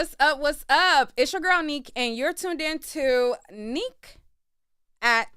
What's up? What's up? It's your girl Nicki, and you're tuned in to Nicki at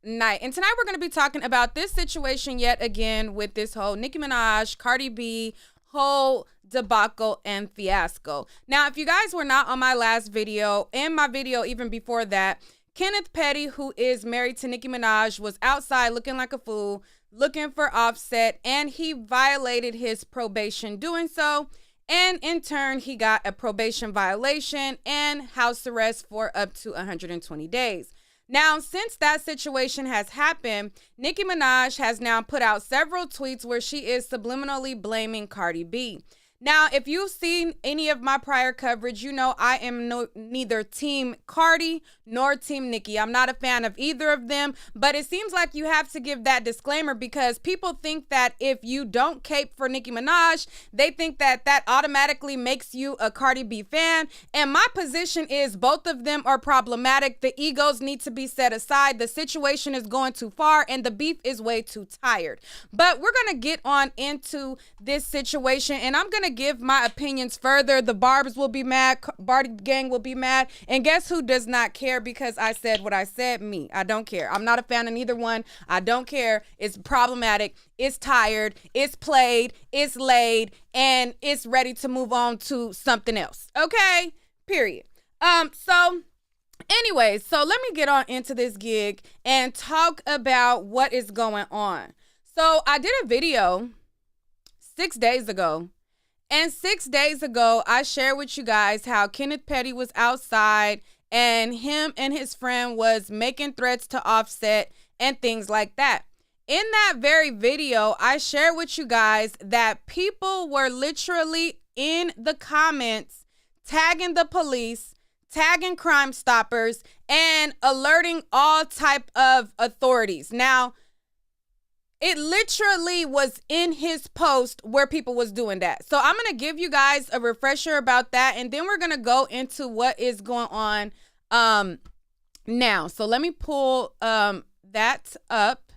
Night. And tonight we're going to be talking about this situation yet again with this whole Nicki Minaj, Cardi B, whole debacle and fiasco. Now, if you guys were not on my last video, and my video even before that, Kenneth Petty, who is married to Nicki Minaj, was outside looking like a fool, looking for Offset, and he violated his probation doing so. And in turn, he got a probation violation and house arrest for up to 120 days. Now, since that situation has happened, Nicki Minaj has now put out several tweets where she is subliminally blaming Cardi B. Now, if you've seen any of my prior coverage, you know I am neither Team Cardi nor Team Nicki. I'm not a fan of either of them, but it seems like you have to give that disclaimer because people think that if you don't cape for Nicki Minaj, they think that that automatically makes you a Cardi B fan. And my position is both of them are problematic. The egos need to be set aside. The situation is going too far and the beef is way too tired. But we're going to get on into this situation and I'm going to give my opinions further. The Barbz will be mad, Barty gang will be mad, and guess who does not care because I said what I said? Me. I don't care. I'm not a fan of neither one. I don't care. It's problematic. It's tired. It's played. It's laid, and it's ready to move on to something else. Okay? Period. Anyways, so let me get on into this gig and talk about what is going on. So I did a video 6 days ago. And 6 days ago, I shared with you guys how Kenneth Petty was outside and him and his friend was making threats to Offset and things like that. In that very video, I shared with you guys that people were literally in the comments tagging the police, tagging Crime Stoppers, and alerting all type of authorities. Now, it literally was in his post where people was doing that. So I'm going to give you guys a refresher about that. And then we're going to go into what is going on now. So let me pull that up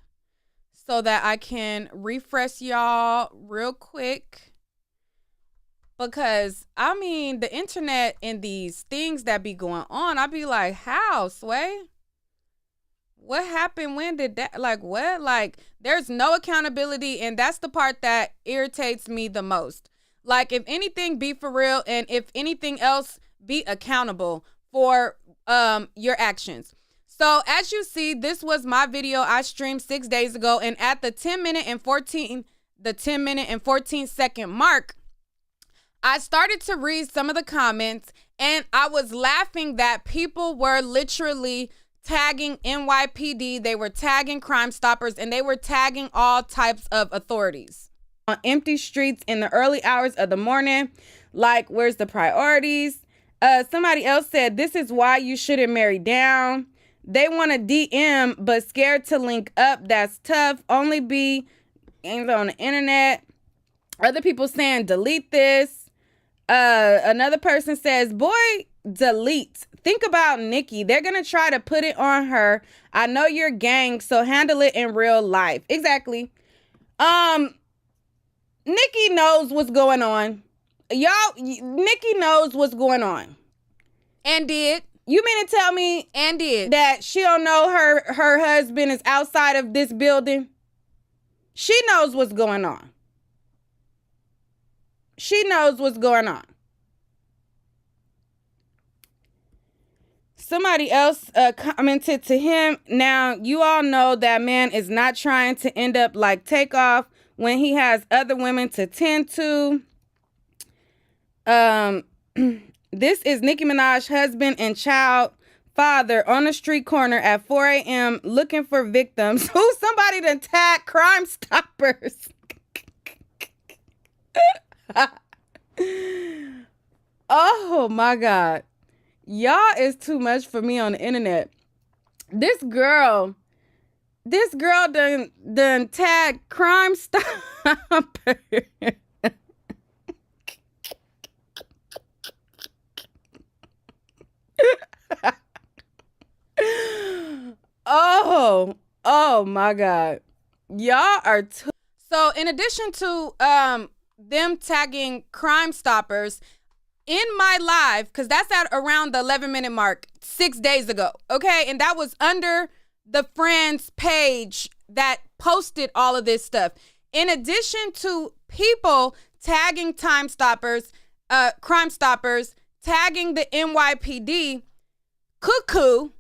so that I can refresh y'all real quick. Because, I mean, the internet and these things that be going on, I be like, how, Sway? What happened? When did that, like, what? Like, there's no accountability, and that's the part that irritates me the most. Like, if anything, be for real, and if anything else, be accountable for your actions. So, as you see, this was my video I streamed 6 days ago, and at the 10 minute and 14 second mark, I started to read some of the comments, and I was laughing that people were literally tagging NYPD, they were tagging Crime Stoppers, and they were tagging all types of authorities. On empty streets in the early hours of the morning, like, where's the priorities? Somebody else said, this is why you shouldn't marry down. They want to DM, but scared to link up. That's tough. Only be on the internet. Other people saying, delete this. Another person says, boy, delete. Think about Nicki. They're going to try to put it on her. I know you're gang, so handle it in real life. Exactly. Nicki knows what's going on. Nicki knows what's going on. And did. You mean to tell me and did that she don't know her husband is outside of this building? She knows what's going on. She knows what's going on. Somebody else commented to him, now you all know that man is not trying to end up like Takeoff when he has other women to tend to. This is Nicki Minaj's husband and child father on the street corner at 4 a.m. looking for victims. Who's somebody to tag Crime Stoppers? Oh my God. Y'all is too much for me on the internet. This girl done tagged Crime Stopper. Oh my God. Y'all are too. So in addition to them tagging Crime Stoppers, in my live, because that's at around the 11-minute mark 6 days ago, okay? And that was under the Friends page that posted all of this stuff. In addition to people tagging Crime Stoppers, tagging the NYPD, Cuckoo,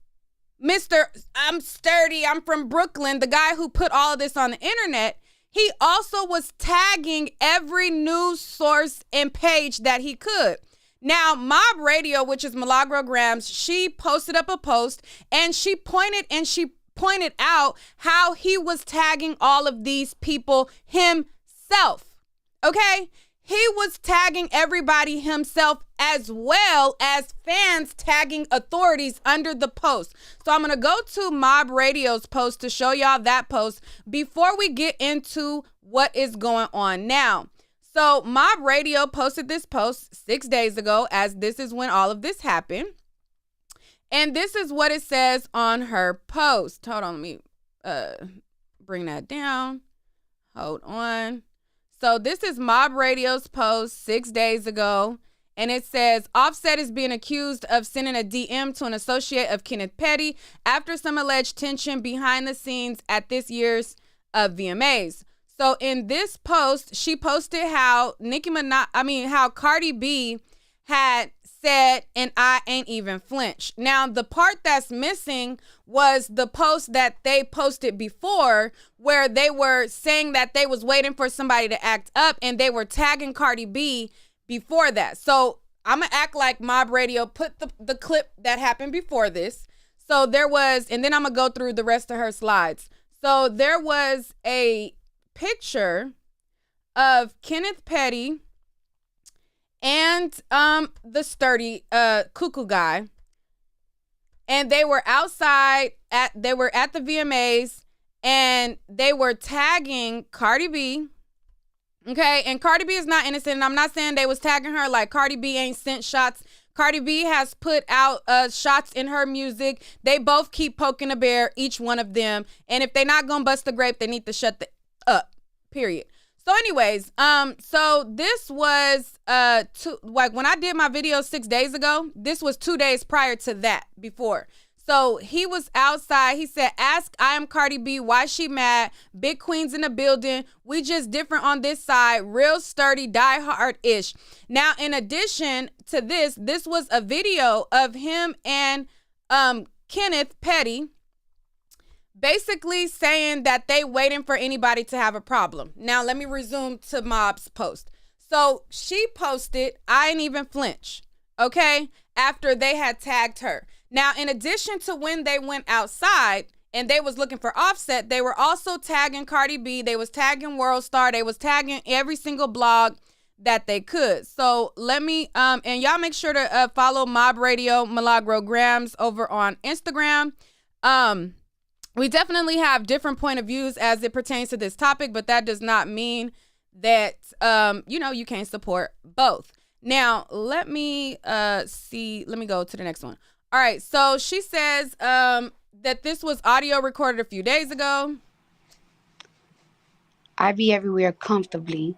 Mr. I'm sturdy, I'm from Brooklyn, the guy who put all of this on the internet, he also was tagging every news source and page that he could. Now, Mob Radio, which is Milagro she posted up a post and she pointed out how he was tagging all of these people himself. Okay? He was tagging everybody himself as well as fans tagging authorities under the post. So I'm going to go to Mob Radio's post to show y'all that post before we get into what is going on now. So Mob Radio posted this post 6 days ago, as this is when all of this happened. And this is what it says on her post. Hold on, let me bring that down. Hold on. So this is Mob Radio's post 6 days ago. And it says, Offset is being accused of sending a DM to an associate of Kenneth Petty after some alleged tension behind the scenes at this year's VMAs. So in this post, she posted how how Cardi B had said, and I ain't even flinch. Now, the part that's missing was the post that they posted before where they were saying that they was waiting for somebody to act up and they were tagging Cardi B before that. So I'm going to act like Mob Radio put the clip that happened before this. So there was, and then I'm going to go through the rest of her slides. So there was a picture of Kenneth Petty and the sturdy Cuckoo guy, and they were outside at the VMAs, and they were tagging Cardi B. Okay, and Cardi B is not innocent, and I'm not saying they was tagging her like Cardi B ain't sent shots. Cardi B has put out shots in her music. They both keep poking a bear, each one of them, and if they're not gonna bust the grape, they need to shut the up, period. So anyways, so this was when I did my video 6 days ago, this was 2 days prior to that before. So he was outside. He said, ask I am Cardi B why she mad. Big queens in the building. We just different on this side. Real sturdy, die hard-ish. Now, in addition to this was a video of him and Kenneth Petty basically saying that they waiting for anybody to have a problem. Now, let me resume to Mob's post. So she posted, I ain't even flinch, okay, after they had tagged her. Now, in addition to when they went outside and they was looking for Offset, they were also tagging Cardi B. They was tagging World Star. They was tagging every single blog that they could. So let me, and y'all make sure to follow Mob Radio Milagro Grams over on Instagram. We definitely have different point of views as it pertains to this topic, but that does not mean that, you can't support both. Now, let me see. Let me go to the next one. All right. So she says that this was audio recorded a few days ago. I be everywhere comfortably.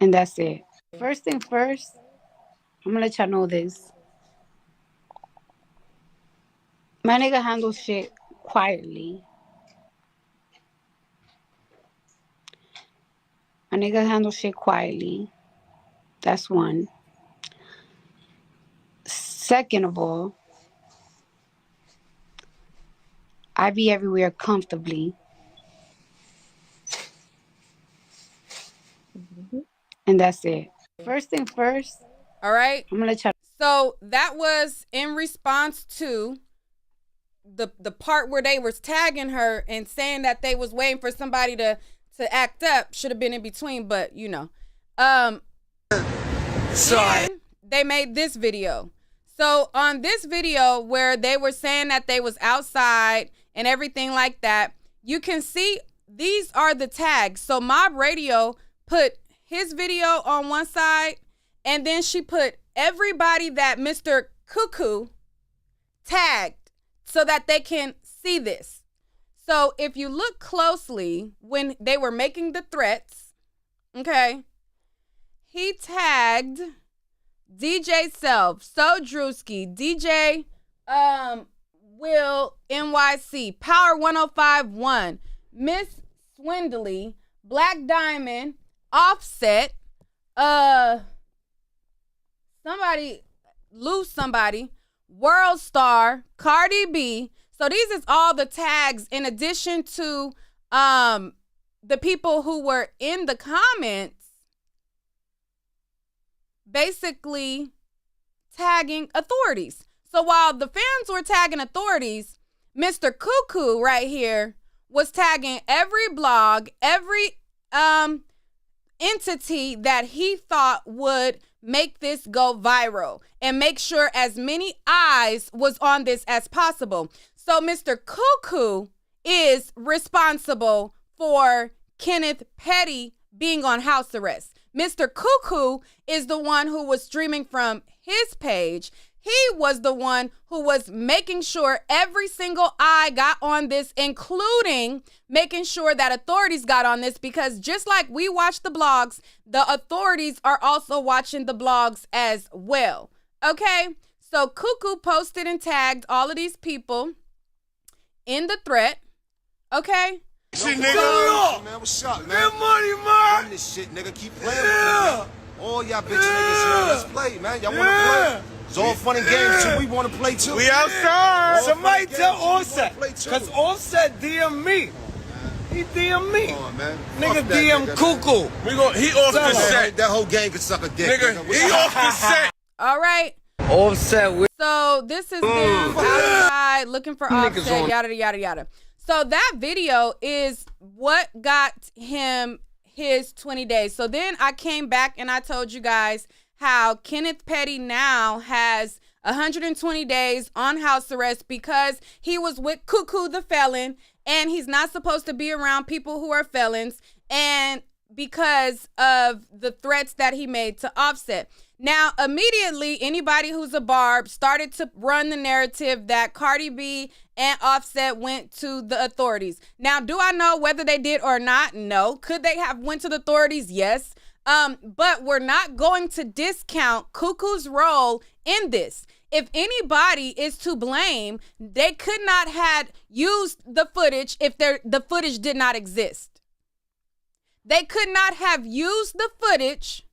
And that's it. First thing first, I'm going to let y'all know this. My nigga handles shit quietly. My nigga handles shit quietly. That's one. Second of all, I be everywhere comfortably. And that's it. First thing first. All right. I'm going to let y'all. So that was in response to the part where they was tagging her and saying that they was waiting for somebody to act up. Should have been in between, but sorry. They made this video. So on this video where they were saying that they was outside and everything like that, you can see these are the tags. So Mob Radio put his video on one side, and then she put everybody that Mr. Cuckoo tagged so that they can see this. So if you look closely when they were making the threats, Okay. He tagged DJ Self, So Drewski, DJ Will NYC, Power 1051, Miss Swindly, Black Diamond, Offset, somebody, Lose Somebody, World Star, Cardi B. So these is all the tags in addition to the people who were in the comments basically tagging authorities. So while the fans were tagging authorities, Mr. Cuckoo right here was tagging every blog, every entity that he thought would make this go viral and make sure as many eyes was on this as possible. So Mr. Cuckoo is responsible for Kenneth Petty being on house arrest. Mr. Cuckoo is the one who was streaming from his page. He was the one who was making sure every single eye got on this, including making sure that authorities got on this, because just like we watch the blogs, the authorities are also watching the blogs as well. Okay? So Cuckoo posted and tagged all of these people in the thread. Okay? Shit, nigga. Man, what's up, man? Get money, man. Run this shit, nigga. Keep playing with me, man. All y'all bitch niggas, man. Let's play, man. Y'all wanna play? It's all fun and games too. We wanna play too. We outside. All Somebody fun tell games, we wanna Offset. play too. Cause Offset DM me. He DM me. Come on, man. Nigga Fuck that DM nigga, Cuckoo. He off the set. That whole gang could suck a dick. Nigga, he off the set. All right. Offset with. So this is them outside looking for Niggas Offset, on- yada, yada, yada. So that video is what got him his 20 days. So then I came back and I told you guys how Kenneth Petty now has 120 days on house arrest because he was with Cuckoo the felon and he's not supposed to be around people who are felons, and because of the threats that he made to Offset. Now, immediately, anybody who's a Barbz started to run the narrative that Cardi B and Offset went to the authorities. Now, do I know whether they did or not? No. Could they have went to the authorities? Yes. But we're not going to discount Cuckoo's role in this. If anybody is to blame, they could not have used the footage if the footage did not exist. They could not have used the footage.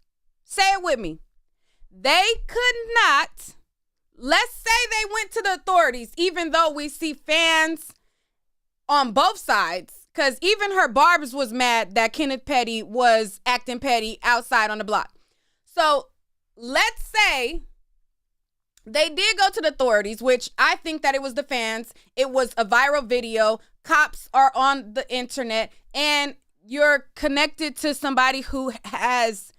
Say it with me. They could not. Let's say they went to the authorities, even though we see fans on both sides, because even her Barbz was mad that Kenneth Petty was acting petty outside on the block. So let's say they did go to the authorities, which I think that it was the fans. It was a viral video. Cops are on the internet, and you're connected to somebody who has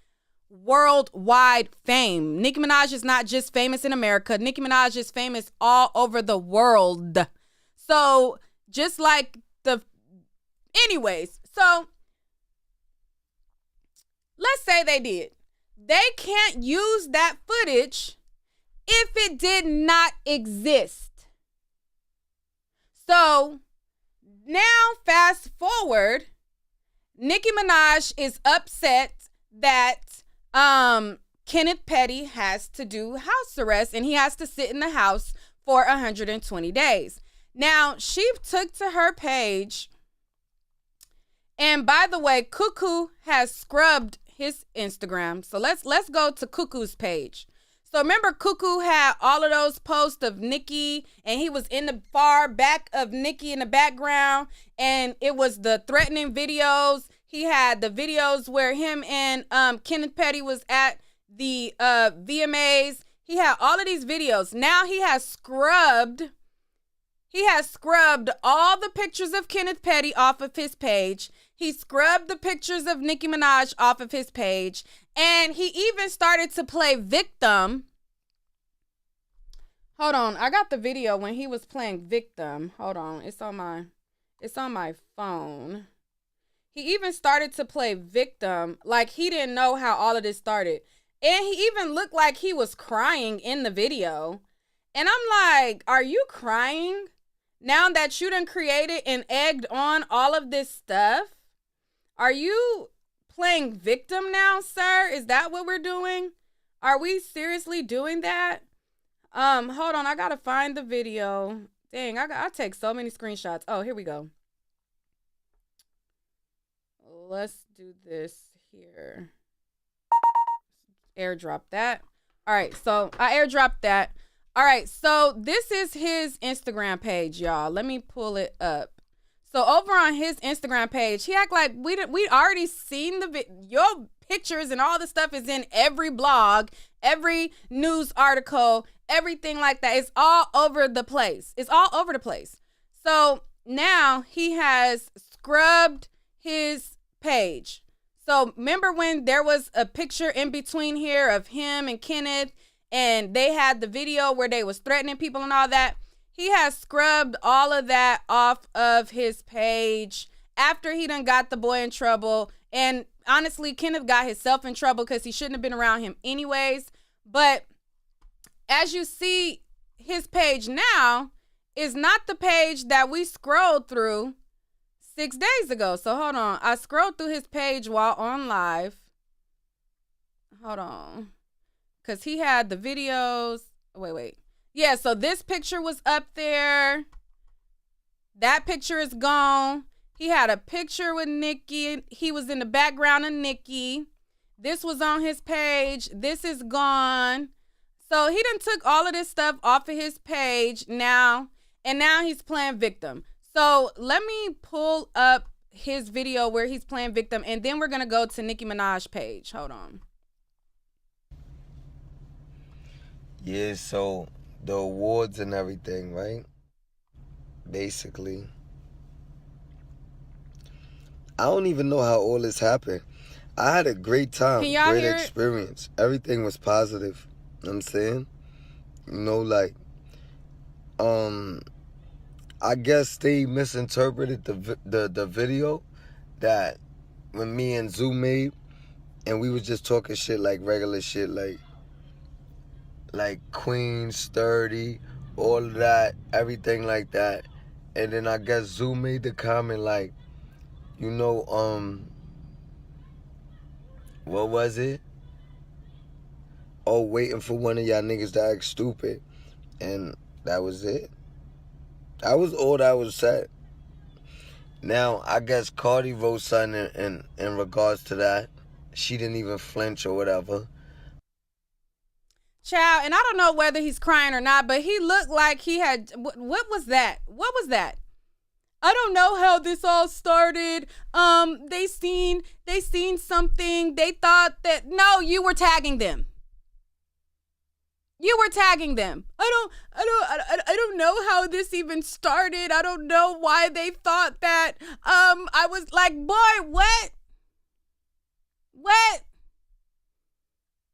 worldwide fame. Nicki Minaj is not just famous in America. Nicki Minaj is famous all over the world. So just like anyways, so let's say they did. They can't use that footage if it did not exist. So now fast forward, Nicki Minaj is upset that Kenneth Petty has to do house arrest and he has to sit in the house for 120 days. Now, she took to her page, and by the way, Cuckoo has scrubbed his Instagram. So let's go to Cuckoo's page. So remember, Cuckoo had all of those posts of Nicki, and he was in the far back of Nicki in the background, and it was the threatening videos. He had the videos where him and Kenneth Petty was at the VMAs. He had all of these videos. Now he has scrubbed all the pictures of Kenneth Petty off of his page. He scrubbed the pictures of Nicki Minaj off of his page. And he even started to play victim. Hold on. I got the video when he was playing victim. Hold on. It's on my phone. He even started to play victim, like he didn't know how all of this started. And he even looked like he was crying in the video. And I'm like, are you crying now that you done created and egged on all of this stuff? Are you playing victim now, sir? Is that what we're doing? Are we seriously doing that? Hold on, I gotta find the video. Dang, I take so many screenshots. Oh, here we go. Let's do this here. Airdrop that. All right, so I airdropped that. All right, so this is his Instagram page, y'all. Let me pull it up. So over on his Instagram page, he act like we already seen your pictures and all the stuff is in every blog, every news article, everything like that. It's all over the place. It's all over the place. So now he has scrubbed his page. So remember when there was a picture in between here of him and Kenneth, and they had the video where they was threatening people and all that? He has scrubbed all of that off of his page after he done got the boy in trouble. And honestly, Kenneth got himself in trouble because he shouldn't have been around him anyways. But as you see, his page now is not the page that we scrolled through 6 days ago. So hold on. I scrolled through his page while on live. Hold on. Because he had the videos. Wait. Yeah, so this picture was up there. That picture is gone. He had a picture with Nicki. He was in the background of Nicki. This was on his page. This is gone. So he done took all of this stuff off of his page now. And now he's playing victim. So let me pull up his video where he's playing victim. And then we're going to go to Nicki Minaj page. Hold on. Yeah, so the awards and everything, right? Basically, I don't even know how all this happened. I had a great time, great experience. Everything was positive. You know what I'm saying? You know, like, I guess they misinterpreted the video that when me and Zoo made, and we was just talking shit like regular shit, like Queen, Sturdy, all of that, everything like that. And then I guess Zoo made the comment like, you know, what was it? Oh, waiting for one of y'all niggas to act stupid. And that was it. That was all that was said. Now, I guess Cardi wrote something in regards to that. She didn't even flinch or whatever. Child, and I don't know whether he's crying or not, but he looked like he had, what was that? What was that? I don't know how this all started. They seen something. They thought that, no, you were tagging them. You were tagging them. I don't know how this even started. I don't know why they thought that. I was like, boy, what? What?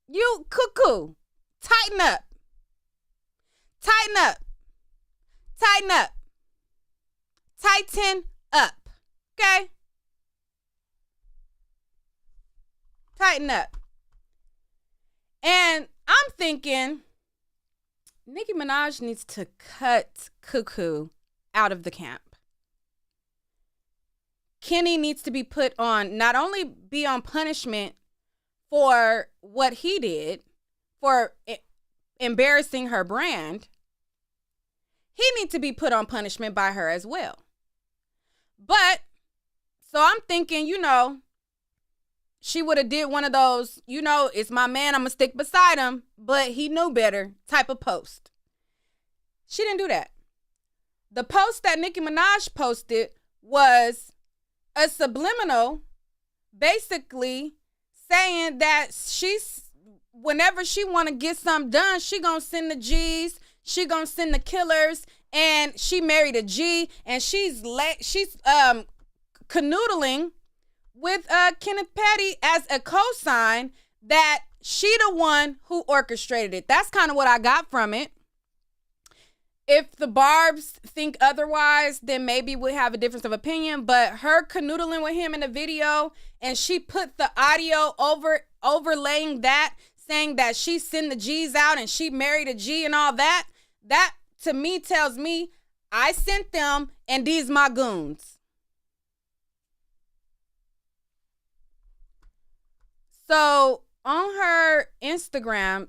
You cuckoo. Tighten up. Tighten up. Tighten up. Tighten up. Okay? Tighten up. And I'm thinking Nicki Minaj needs to cut Cuckoo out of the camp. Kenny needs to be put on, not only be on punishment for what he did, for embarrassing her brand, he needs to be put on punishment by her as well. But, so I'm thinking, you know, she would have did one of those, you know, it's my man, I'm going to stick beside him, but he knew better type of post. She didn't do that. The post that Nicki Minaj posted was a subliminal, basically saying that whenever she want to get something done, she gonna send the G's, she gonna send the killers, and she married a G, and she's canoodling with Kenneth Petty as a cosign that she the one who orchestrated it. That's kind of what I got from it. If the Barbz think otherwise, then maybe we have a difference of opinion. But her canoodling with him in the video, and she put the audio overlaying that, saying that she sent the G's out and she married a G and all that, that to me tells me I sent them and these my goons. So on her Instagram,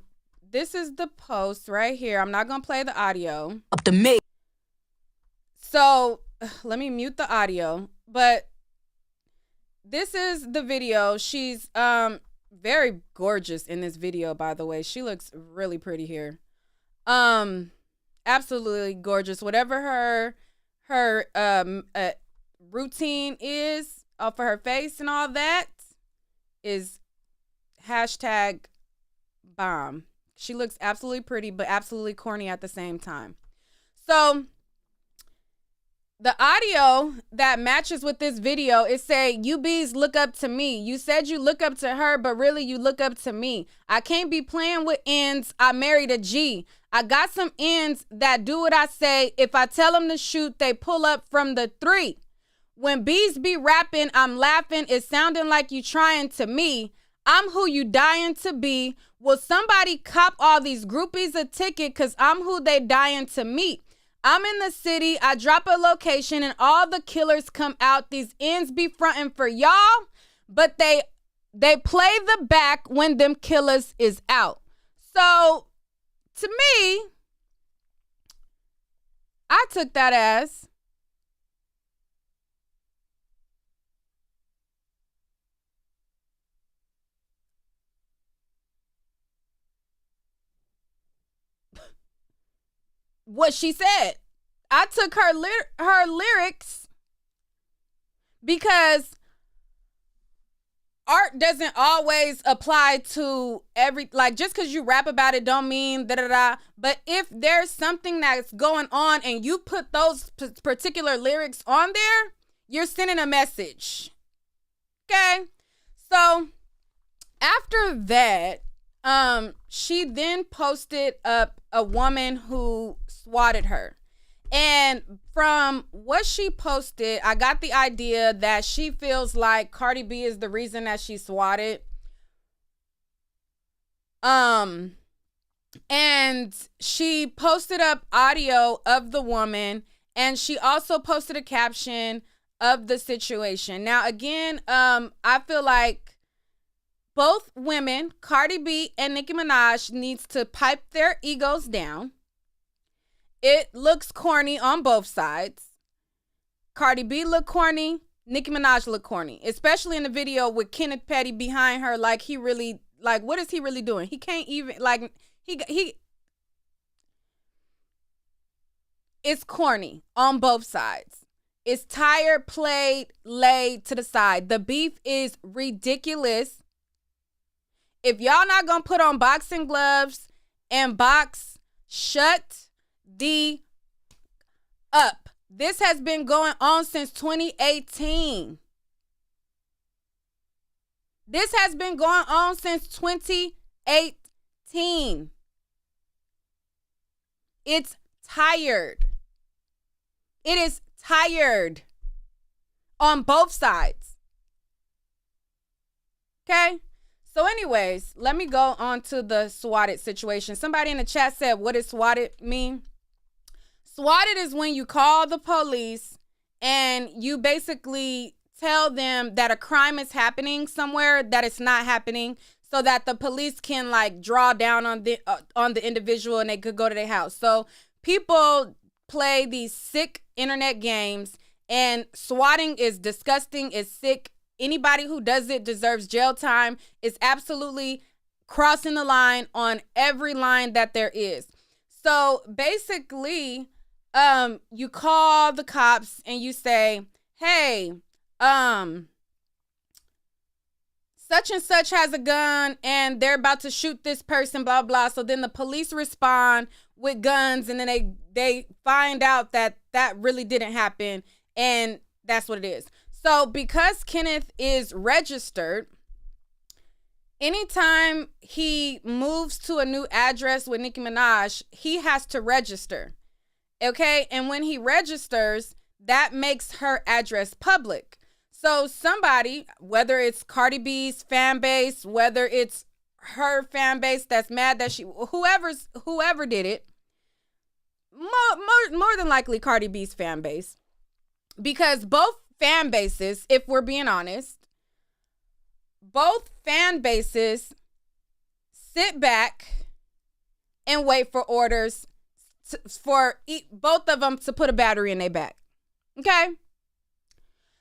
this is the post right here. I'm not gonna play the audio. Up to me. So let me mute the audio. But this is the video. She's very gorgeous in this video, by the way. She looks really pretty here. Absolutely gorgeous. Whatever her routine is for her face and all that is hashtag bomb. She looks absolutely pretty, but absolutely corny at the same time. So the audio that matches with this video is say, "You bees look up to me. You said you look up to her, but really you look up to me. I can't be playing with ends. I married a G. I got some ends that do what I say. If I tell them to shoot, they pull up from the 3. When bees be rapping, I'm laughing. It's sounding like you trying to me. I'm who you dying to be. Will somebody cop all these groupies a ticket? Cause I'm who they dying to meet. I'm in the city, I drop a location and all the killers come out. These ends be fronting for y'all, but they play the back when them killers is out." So to me, I took that as what she said. I took her lyrics because art doesn't always apply to just because you rap about it don't mean da-da-da. But if there's something that's going on and you put those particular lyrics on there, you're sending a message. Okay? So after that, she then posted up a woman who swatted her. And from what she posted, I got the idea that she feels like Cardi B is the reason that she swatted. And she posted up audio of the woman, and she also posted a caption of the situation. Now, again, I feel like both women, Cardi B and Nicki Minaj, needs to pipe their egos down. It looks corny on both sides. Cardi B look corny. Nicki Minaj look corny, especially in the video with Kenneth Petty behind her. Like he really, like what is he really doing? He can't even he. It's corny on both sides. It's tired, played, laid to the side. The beef is ridiculous. If y'all not gonna put on boxing gloves and box, shut the up. This has been going on since 2018. This has been going on since 2018. It's tired. It is tired on both sides. Okay? So anyways, let me go on to the swatted situation. Somebody in the chat said, what does swatted mean? Swatted is when you call the police and you basically tell them that a crime is happening somewhere that it's not happening, so that the police can like draw down on the individual and they could go to their house. So people play these sick internet games, and swatting is disgusting, it's sick. Anybody who does it deserves jail time. It's absolutely crossing the line on every line that there is. So basically, you call the cops and you say, hey, such and such has a gun and they're about to shoot this person, blah, blah. So then the police respond with guns, and then they find out that that really didn't happen, and that's what it is. So because Kenneth is registered, anytime he moves to a new address with Nicki Minaj, he has to register. Okay? And when he registers, that makes her address public. So somebody, whether it's Cardi B's fan base, whether it's her fan base that's mad that whoever did it, more than likely Cardi B's fan base, because both fan bases, if we're being honest, both fan bases sit back and wait for orders for both of them to put a battery in their back. Okay?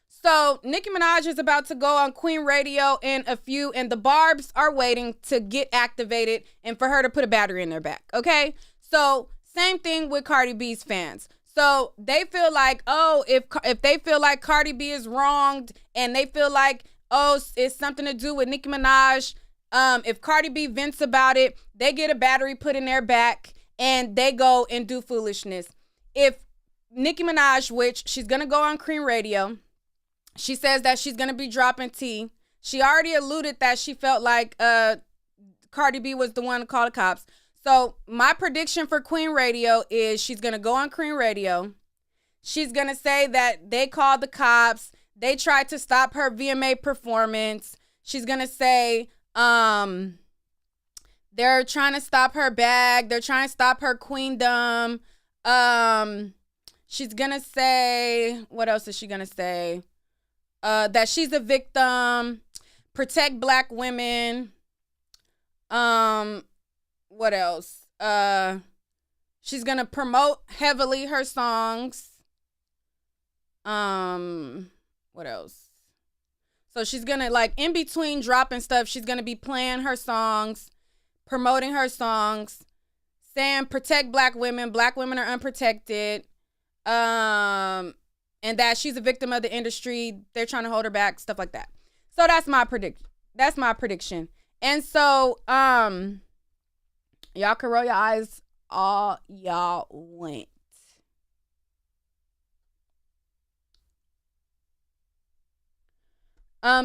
So Nicki Minaj is about to go on Queen Radio in a few, and the Barbz are waiting to get activated and for her to put a battery in their back. Okay? So same thing with Cardi B's fans. So they feel like, oh, if they feel like Cardi B is wronged and they feel like, oh, it's something to do with Nicki Minaj, if Cardi B vents about it, they get a battery put in their back and they go and do foolishness. If Nicki Minaj, which she's going to go on Queen Radio, she says that she's going to be dropping tea. She already alluded that she felt like Cardi B was the one to call the cops. So my prediction for Queen Radio is she's going to go on Queen Radio. She's going to say that they called the cops. They tried to stop her VMA performance. She's going to say they're trying to stop her bag. They're trying to stop her queendom. She's going to say, what else is she going to say? That she's a victim. Protect Black women. What else? She's gonna promote heavily her songs. What else? So she's gonna, like, in between dropping stuff, she's gonna be playing her songs, promoting her songs, saying protect Black women are unprotected, and that she's a victim of the industry. They're trying to hold her back, stuff like that. So that's my prediction. And so, y'all can roll your eyes all y'all want.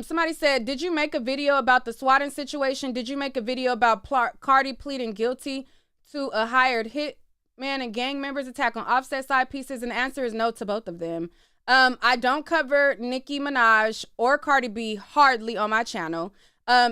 Somebody said, did you make a video about the swatting situation? Did you make a video about Cardi pleading guilty to a hired hitman and gang members attack on Offset side pieces? And the answer is no to both of them. I don't cover Nicki Minaj or Cardi B hardly on my channel.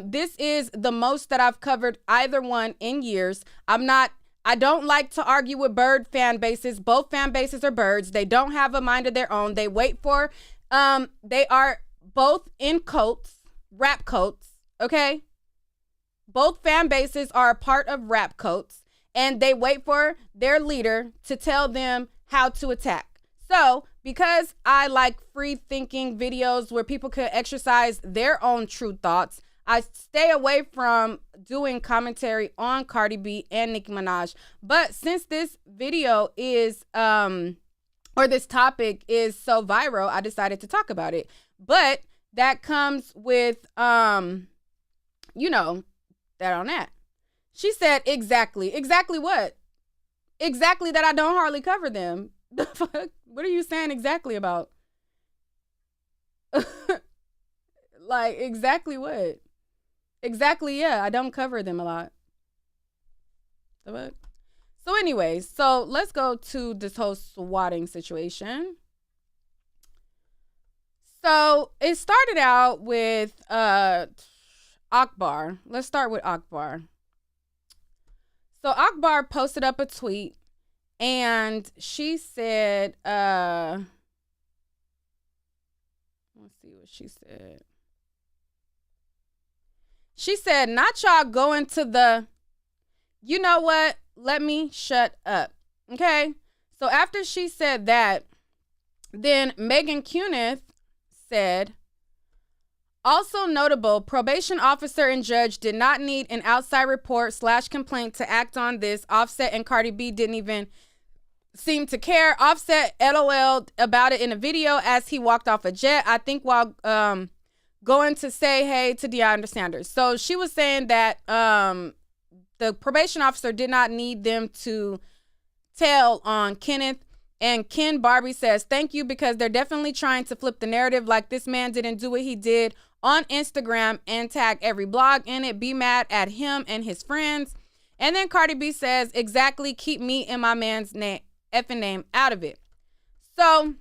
This is the most that I've covered either one in years. I don't like to argue with bird fan bases. Both fan bases are birds. They don't have a mind of their own. They wait for, they are both in cults, rap cults, okay? Both fan bases are a part of rap cults, and they wait for their leader to tell them how to attack. So, because I like free thinking videos where people could exercise their own true thoughts, I stay away from doing commentary on Cardi B and Nicki Minaj. But since this video is, or this topic is so viral, I decided to talk about it. But that comes with, you know, that on that. She said, exactly what? Exactly that I don't hardly cover them. The fuck? What are you saying exactly about? Like, exactly what? Exactly, yeah, I don't cover them a lot. The fuck? So anyways, so let's go to this whole swatting situation. So it started out with Akbar. Let's start with Akbar. So Akbar posted up a tweet and she said, let's see what she said. She said, not y'all going to the, you know what? Let me shut up. Okay. So after she said that, then Megan Kenneth said, also notable, probation officer and judge did not need an outside report / complaint to act on this. Offset and Cardi B didn't even seem to care. Offset LOL'd about it in a video as he walked off a jet, I think while going to say hey to Deion Sanders. So she was saying that the probation officer did not need them to tell on Kenneth. And Ken Barbie says, thank you, because they're definitely trying to flip the narrative like this man didn't do what he did on Instagram and tag every blog in it. Be mad at him and his friends. And then Cardi B says, exactly, keep me and my man's effing name out of it. So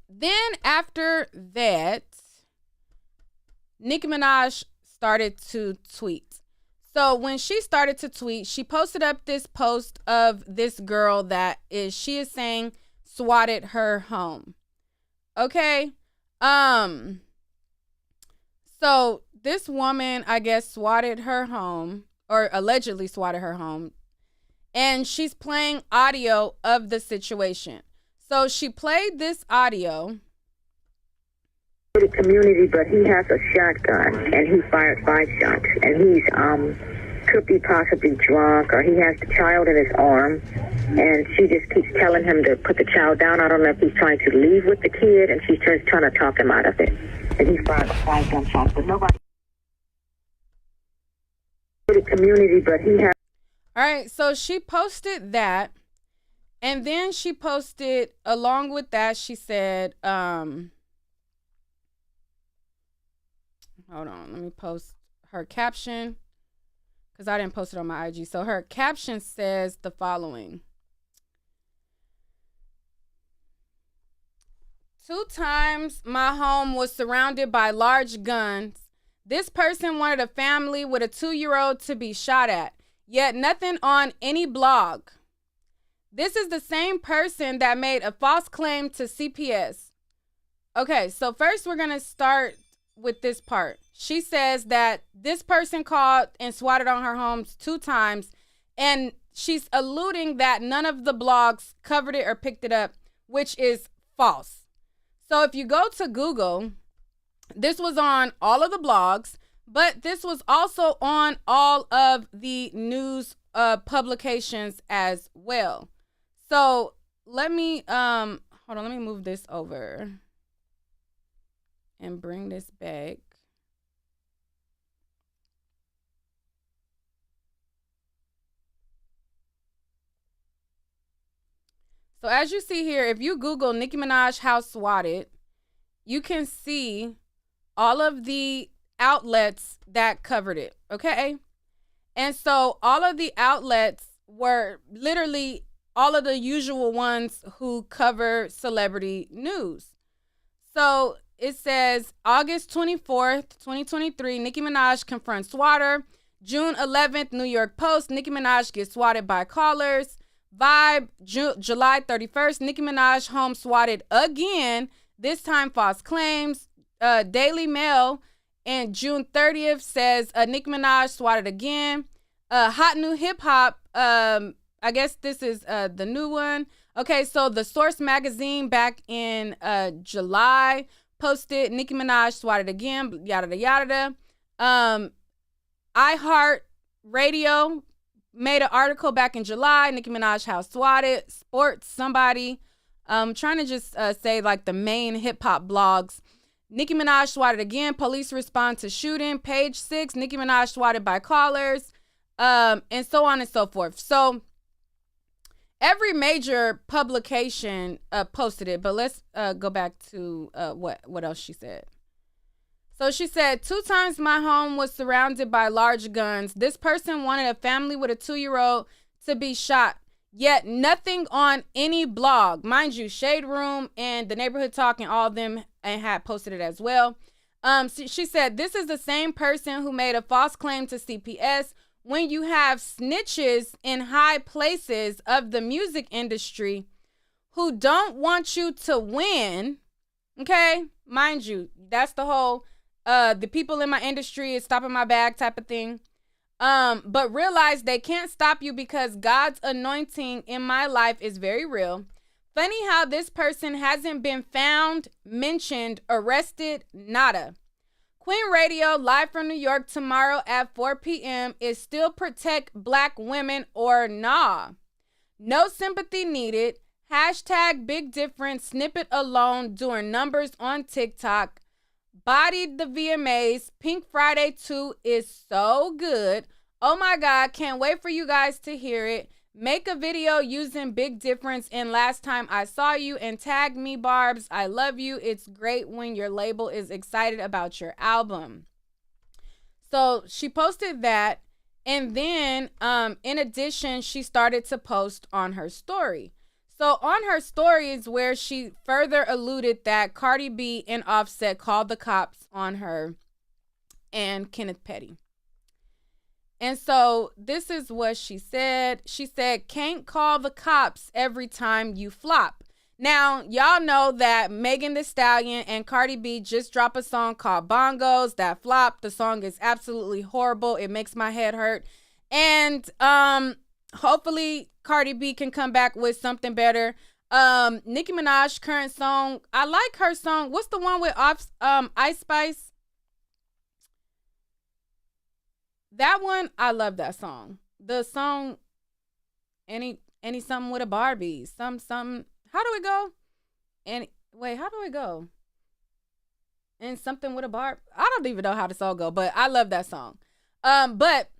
then after that, Nicki Minaj started to tweet. So when she started to tweet, she posted up this post of this girl that she is saying swatted her home. Okay. So So this woman, I guess, swatted her home, or allegedly swatted her home, and she's playing audio of the situation. So she played this audio. The community, but he has a shotgun, and he fired 5 shots, and he's could be possibly drunk, or he has the child in his arm, and she just keeps telling him to put the child down. I don't know if he's trying to leave with the kid, and she's just trying to talk him out of it. And he fired 5 gunshots, but nobody. The community, but he has. All right, so she posted that, and then she posted, along with that, she said, hold on, let me post her caption, because I didn't post it on my IG. So her caption says the following. 2 times my home was surrounded by large guns. This person wanted a family with a 2-year-old to be shot at, yet nothing on any blog. This is the same person that made a false claim to CPS. Okay, so first we're going to start with this part. She says that this person called and swatted on her homes 2 times, and she's alluding that none of the blogs covered it or picked it up, which is false. So if you go to Google, this was on all of the blogs, but this was also on all of the news publications as well. So let me hold on, let me move this over and bring this back. So as you see here, if you Google Nicki Minaj house swatted, you can see all of the outlets that covered it, okay? And so all of the outlets were literally all of the usual ones who cover celebrity news. So it says August 24th, 2023, Nicki Minaj confronts swatter. June 11th, New York Post, Nicki Minaj gets swatted by callers. Vibe, July 31st, Nicki Minaj home swatted again, this time false claims. Daily Mail, and June 30th says Nicki Minaj swatted again. Hot New Hip Hop, I guess this is the new one. Okay, so the Source magazine back in July posted Nicki Minaj swatted again, yada yada yada. iHeart Radio made an article back in July, Nicki Minaj house swatted. Sports, somebody. Trying to just say like the main hip hop blogs. Nicki Minaj swatted again. Police respond to shooting. Page 6, Nicki Minaj swatted by callers, and so on and so forth. So every major publication posted it, but let's go back to what else she said. So she said, 2 times my home was surrounded by large guns. This person wanted a family with a 2-year-old to be shot, yet nothing on any blog. Mind you, Shade Room and The Neighborhood Talk and all of them and had posted it as well. She said, this is the same person who made a false claim to CPS. When you have snitches in high places of the music industry who don't want you to win, okay? Mind you, that's the whole, the people in my industry is stopping my bag type of thing. But realize they can't stop you because God's anointing in my life is very real. Funny how this person hasn't been found, mentioned, arrested, nada. Queen Radio, live from New York tomorrow at 4 p.m. is still protect black women or nah? No sympathy needed. Hashtag big difference. Snippet alone doing numbers on TikTok. Bodied the VMAs. Pink Friday 2 is so good. Oh my God, can't wait for you guys to hear it. Make a video using Big Difference and Last Time I Saw You and tag me, Barbz. I love you. It's great when your label is excited about your album. So she posted that. And then in addition, she started to post on her story. So on her story is where she further alluded that Cardi B and Offset called the cops on her and Kenneth Petty. And so this is what she said. She said, can't call the cops every time you flop. Now, y'all know that Megan Thee Stallion and Cardi B just dropped a song called Bongos that flopped. The song is absolutely horrible. It makes my head hurt. And hopefully Cardi B can come back with something better. Nicki Minaj current song, I like her song. What's the one with Ice Spice? That one, I love that song. The song, any something with a Barbie, something. How do it go? How do it go? And something with a Barb. I don't even know how the song go, but I love that song. But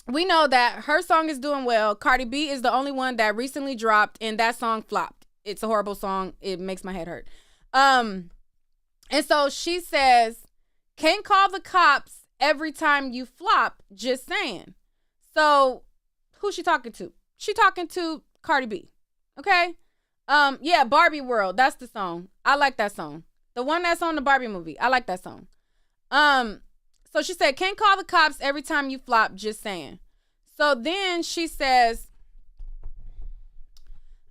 we know that her song is doing well. Cardi B is the only one that recently dropped, and that song flopped. It's a horrible song. It makes my head hurt. And so she says, can't call the cops every time you flop, just saying. So who's she talking to? She talking to Cardi B. Okay? Yeah, Barbie World. That's the song. I like that song. The one that's on the Barbie movie. I like that song. So she said, can't call the cops every time you flop, just saying. So then she says,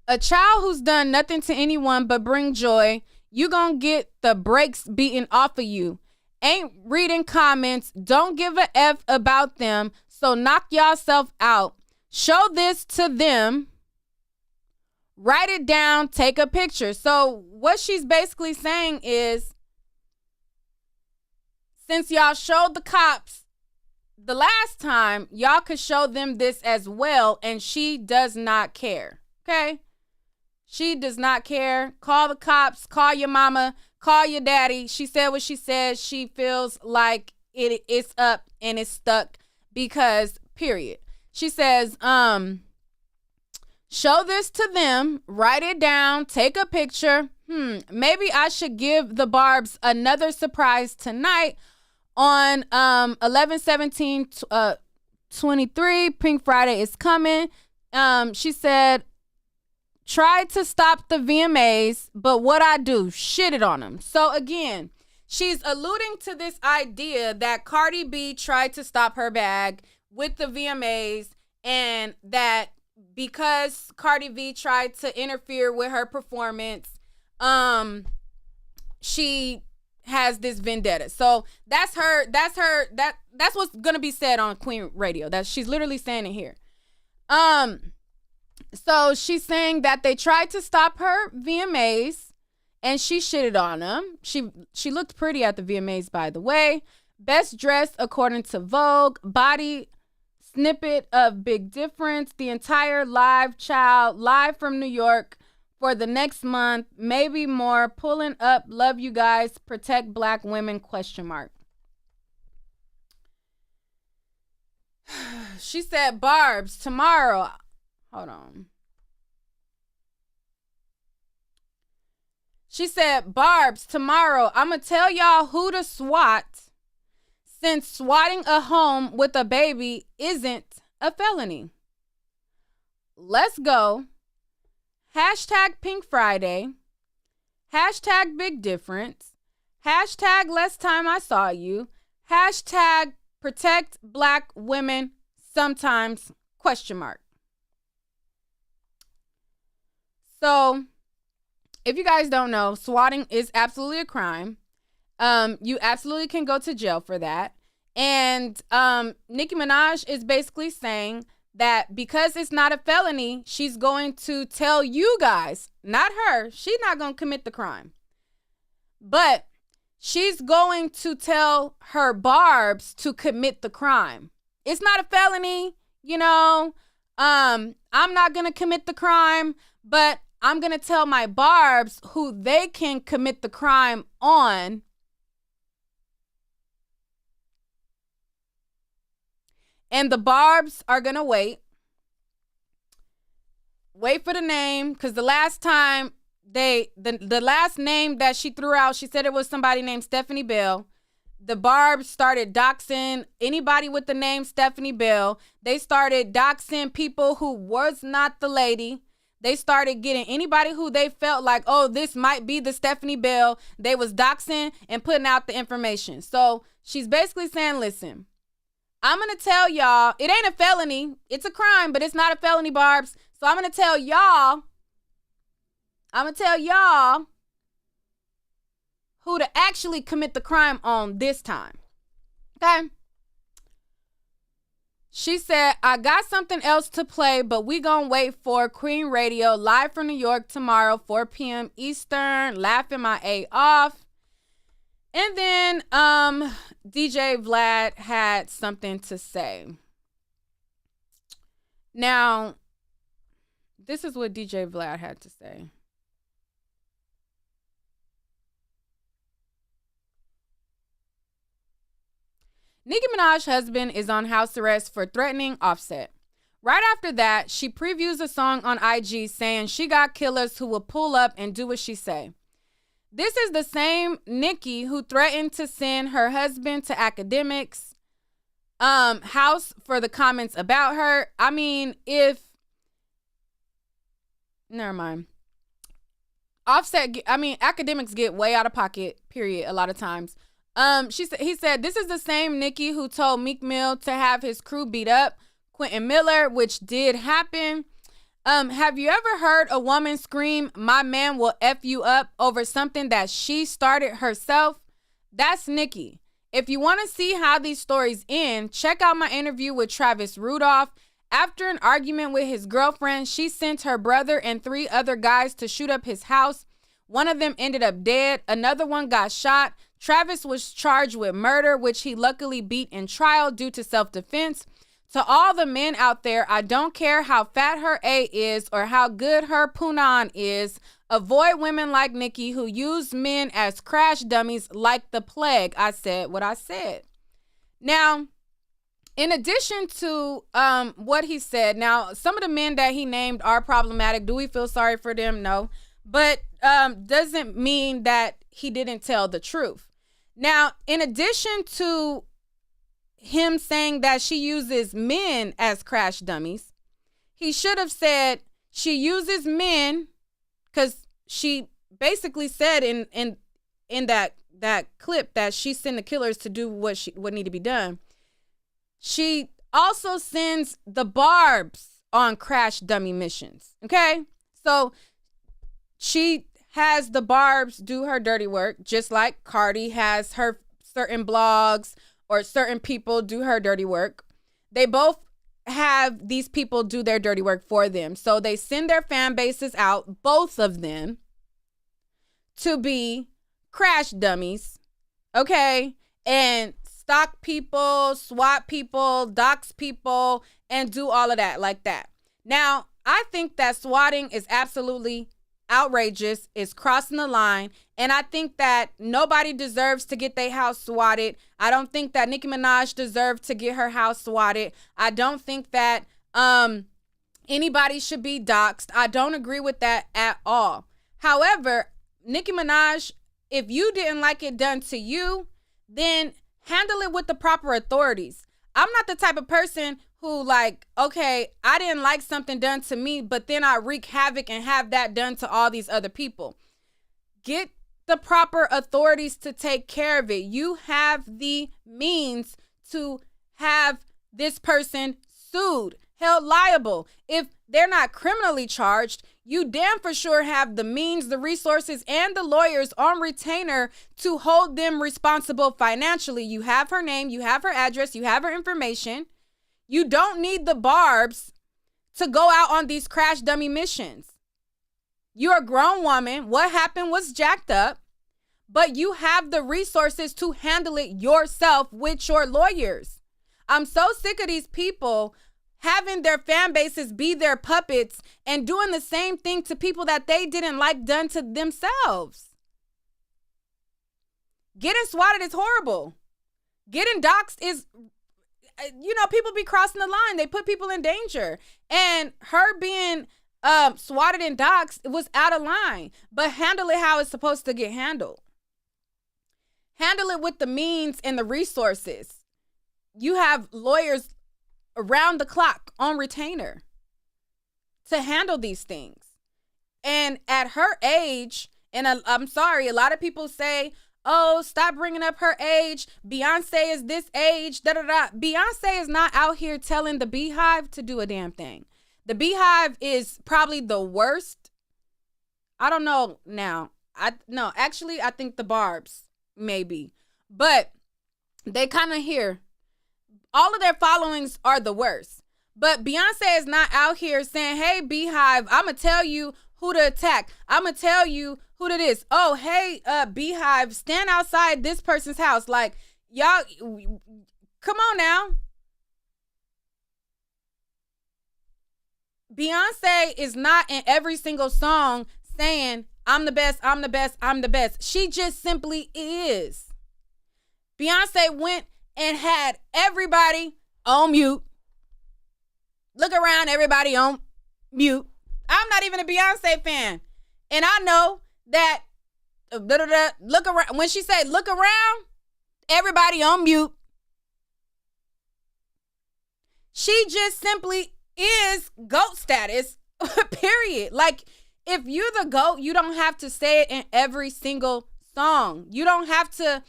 a child who's done nothing to anyone but bring joy, you gonna get the brakes beaten off of you. Ain't reading comments, don't give a F about them, so knock yourself out. Show this to them. Write it down, take a picture. So what she's basically saying is, since y'all showed the cops the last time, y'all could show them this as well, and she does not care. Okay? She does not care. Call the cops, call your mama, call your daddy. She said what she said. She feels like it's up and it's stuck because, period. She says, show this to them, write it down, take a picture. Maybe I should give the Barbz another surprise tonight on 11/17/23. Pink Friday is coming. She said, tried to stop the VMAs, but what I do, shitted on them. So again, she's alluding to this idea that Cardi B tried to stop her bag with the VMAs, and that because Cardi B tried to interfere with her performance, she has this vendetta. So that's what's gonna be said on Queen Radio. That she's literally saying it here. So she's saying that they tried to stop her VMAs and she shitted on them. She looked pretty at the VMAs, by the way. Best dressed according to Vogue. Body snippet of Big Difference. The entire live child, live from New York for the next month, maybe more. Pulling up. Love you guys. Protect black women, ? She said, Barbz, tomorrow. Hold on. She said, Barbz, tomorrow, I'm going to tell y'all who to swat, since swatting a home with a baby isn't a felony. Let's go. Hashtag Pink Friday. Hashtag Big Difference. Hashtag Last Time I Saw You. Hashtag Protect Black Women Sometimes ? So, if you guys don't know, swatting is absolutely a crime. You absolutely can go to jail for that. And Nicki Minaj is basically saying that because it's not a felony, she's going to tell you guys, not her, she's not going to commit the crime, but she's going to tell her Barbz to commit the crime. It's not a felony, you know. I'm not going to commit the crime, but I'm going to tell my Barbz who they can commit the crime on. And the Barbz are going to wait for the name, because the last time the last name that she threw out, she said it was somebody named Stephanie Bell. The Barbz started doxing anybody with the name Stephanie Bell. They started doxing people who was not the lady. They started getting anybody who they felt like, oh, this might be the Stephanie Bell. They was doxing and putting out the information. So she's basically saying, listen, I'm going to tell y'all, it ain't a felony. It's a crime, but it's not a felony, Barbz. So I'm going to tell y'all, I'm going to tell y'all who to actually commit the crime on this time. Okay? She said, I got something else to play, but we gonna wait for Queen Radio live from New York tomorrow, 4 p.m. Eastern, laughing my A off. And then DJ Vlad had something to say. Now, this is what DJ Vlad had to say. Nicki Minaj's husband is on house arrest for threatening Offset. Right after that, she previews a song on IG saying she got killers who will pull up and do what she say. This is the same Nicki who threatened to send her husband to academics house for the comments about her. I mean, never mind. Academics get way out of pocket, period, a lot of times. He said, this is the same Nicki who told Meek Mill to have his crew beat up Quentin Miller, which did happen. Have you ever heard a woman scream, my man will F you up over something that she started herself? That's Nicki. If you want to see how these stories end, check out my interview with Travis Rudolph. After an argument with his girlfriend, she sent her brother and 3 other guys to shoot up his house. One of them ended up dead. Another one got shot. Travis was charged with murder, which he luckily beat in trial due to self-defense. To all the men out there, I don't care how fat her A is or how good her punan is. Avoid women like Nicki who use men as crash dummies like the plague. I said what I said. Now, in addition to what he said, now, some of the men that he named are problematic. Do we feel sorry for them? No. But doesn't mean that he didn't tell the truth. Now, in addition to him saying that she uses men as crash dummies, he should have said she uses men, because she basically said in that clip that she sent the killers to do what need to be done. She also sends the Barbz on crash dummy missions. Okay, so she has the Barbz do her dirty work, just like Cardi has her certain blogs or certain people do her dirty work. They both have these people do their dirty work for them. So they send their fan bases out, both of them, to be crash dummies, okay? And stalk people, swat people, dox people, and do all of that like that. Now, I think that swatting is absolutely outrageous, is crossing the line, and I think that nobody deserves to get their house swatted. I don't think that Nicki Minaj deserved to get her house swatted. I don't think that anybody should be doxxed. I don't agree with that at all. However, Nicki Minaj, if you didn't like it done to you, then handle it with the proper authorities. I'm not the type of person who, like, okay, I didn't like something done to me, but then I wreak havoc and have that done to all these other people. Get the proper authorities to take care of it. You have the means to have this person sued, held liable. If they're not criminally charged, you damn for sure have the means, the resources, and the lawyers on retainer to hold them responsible financially. You have her name, you have her address, you have her information. You don't need the Barbz to go out on these crash dummy missions. You're a grown woman. What happened was jacked up, but you have the resources to handle it yourself with your lawyers. I'm so sick of these people having their fan bases be their puppets and doing the same thing to people that they didn't like done to themselves. Getting swatted is horrible. Getting doxxed is, you know, people be crossing the line. They put people in danger. And her being swatted and doxxed, it was out of line. But handle it how it's supposed to get handled. Handle it with the means and the resources. You have lawyers around the clock on retainer to handle these things. And at her age, and I'm sorry, a lot of people say, oh, stop bringing up her age. Beyonce is this age, da-da-da. Beyonce is not out here telling the Beehive to do a damn thing. The Beehive is probably the worst I don't know now. Actually, I think the Barbz, maybe. But they kind of hear. All of their followings are the worst. But Beyonce is not out here saying, hey, Beehive, I'm going to tell you who to attack. I'm going to tell you who to this. Oh, hey, Beehive, stand outside this person's house. Like, y'all, come on now. Beyonce is not in every single song saying, I'm the best, I'm the best, I'm the best. She just simply is. Beyonce went and had everybody on mute. Look around, everybody on mute. I'm not even a Beyonce fan. And I know that, look around, when she said look around, everybody on mute. She just simply is GOAT status, period. Like, if you're the GOAT, you don't have to say it in every single song. You don't have to,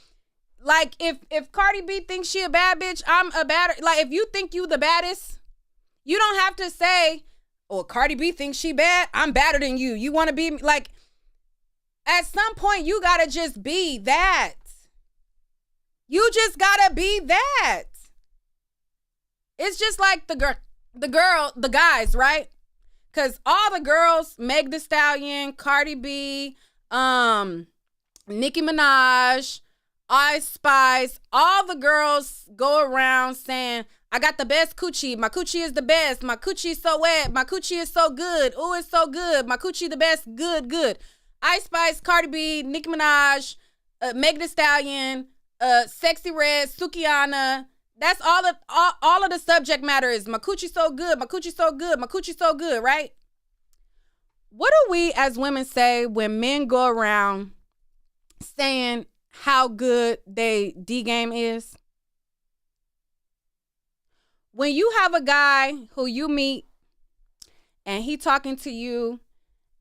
like, if Cardi B thinks she a bad bitch, I'm a bad, like, if you think you the baddest, you don't have to say, oh, Cardi B thinks she bad, I'm badder than you. You want to be, like, at some point, you got to just be that. You just got to be that. It's just like the guys, right? Because all the girls, Meg Thee Stallion, Cardi B, Nicki Minaj, Ice Spice, all the girls go around saying, I got the best coochie. My coochie is the best. My coochie is so wet. My coochie is so good. Ooh, it's so good. My coochie the best. Good, good. Ice Spice, Cardi B, Nicki Minaj, Meg Thee Stallion, Sexy Red, Sukiana. That's all of the subject matter is. My coochie so good. My coochie so good. My coochie so good, right? What do we as women say when men go around saying how good they D game is? When you have a guy who you meet and he talking to you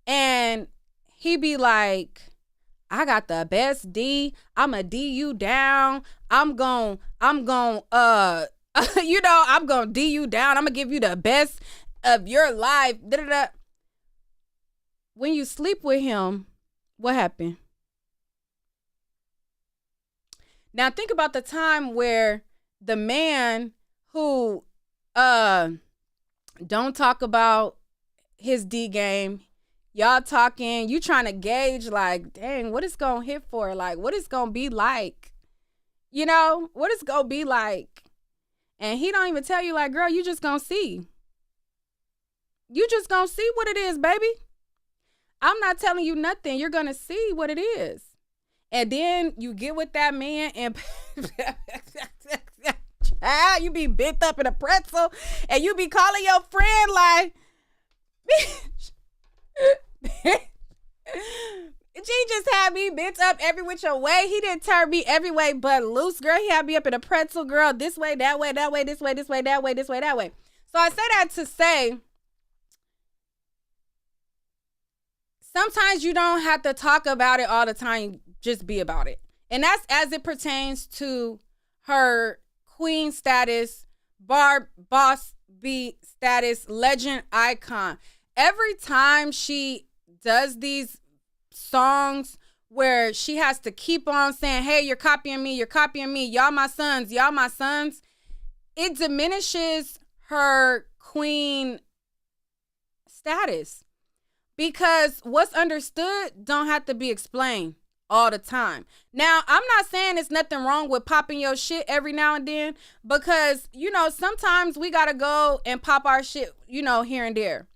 and he be like, I got the best D. I'ma D you down. I'm gon' I'm gonna D you down. I'm gonna give you the best of your life. Da-da-da. When you sleep with him, what happened? Now think about the time where the man who don't talk about his D game, y'all talking, you trying to gauge like, dang, what it's gonna hit for? Like, what it's gonna be like? You know, what it's gonna be like? And he don't even tell you, like, girl, you just gonna see. You just gonna see what it is, baby. I'm not telling you nothing. You're gonna see what it is. And then you get with that man and you be bent up in a pretzel and you be calling your friend like, bitch. She just had me bent up every which way. He didn't turn me every way but loose, girl. He had me up in a pretzel, girl. This way, that way, that way, this way, this way, that way, this way, that way. So I say that to say, sometimes you don't have to talk about it all the time. Just be about it. And that's as it pertains to her queen status, boss B status, legend icon. Every time she does these songs where she has to keep on saying, hey, you're copying me, y'all my sons, it diminishes her queen status. Because what's understood don't have to be explained all the time. Now, I'm not saying there's nothing wrong with popping your shit every now and then, because, you know, sometimes we gotta go and pop our shit, you know, here and there.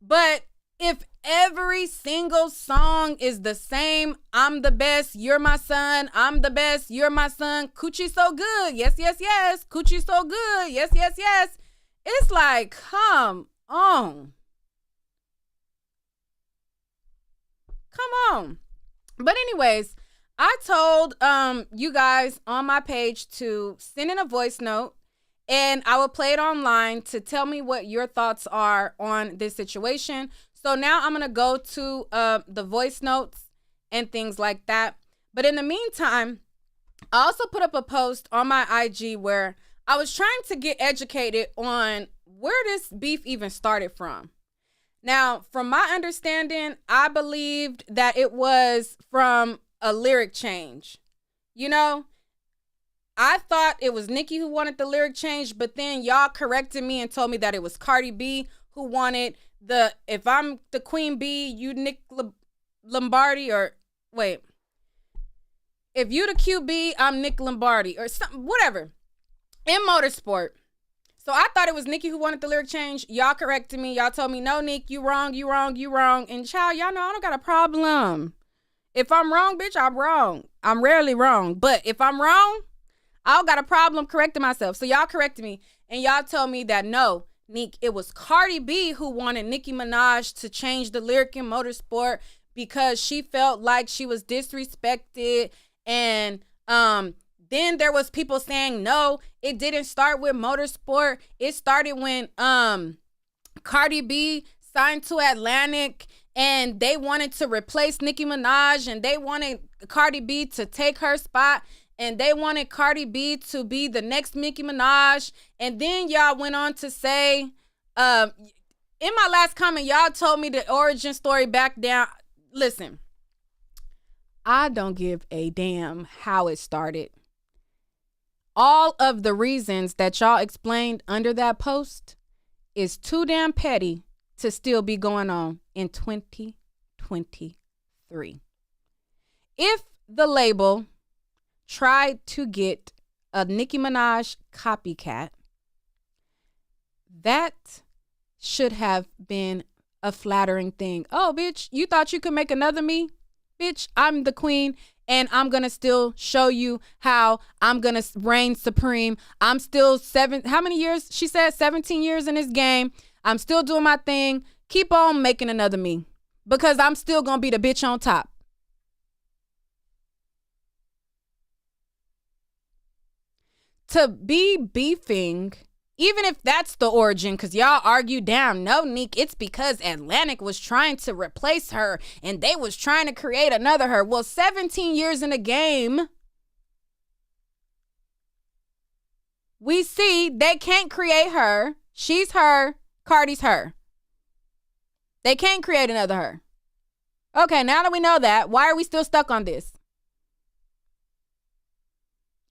But if every single song is the same, I'm the best, you're my son, I'm the best, you're my son, coochie so good, yes, yes, yes, coochie so good, yes, yes, yes. It's like, come on. Come on. But anyways, I told you guys on my page to send in a voice note and I will play it online to tell me what your thoughts are on this situation. So now I'm going to go to the voice notes and things like that. But in the meantime, I also put up a post on my IG where I was trying to get educated on where this beef even started from. Now, from my understanding, I believed that it was from a lyric change. You know, I thought it was Nicki who wanted the lyric change, but then y'all corrected me and told me that it was Cardi B who wanted the, if I'm the Queen Bee, you Nick Lombardi, or wait. If you the QB, I'm Nick Lombardi, or something, whatever. In motorsport. So I thought it was Nicki who wanted the lyric change. Y'all corrected me. Y'all told me, no, Nick, you wrong, you wrong, you wrong. And child, y'all know I don't got a problem. If I'm wrong, bitch, I'm wrong. I'm rarely wrong. But if I'm wrong, I don't got a problem correcting myself. So y'all corrected me. And y'all told me that no, Nick, it was Cardi B who wanted Nicki Minaj to change the lyric in motorsport because she felt like she was disrespected. And then there was people saying, no, it didn't start with motorsport. It started when Cardi B signed to Atlantic and they wanted to replace Nicki Minaj and they wanted Cardi B to take her spot and they wanted Cardi B to be the next Nicki Minaj. And then y'all went on to say, in my last comment, y'all told me the origin story back down. Listen, I don't give a damn how it started. All of the reasons that y'all explained under that post is too damn petty to still be going on in 2023. If the label tried to get a Nicki Minaj copycat, that should have been a flattering thing. Oh, bitch, you thought you could make another me? Bitch, I'm the queen. And I'm going to still show you how I'm going to reign supreme. I'm still how many years? She said 17 years in this game. I'm still doing my thing. Keep on making another me. Because I'm still going to be the bitch on top. To be beefing, even if that's the origin, because y'all argue down, no, Nick, it's because Atlantic was trying to replace her and they was trying to create another her. Well, 17 years in the game, we see they can't create her. She's her. Cardi's her. They can't create another her. Okay, now that we know that, why are we still stuck on this?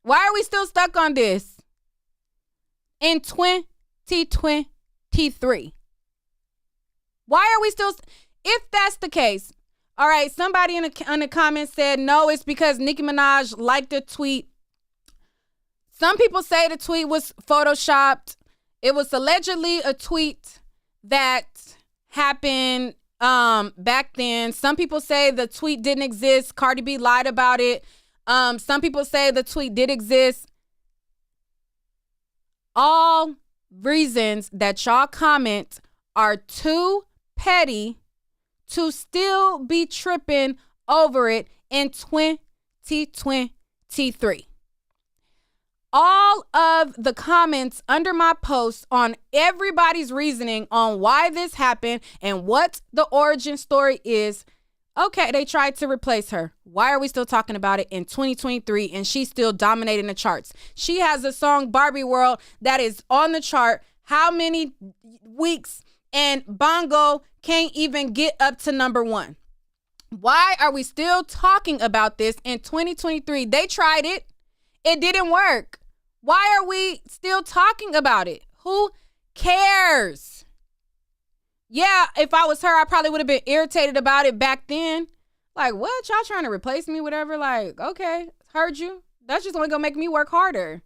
Why are we still stuck on this? In 2023. Why are we still, if that's the case, all right, somebody in the comments said, no, it's because Nicki Minaj liked the tweet. Some people say the tweet was photoshopped. It was allegedly a tweet that happened back then. Some people say the tweet didn't exist. Cardi B lied about it. Some people say the tweet did exist. All reasons that y'all comment are too petty to still be tripping over it in 2023. All of the comments under my post on everybody's reasoning on why this happened and what the origin story is. Okay, they tried to replace her. Why are we still talking about it in 2023 and she's still dominating the charts? She has a song, Barbie World, that is on the chart how many weeks, and Bongo can't even get up to number one. Why are we still talking about this in 2023? They tried it. It didn't work. Why are we still talking about it? Who cares? Yeah, if I was her, I probably would have been irritated about it back then. Like, what? Y'all trying to replace me, whatever? Like, okay, heard you. That's just only gonna make me work harder.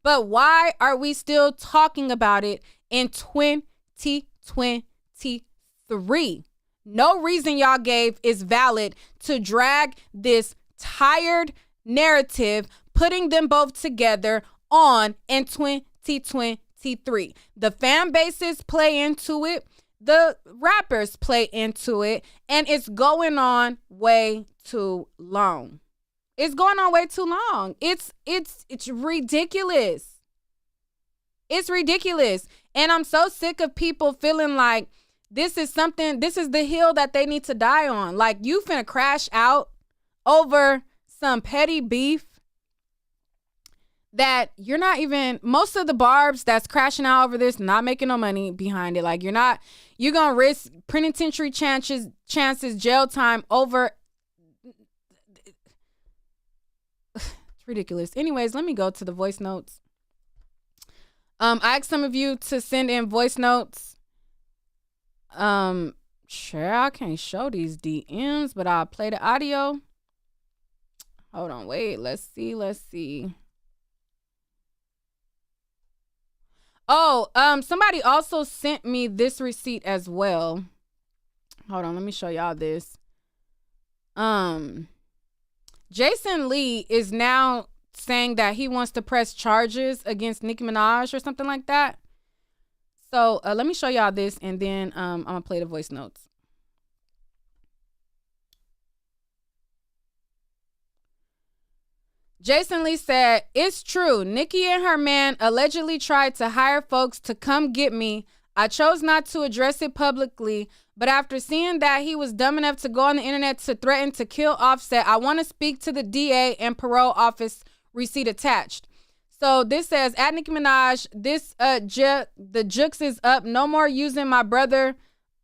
But why are we still talking about it in 2023? No reason y'all gave is valid to drag this tired narrative, putting them both together on in 2023. The fan bases play into it. The rappers play into it. And it's going on way too long. It's going on way too long. It's ridiculous. It's ridiculous. And I'm so sick of people feeling like this is the hill that they need to die on. Like, you finna crash out over some petty beef. that you're not even, most of the Barbz that's crashing out over this, not making no money behind it. Like, you're gonna risk penitentiary chances, jail time over. It's ridiculous. Anyways, let me go to the voice notes. I asked some of you to send in voice notes. Sure, I can't show these DMs, but I'll play the audio. Hold on, wait, let's see. Oh, somebody also sent me this receipt as well. Hold on, let me show y'all this. Jason Lee is now saying that he wants to press charges against Nicki Minaj or something like that. So let me show y'all this, and then I'm gonna play the voice notes. Jason Lee said, "It's true. Nicki and her man allegedly tried to hire folks to come get me. I chose not to address it publicly, but after seeing that he was dumb enough to go on the internet to threaten to kill Offset, I want to speak to the DA and parole office, receipt attached." So this says, at Nicki Minaj, this the jukes is up. No more using my brother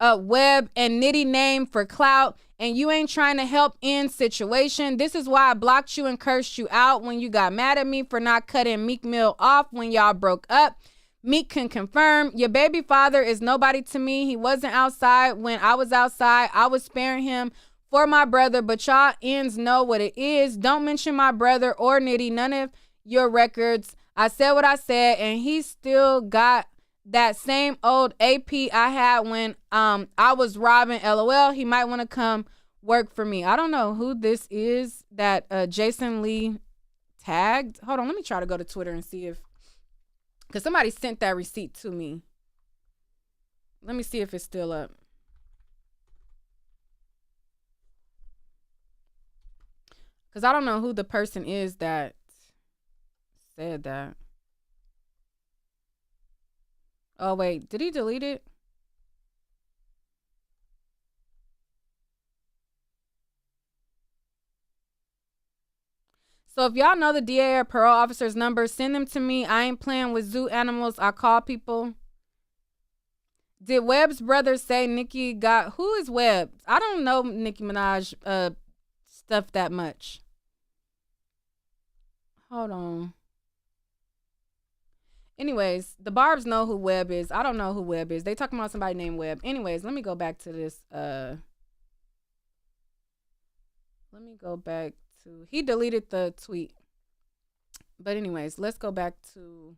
Webb and Nitty name for clout, and you ain't trying to help end situation. This is why I blocked you and cursed you out when you got mad at me for not cutting Meek Mill off when y'all broke up. Meek can confirm your baby father is nobody to me. He wasn't outside when I was outside. I was sparing him for my brother, but y'all ends know what it is. Don't mention my brother or Nitty, none of your records. I said what I said, and he still got that same old AP I had when I was robbing. LOL. He might want to come work for me. I don't know who this is that Jason Lee tagged. Hold on, let me try to go to Twitter and see if, because somebody sent that receipt to me. Let me see if it's still up. Because I don't know who the person is that said that. Oh, wait. Did he delete it? So if y'all know the DA or parole officer's number, send them to me. I ain't playing with zoo animals. I call people. Did Webb's brother say Nicki got... Who is Webb? I don't know Nicki Minaj stuff that much. Hold on. Anyways, the Barbz know who Webb is. I don't know who Webb is. They talking about somebody named Webb. Anyways, let me go back to this. Let me go back to... He deleted the tweet. But anyways, let's go back to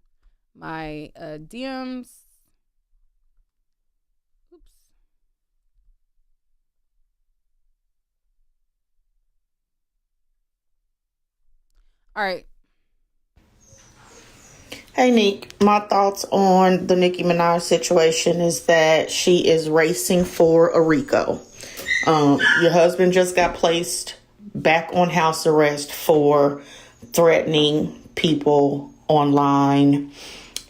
my DMs. Oops. All right. Hey, Nick. My thoughts on the Nicki Minaj situation is that she is racing for a RICO. Your husband just got placed back on house arrest for threatening people online,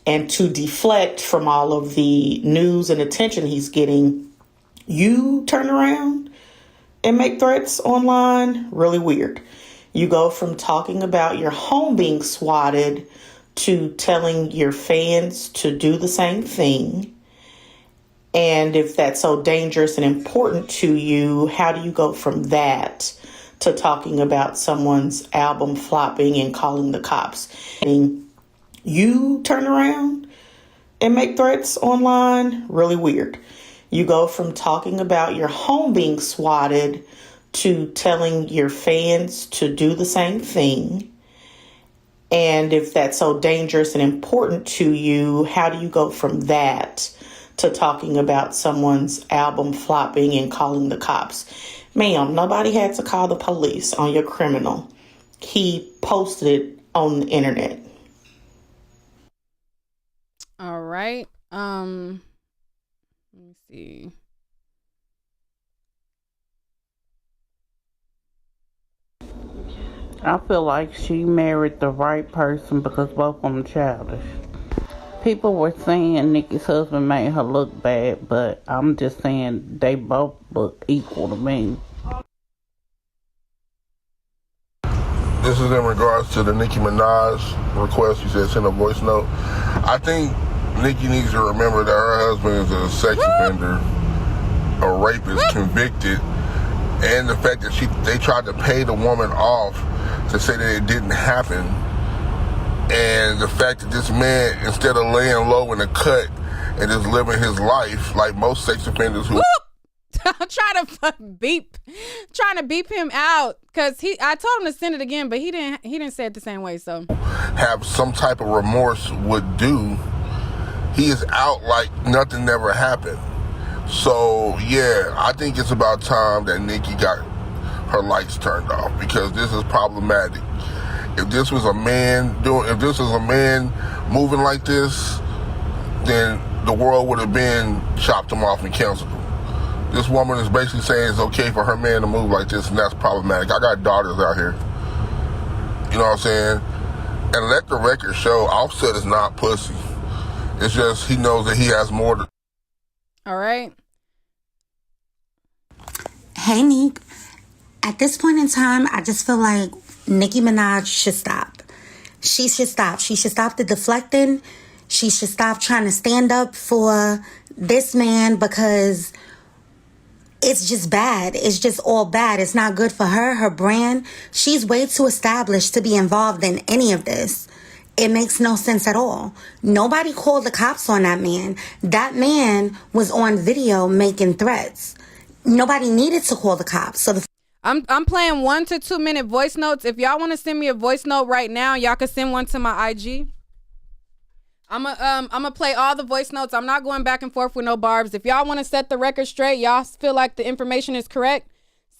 and to deflect from all of the news and attention he's getting, you turn around and make threats online. Really weird. You go from talking about your home being swatted to telling your fans to do the same thing. And if that's so dangerous and important to you, how do you go from that to talking about someone's album flopping and calling the cops? And you turn around and make threats online. Really weird. You go from talking about your home being swatted to telling your fans to do the same thing. And if that's so dangerous and important to you, how do you go from that to talking about someone's album flopping and calling the cops? Ma'am, nobody had to call the police on your criminal. He posted it on the internet. All right. Let me see. I feel like she married the right person because both of them childish. People were saying Nicki's husband made her look bad, but I'm just saying they both look equal to me. This is in regards to the Nicki Minaj request. You said send a voice note. I think Nicki needs to remember that her husband is a sex offender, a rapist, convicted, and the fact that they tried to pay the woman off to say that it didn't happen, and the fact that this man, instead of laying low in the cut and just living his life like most sex offenders who I'm trying to beep him out because I told him to send it again, but he didn't say it the same way. So have some type of remorse would do. He is out like nothing never happened. So yeah, I think it's about time that Nicki got her lights turned off, because this is problematic. If this was a man moving like this, then the world would have been chopped him off and canceled him. This woman is basically saying it's okay for her man to move like this, and that's problematic. I got daughters out here. You know what I'm saying? And let the record show Offset is not pussy. It's just he knows that he has more to... All right. Hey, Nick. At this point in time, I just feel like Nicki Minaj should stop. She should stop. She should stop the deflecting. She should stop trying to stand up for this man, because it's just bad. It's just all bad. It's not good for her, her brand. She's way too established to be involved in any of this. It makes no sense at all. Nobody called the cops on that man. That man was on video making threats. Nobody needed to call the cops. So I'm playing 1 to 2 minute voice notes. If y'all want to send me a voice note right now, y'all can send one to my IG. I'm gonna play all the voice notes. I'm not going back and forth with no Barbz. If y'all want to set the record straight, y'all feel like the information is correct,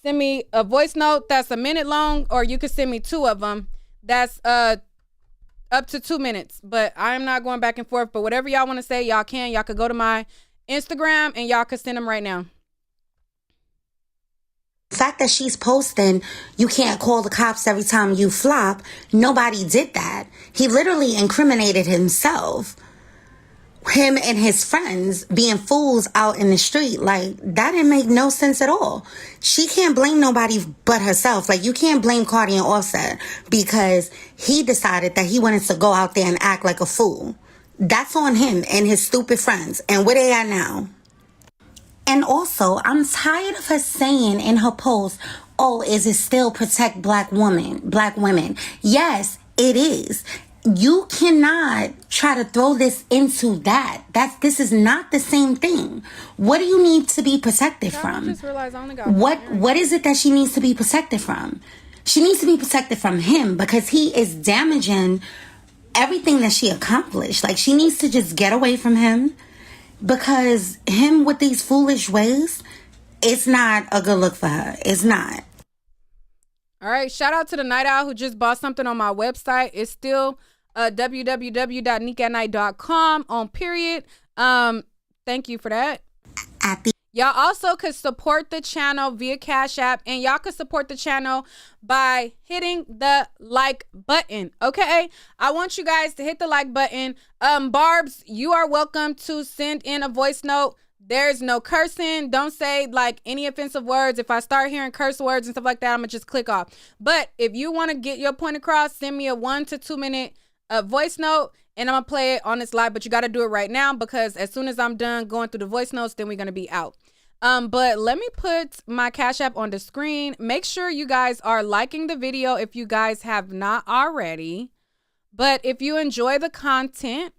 send me a voice note that's a minute long, or you can send me 2 of them. That's up to 2 minutes. But I'm not going back and forth. But whatever y'all want to say, y'all can. Y'all could go to my Instagram and y'all could send them right now. the fact that she's posting, you can't call the cops every time you flop, nobody did that. He literally incriminated himself. Him and his friends being fools out in the street. Like, that didn't make no sense at all. She can't blame nobody but herself. Like, you can't blame Cardi and Offset because he decided that he wanted to go out there and act like a fool. That's on him and his stupid friends. And where they at now? And also, I'm tired of her saying in her post, oh, is it still protect black women? Yes, it is. You cannot try to throw this into that. This is not the same thing. What do you need to be protected from? I just realized I only got what is it that she needs to be protected from? She needs to be protected from him because he is damaging everything that she accomplished. Like, she needs to just get away from him because him with these foolish ways, it's not a good look for her. It's not. All right, shout out to the night owl who just bought something on my website. It's still www.nickatnight.com on period. Thank you for that. Y'all also could support the channel via Cash App, and y'all could support the channel by hitting the like button, okay? I want you guys to hit the like button. Barbz, you are welcome to send in a voice note. There's no cursing. Don't say like any offensive words. If I start hearing curse words and stuff like that, I'm gonna just click off. But if you want to get your point across, send me a 1 to 2 minute voice note and I'm gonna play it on this live. But you got to do it right now because as soon as I'm done going through the voice notes, then we're gonna be out. But let me put my Cash App on the screen. Make sure you guys are liking the video if you guys have not already. But if you enjoy the content,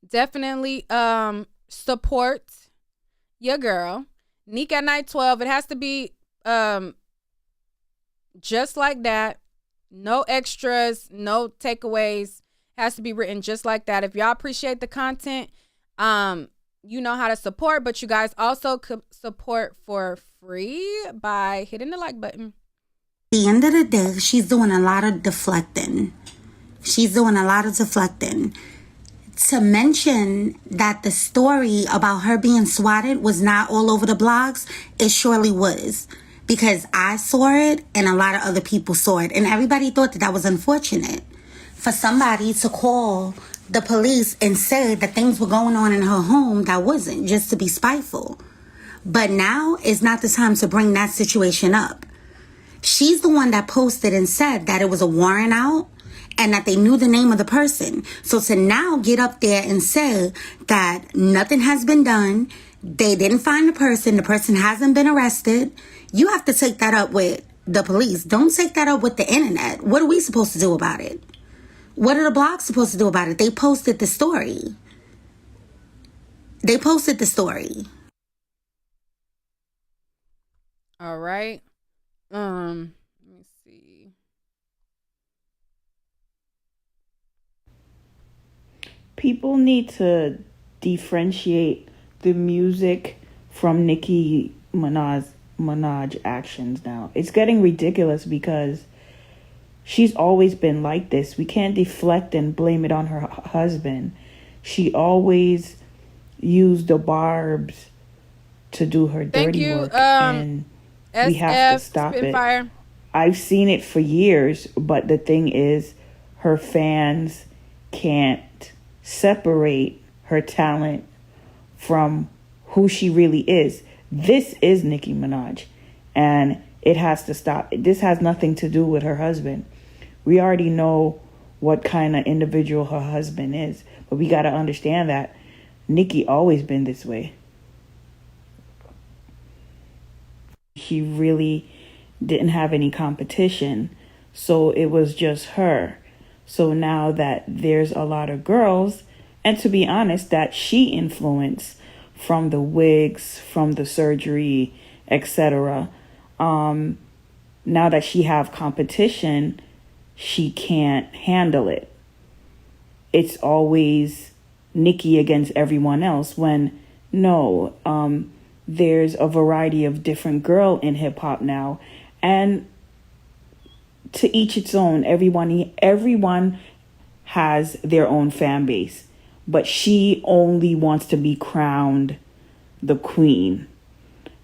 definitely support your girl Nick at Night 12. It has to be just like that, no extras, no takeaways. Has to be written just like that. If y'all appreciate the content, you know how to support, but you guys also could support for free by hitting the like button. At the end of the day, she's doing a lot of deflecting. To mention that the story about her being swatted was not all over the blogs, it surely was. Because I saw it and a lot of other people saw it. And everybody thought that was unfortunate. For somebody to call the police and say that things were going on in her home that wasn't, just to be spiteful. But now is not the time to bring that situation up. She's the one that posted and said that it was a warrant out and that they knew the name of the person. So to now get up there and say that nothing has been done, they didn't find the person hasn't been arrested, you have to take that up with the police. Don't take that up with the internet. What are we supposed to do about it? What are the blogs supposed to do about it? They posted the story. All right. Let me see. People need to differentiate the music from Nicki Minaj actions now. It's getting ridiculous because she's always been like this. We can't deflect and blame it on her husband. She always used the Barbz to do her dirty work, and we have to stop Spitfire. it. I've seen it for years, but the thing is, her fans can't separate her talent from who she really is. This is Nicki Minaj, and it has to stop. This has nothing to do with her husband. We already know what kind of individual her husband is, but we got to understand that Nicki always been this way. She really didn't have any competition, so it was just her. So now that there's a lot of girls, and to be honest, that she influenced from the wigs, from the surgery, etc. Now that she have competition, she can't handle it. It's always Nicki against everyone else, when no, there's a variety of different girl in hip hop now, and to each its own. Everyone has their own fan base, but she only wants to be crowned the queen,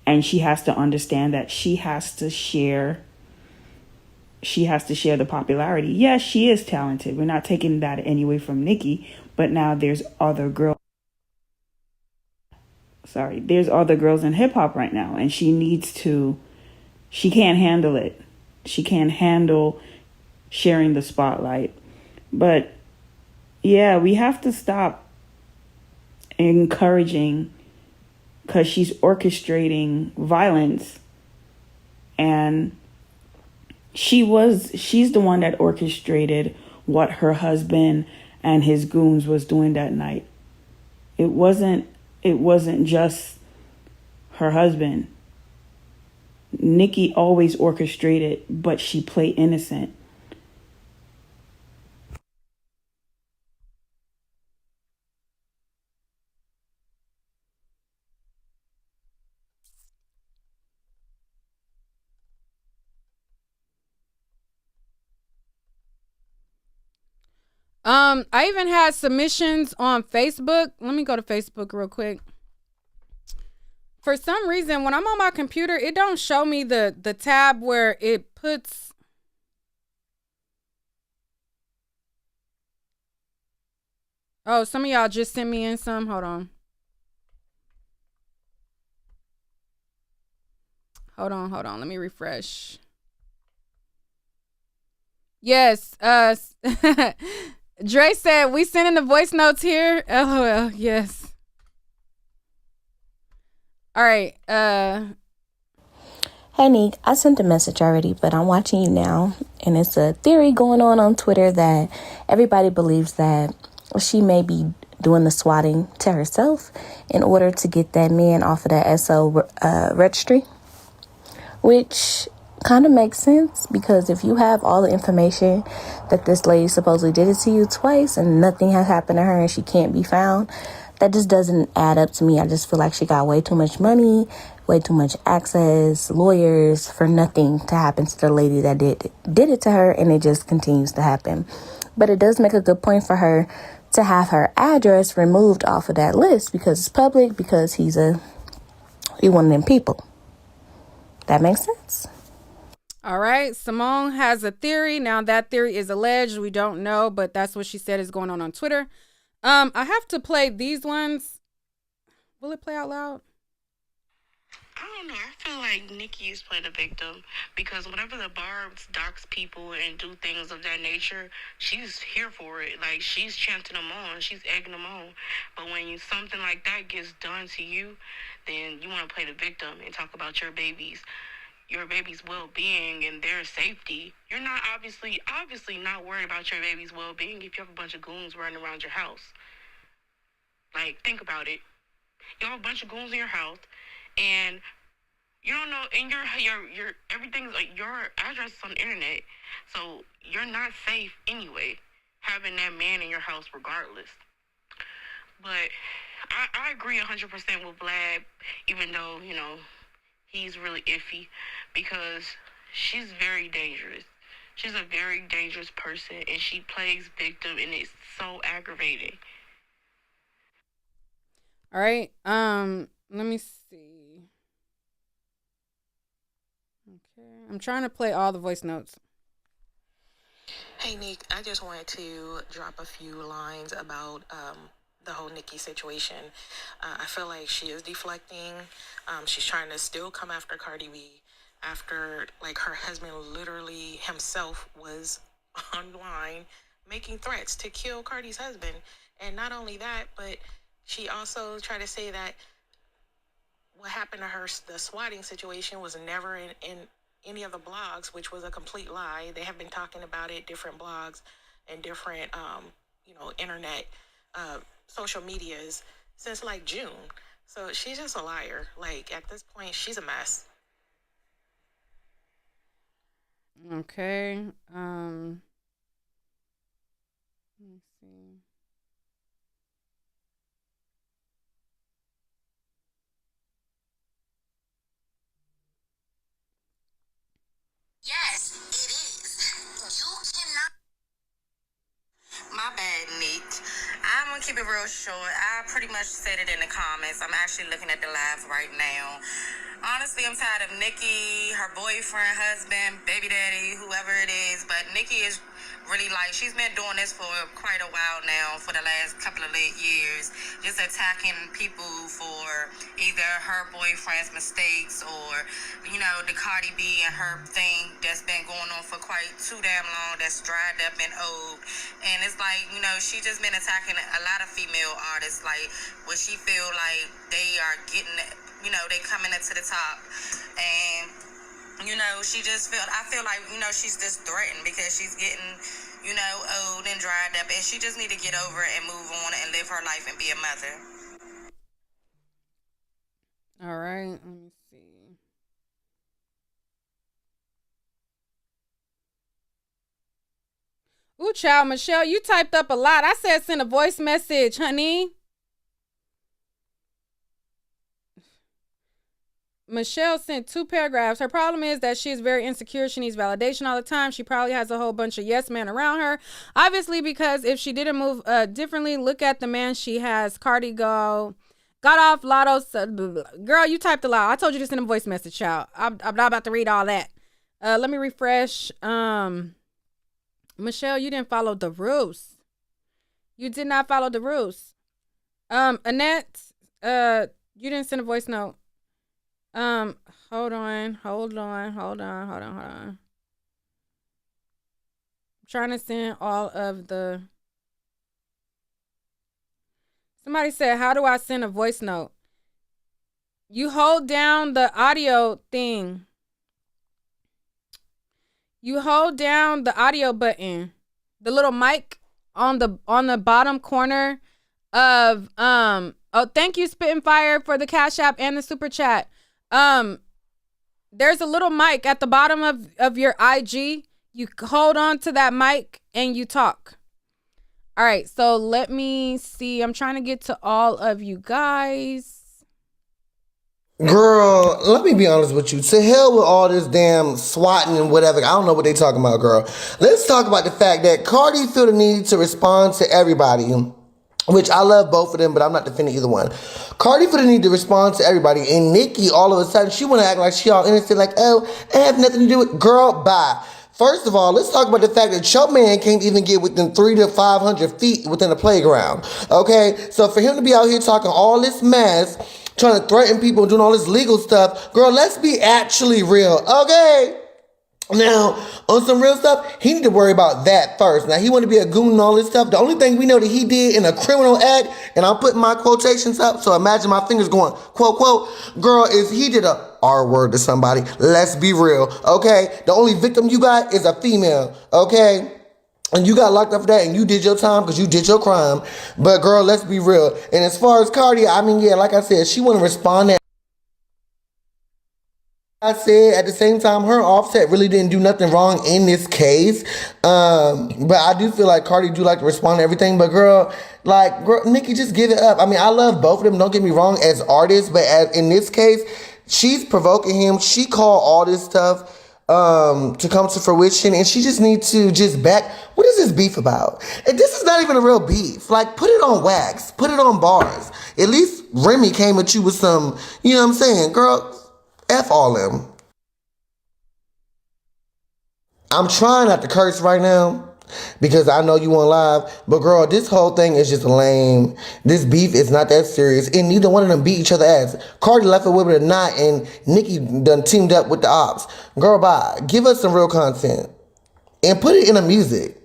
and she has to understand that she has to share the popularity. Yes, she is talented. We're not taking that anyway from Nicki, but now there's other girls. There's other girls in hip hop right now, and she can't handle it. She can't handle sharing the spotlight. But yeah, we have to stop encouraging, because she's orchestrating violence, and she's the one that orchestrated what her husband and his goons was doing that night. It wasn't just her husband. Nicki always orchestrated, but she played innocent. I even had submissions on Facebook. Let me go to Facebook real quick. For some reason, when I'm on my computer, it don't show me the tab where it puts. Oh, some of y'all just sent me in some. Hold on. Let me refresh. Yes. Dre said, we sending the voice notes here. LOL. Yes. All right. Hey, Nick, I sent a message already, but I'm watching you now. And it's a theory going on Twitter that everybody believes that she may be doing the swatting to herself in order to get that man off of that SO registry, which kind of makes sense, because if you have all the information that this lady supposedly did it to you twice and nothing has happened to her and she can't be found, that just doesn't add up to me. I just feel like she got way too much money, way too much access, lawyers, for nothing to happen to the lady that did it to her, and it just continues to happen. But it does make a good point for her to have her address removed off of that list, because it's public, because he's one of them people. That makes sense. All right. Simone has a theory. Now, that theory is alleged. We don't know, but that's what she said is going on Twitter. I have to play these ones. Will it play out loud? I don't know. I feel like Nicki is playing a victim because whenever the Barbz docks people and do things of that nature, she's here for it. Like, she's chanting them on. She's egging them on. But when something like that gets done to you, then you want to play the victim and talk about your baby's well-being and their safety. You're not obviously not worried about your baby's well-being if you have a bunch of goons running around your house. Like, think about it. You have a bunch of goons in your house, and you don't know, and your everything's like your address is on the internet, so you're not safe anyway, having that man in your house regardless. But I agree 100% with Vlad, even though, you know, he's really iffy, because she's very dangerous. She's a very dangerous person, and she plays victim, and it's so aggravating. All right. Let me see. Okay. I'm trying to play all the voice notes. Hey, Nick, I just wanted to drop a few lines about the whole Nicki situation. I feel like she is deflecting. She's trying to still come after Cardi B after, like, her husband literally himself was online making threats to kill Cardi's husband. And not only that, but she also tried to say that what happened to her, the swatting situation, was never in any of the blogs, which was a complete lie. They have been talking about it, different blogs and different, internet, social medias since like June. So she's just a liar. Like, at this point, she's a mess. Okay. Let me see. Yes, it is. You cannot. My bad, Nick. I'm gonna keep it real short. I pretty much said it in the comments. I'm actually looking at the live right now. Honestly, I'm tired of Nicki, her boyfriend, husband, baby daddy, whoever it is. But Nicki is really, like, she's been doing this for quite a while now, for the last couple of years, just attacking people for either her boyfriend's mistakes or, you know, the Cardi B and her thing that's been going on for quite too damn long, that's dried up and old. And it's like, you know, she just been attacking a lot of female artists, like, where she feel like they are getting, you know, they coming into the top. And, you know, I feel like, you know, she's just threatened because she's getting, you know, old and dried up, and she just need to get over it and move on and live her life and be a mother. All right. Let me see. Ooh, child, Michelle, you typed up a lot. I said send a voice message, honey. Michelle sent 2 paragraphs. Her problem is that she is very insecure. She needs validation all the time. She probably has a whole bunch of yes men around her. Obviously, because if she didn't move differently, look at the man she has. Cardi got off Lotto. Girl, you typed a lot. I told you to send a voice message, child. I'm not about to read all that. Let me refresh. Michelle, you didn't follow the rules. You did not follow the rules. Annette, you didn't send a voice note. Hold on. I'm trying to send all of the. Somebody said, how do I send a voice note? You hold down the audio thing. You hold down the audio button. The little mic on the bottom corner of oh, thank you, Spittin' Fire, for the Cash App and the super chat. There's a little mic at the bottom of your IG. You hold on to that mic and you talk. All right, so let me see. I'm trying to get to all of you guys. Girl, let me be honest with you. To hell with all this damn swatting and whatever. I don't know what they talking about, girl. Let's talk about the fact that Cardi feel the need to respond to everybody, which I love both of them, but I'm not defending either one. Cardi feel the need to respond to everybody, and Nicki, all of a sudden, she want to act like she all innocent, like, oh, I have nothing to do with. Girl, bye. First of all, let's talk about the fact that your man can't even get within 300 to 500 feet within the playground. Okay, so for him to be out here talking all this mess, trying to threaten people and doing all this legal stuff. Girl, let's be actually real, okay? Now, on some real stuff, he need to worry about that first. Now, he want to be a goon and all this stuff. The only thing we know that he did in a criminal act, and I'm putting my quotations up, so imagine my fingers going, quote, quote, girl, is he did a R word to somebody. Let's be real, okay? The only victim you got is a female, okay? And you got locked up for that, and you did your time because you did your crime. But, girl, let's be real. And as far as Cardi, I mean, yeah, like I said, she want to respond to I said at the same time, her Offset really didn't do nothing wrong in this case. But I do feel like Cardi do like to respond to everything. But girl, Nicki, just give it up. I mean, I love both of them. Don't get me wrong as artists, but in this case, she's provoking him. She called all this stuff to come to fruition, and she just needs to just back. What is this beef about? And this is not even a real beef. Like, put it on wax, put it on bars. At least Remy came at you with some, you know what I'm saying, girl. F all them. I'm trying not to curse right now because I know you on live, but girl, this whole thing is just lame. This beef is not that serious, and neither one of them beat each other ass. Cardi left it with a knot, and Nicki done teamed up with the ops. Girl, bye. Give us some real content and put it in the music.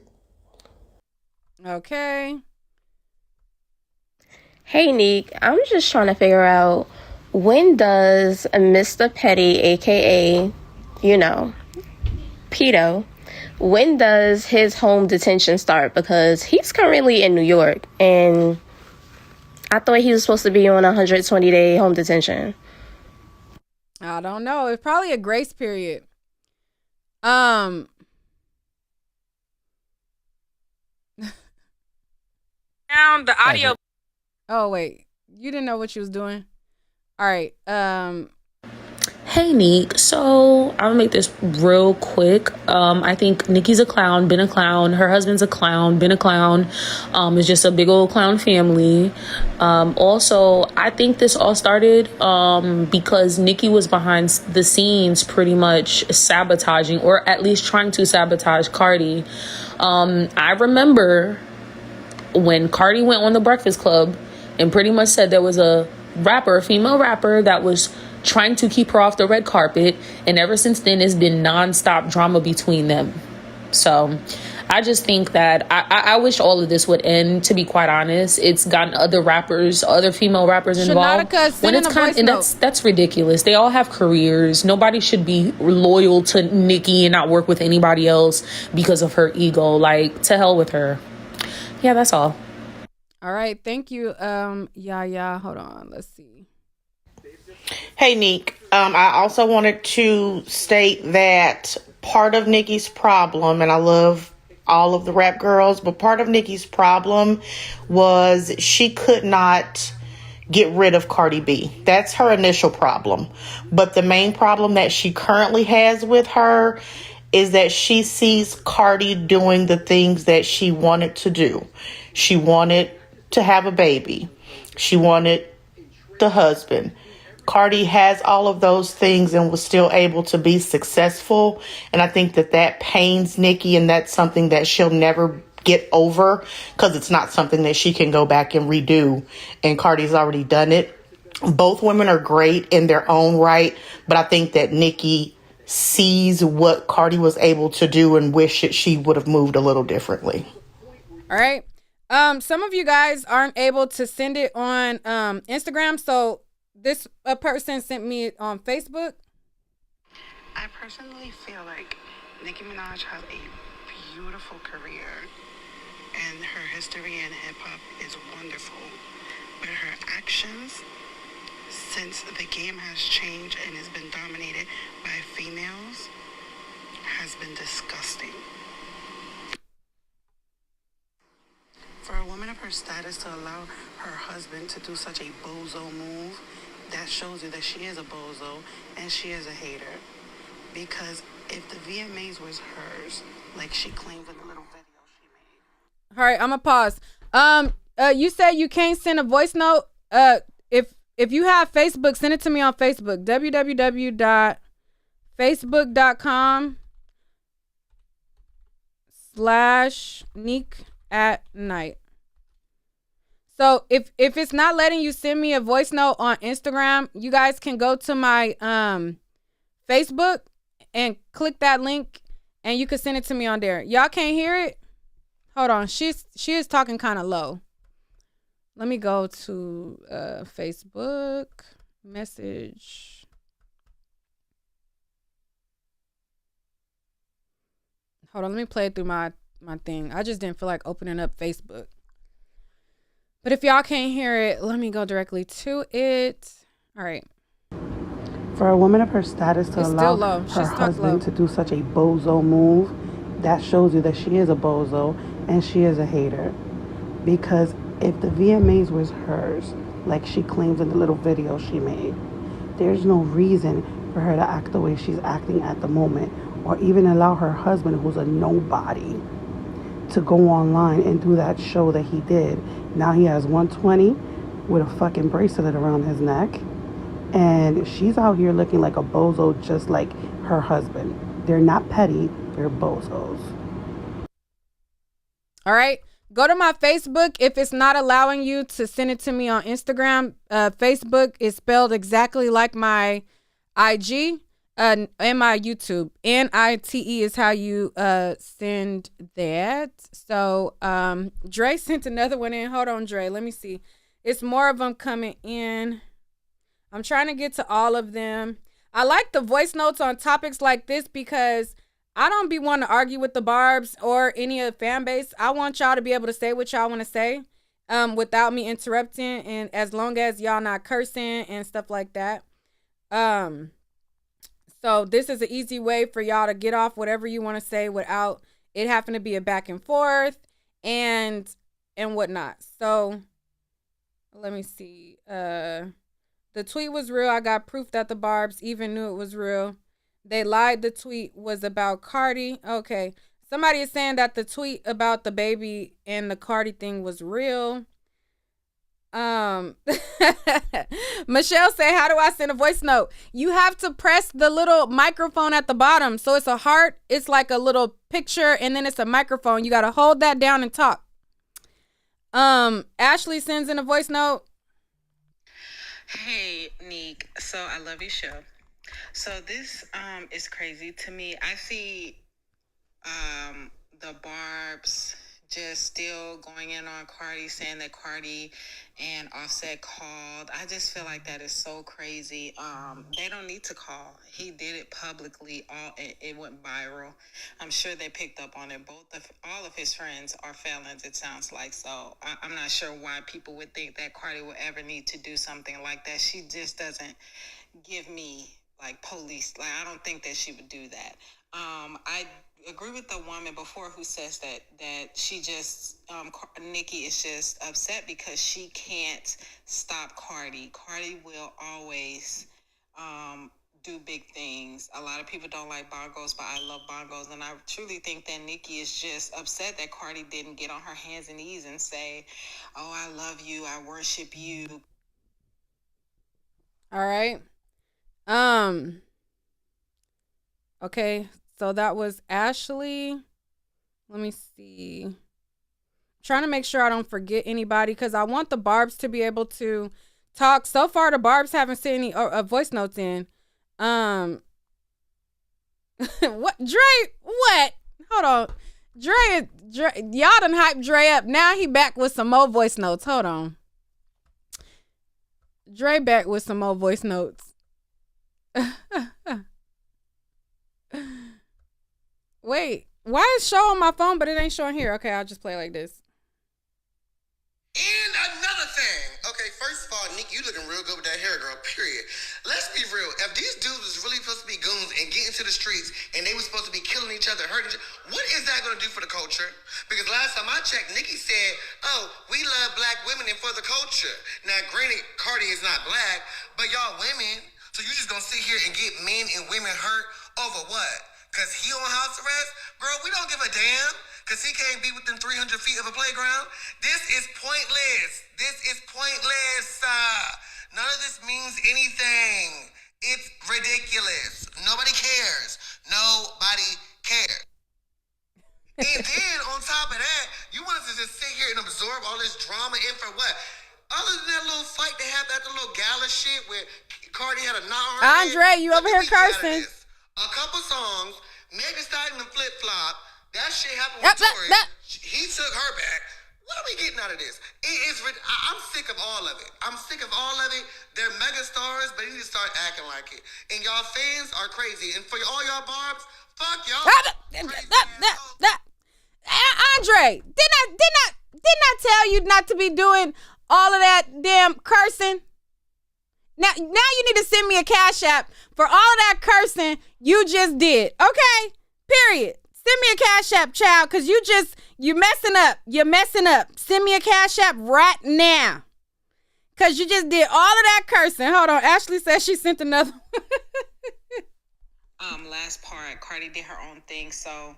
Okay. Hey, Nick, I'm just trying to figure out, when does Mr. Petty, aka, Pedo, when does his home detention start? Because he's currently in New York, and I thought he was supposed to be on a 120-day home detention. I don't know. It's probably a grace period. Down the audio. Oh, wait. You didn't know what you was doing? All right. Hey, Nick. So I'm gonna make this real quick. I think Nicki's a clown, been a clown. Her husband's a clown, been a clown. It's just a big old clown family. Also, I think this all started because Nicki was behind the scenes pretty much sabotaging, or at least trying to sabotage, Cardi. I remember when Cardi went on The Breakfast Club and pretty much said there was a female rapper that was trying to keep her off the red carpet, and ever since then it's been non-stop drama between them. So I just think that I wish all of this would end, to be quite honest. It's gotten other female rappers involved. When it's and that's ridiculous. They all have careers. Nobody should be loyal to Nicki and not work with anybody else because of her ego. Like, to hell with her. Yeah, that's all. All right, thank you. Yeah. Hold on, let's see. Hey, Nick. I also wanted to state that part of Nicki's problem, and I love all of the rap girls, but part of Nicki's problem was she could not get rid of Cardi B. That's her initial problem. But the main problem that she currently has with her is that she sees Cardi doing the things that she wanted to do. She wanted to have a baby. She wanted the husband. Cardi has all of those things and was still able to be successful. And I think that pains Nicki, and that's something that she'll never get over because it's not something that she can go back and redo. And Cardi's already done it. Both women are great in their own right, but I think that Nicki sees what Cardi was able to do and wish that she would have moved a little differently. All right. Some of you guys aren't able to send it on Instagram, so this person sent me it on Facebook. I personally feel like Nicki Minaj has a beautiful career, and her history in hip-hop is wonderful. But her actions, since the game has changed and has been dominated by females, has been disgusting. For a woman of her status to allow her husband to do such a bozo move, that shows you that she is a bozo and she is a hater. Because if the VMAs was hers, like she claimed in the little video she made. All right, I'm gonna pause. You said you can't send a voice note. If you have Facebook, send it to me on Facebook. www.facebook.com/Nick@night. So if it's not letting you send me a voice note on Instagram, you guys can go to my Facebook and click that link, and you can send it to me on there. Y'all can't hear it? Hold on. She is talking kind of low. Let me go to Facebook message. Hold on. Let me play it through my thing. I just didn't feel like opening up Facebook. But if y'all can't hear it, let me go directly to it. All right. For a woman of her status to allow her husband to do such a bozo move, that shows you that she is a bozo and she is a hater. Because if the VMAs was hers, like she claims in the little video she made, there's no reason for her to act the way she's acting at the moment, or even allow her husband, who's a nobody, to go online and do that show that he did. Now he has 120 with a fucking bracelet around his neck, and she's out here looking like a bozo just like her husband. They're not petty, they're bozos. All right. Go to my Facebook. If it's not allowing you to send it to me on Instagram, Facebook is spelled exactly like my IG and my YouTube. NITE is how you send that. So Dre sent another one in. Hold on, Dre. Let me see. It's more of them coming in. I'm trying to get to all of them. I like the voice notes on topics like this because I don't be wanting to argue with the Barbz or any of the fan base. I want y'all to be able to say what y'all want to say without me interrupting, and as long as y'all not cursing and stuff like that. So this is an easy way for y'all to get off whatever you want to say without it having to be a back and forth and whatnot. So let me see. The tweet was real. I got proof that the Barbz even knew it was real. They lied. The tweet was about Cardi. Okay. Somebody is saying that the tweet about the baby and the Cardi thing was real. Michelle said, how do I send a voice note? You have to press the little microphone at the bottom. So it's a heart. It's like a little picture, and then it's a microphone. You got to hold that down and talk. Ashley sends in a voice note. Hey, Nick. So I love your show. So this is crazy to me. I see the Barbz just still going in on Cardi, saying that Cardi and Offset called. I just feel like that is so crazy. They don't need to call. He did it publicly. It went viral. I'm sure they picked up on it. All of his friends are felons, it sounds like. So I'm not sure why people would think that Cardi would ever need to do something like that. She just doesn't give me like police. Like, I don't think that she would do that. I agree with the woman before who says that she just Nicki is just upset because she can't stop Cardi. Cardi will always do big things. A lot of people don't like bongos, but I love bongos, and I truly think that Nicki is just upset that Cardi didn't get on her hands and knees and say, "Oh, I love you, I worship you." All right. Okay, so that was Ashley. Let me see. I'm trying to make sure I don't forget anybody because I want the Barbz to be able to talk. So far, the Barbz haven't sent any voice notes in. What? Dre, what? Hold on. Dre, y'all done hyped Dre up. Now he back with some more voice notes. Hold on. Dre back with some more voice notes. Wait, why is show on my phone but it ain't showing here? Okay, I'll just play like this. And another thing. Okay, first of all, Nick, you looking real good with that hair, girl, period. Let's be real. If these dudes was really supposed to be goons and get into the streets and they were supposed to be killing each other, hurting each other, what is that going to do for the culture? Because last time I checked, Nicki said, oh, we love black women and for the culture. Now, granted, Cardi is not black, but y'all women, so you just going to sit here and get men and women hurt over what? Because he on house arrest? Girl, we don't give a damn. Because he can't be within 300 feet of a playground. This is pointless. This is pointless. None of this means anything. It's ridiculous. Nobody cares. Nobody cares. And then on top of that, you want us to just sit here and absorb all this drama in for what? Other than that little fight they had, that little gala shit where Cardi had a knot on her Andre, head, you over here cursing. a couple songs, Megan starting to flip flop. That shit happened with Tori. He took her back. What are we getting out of this? I'm sick of all of it. I'm sick of all of it. They're mega stars, but they need to start acting like it. And y'all fans are crazy. And for all y'all Barbz, fuck y'all. Andre, didn't I tell you not to be doing all of that damn cursing? Now you need to send me a Cash App for all of that cursing you just did. Okay? Period. Send me a Cash App, child, because you're messing up. You're messing up. Send me a Cash App right now. Because you just did all of that cursing. Hold on. Ashley says she sent another one. Last part, Cardi did her own thing, so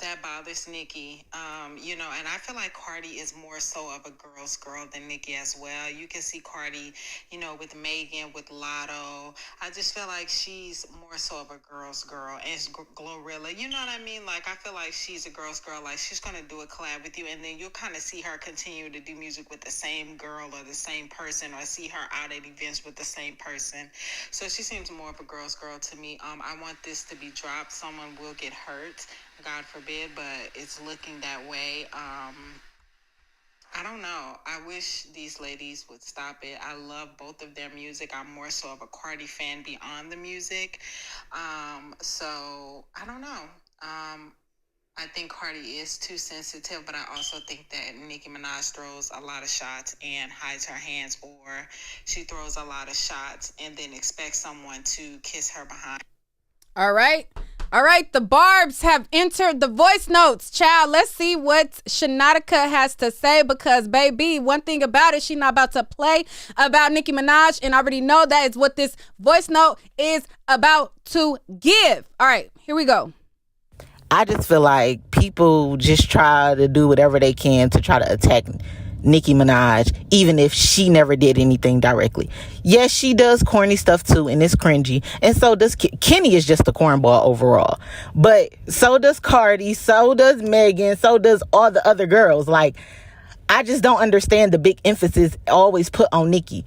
that bothers Nicki. And I feel like Cardi is more so of a girl's girl than Nicki as well. You can see Cardi, with Megan, with Lotto. I just feel like she's more so of a girl's girl. And it's Glorilla. You know what I mean? Like, I feel like she's a girl's girl. Like, she's going to do a collab with you, and then you'll kind of see her continue to do music with the same girl or the same person, or see her out at events with the same person. So she seems more of a girl's girl to me. I want this to be dropped. Someone will get hurt, God forbid, but it's looking that way. I don't know. I wish these ladies would stop it. I love both of their music. I'm more so of a Cardi fan beyond the music. So I don't know. I think Cardi is too sensitive, but I also think that Nicki Minaj throws a lot of shots and hides her hands, or she throws a lot of shots and then expects someone to kiss her behind. All right, the Barbz have entered the voice notes. Child, let's see what Shanatica has to say, because, baby, one thing about it, she's not about to play about Nicki Minaj, and I already know that is what this voice note is about to give. All right, here we go. I just feel like people just try to do whatever they can to try to attack Nicki Minaj, even if she never did anything directly. Yes, she does corny stuff too, and it's cringy. And so does Kenny is just a cornball overall. But so does Cardi, so does Megan, so does all the other girls. Like, I just don't understand the big emphasis always put on Nicki.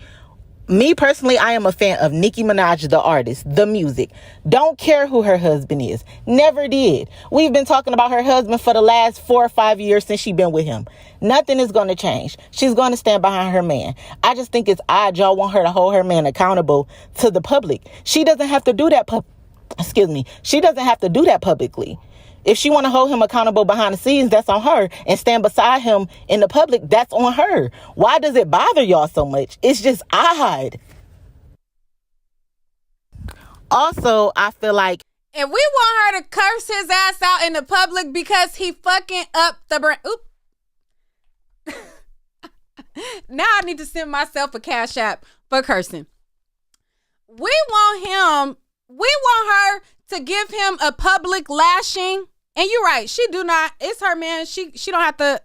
Me personally, I am a fan of Nicki Minaj, the artist, the music. Don't care who her husband is. Never did. We've been talking about her husband for the last 4 or 5 years since she's been with him. Nothing is going to change. She's going to stand behind her man. I just think it's odd y'all want her to hold her man accountable to the public. She doesn't have to do that. She doesn't have to do that publicly. If she want to hold him accountable behind the scenes, that's on her. And stand beside him in the public, that's on her. Why does it bother y'all so much? It's just odd. Also, I feel like, and we want her to curse his ass out in the public because he fucking up the brand. Oop. Now I need to send myself a Cash App for cursing. We want her to give him a public lashing. And you're right, she do not, it's her man. She don't have to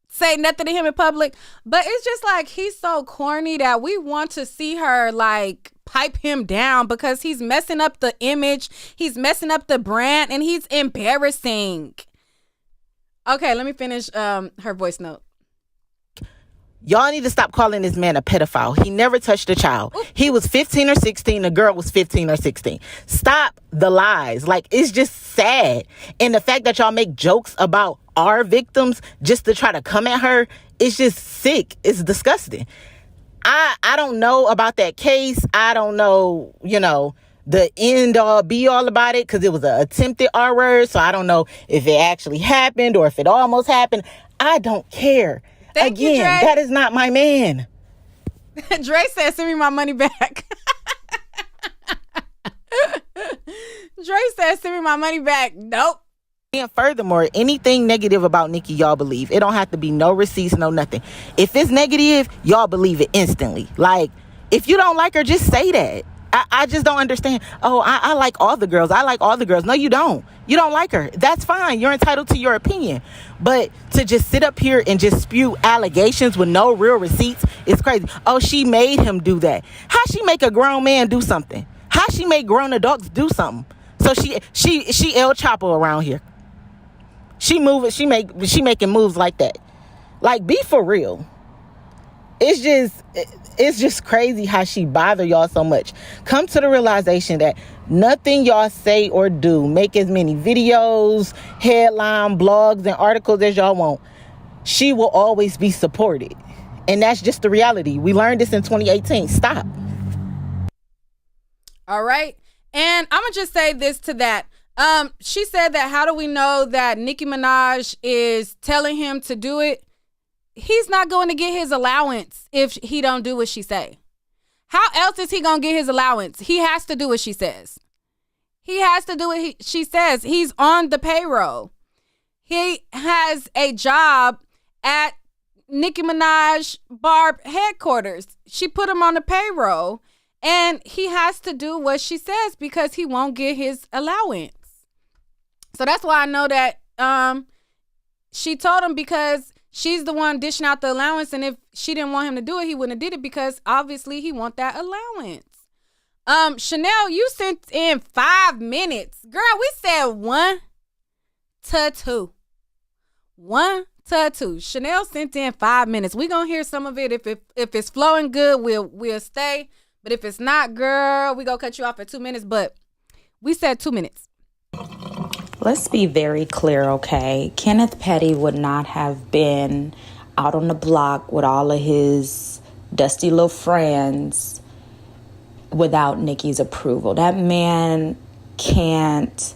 say nothing to him in public. But it's just like, he's so corny that we want to see her like pipe him down, because he's messing up the image, he's messing up the brand, and he's embarrassing. Okay, let me finish her voice note. Y'all need to stop calling this man a pedophile. He never touched a child. He was 15 or 16. The girl was 15 or 16. Stop the lies. Like, it's just sad. And the fact that y'all make jokes about our victims just to try to come at her, it's just sick. It's disgusting. I don't know about that case. I don't know, the end all be all about it, because it was an attempted R word. So I don't know if it actually happened or if it almost happened. I don't care. Thank Again, you, Dre. that is not my man. Dre said, send me my money back. Dre said, send me my money back. Nope. And furthermore, anything negative about Nicki, y'all believe. It don't have to be no receipts, no nothing. If it's negative, y'all believe it instantly. Like, if you don't like her, just say that. I just don't understand. Oh, I like all the girls. I like all the girls. No, you don't. You don't like her. That's fine. You're entitled to your opinion. But to just sit up here and just spew allegations with no real receipts is crazy. Oh, she made him do that. How she make a grown man do something? How she make grown adults do something? So she El Chapo around here. She making moves like that. Like, be for real. It's just crazy how she bother y'all so much. Come to the realization that nothing y'all say or do, make as many videos, headline, blogs, and articles as y'all want, she will always be supported. And that's just the reality. We learned this in 2018. Stop. All right. And I'm going to just say this to that. She said that how do we know that Nicki Minaj is telling him to do it? He's not going to get his allowance if he don't do what she say. How else is he going to get his allowance? He has to do what she says. He has to do what she says. He's on the payroll. He has a job at Nicki Minaj Barb headquarters. She put him on the payroll, and he has to do what she says because he won't get his allowance. So that's why I know that she told him, because she's the one dishing out the allowance, and if she didn't want him to do it, he wouldn't have did it, because obviously he want that allowance. Chanel, you sent in 5 minutes. Girl, we said 1 to 2. 1 to 2. Chanel sent in 5 minutes. We gonna hear some of it. If it's flowing good, we'll stay. But if it's not, girl, we gonna cut you off at 2 minutes. But we said 2 minutes. Let's be very clear, okay? Kenneth Petty would not have been out on the block with all of his dusty little friends without Nicki's approval. That man can't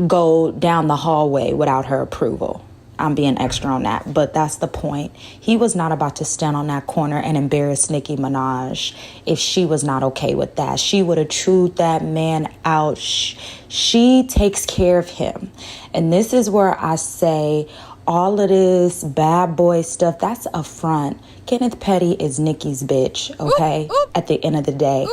go down the hallway without her approval. I'm being extra on that, but that's the point. He was not about to stand on that corner and embarrass Nicki Minaj if she was not okay with that. She would have chewed that man out. She takes care of him. And this is where I say all of this bad boy stuff, that's a front. Kenneth Petty is Nicki's bitch, okay? At the end of the day.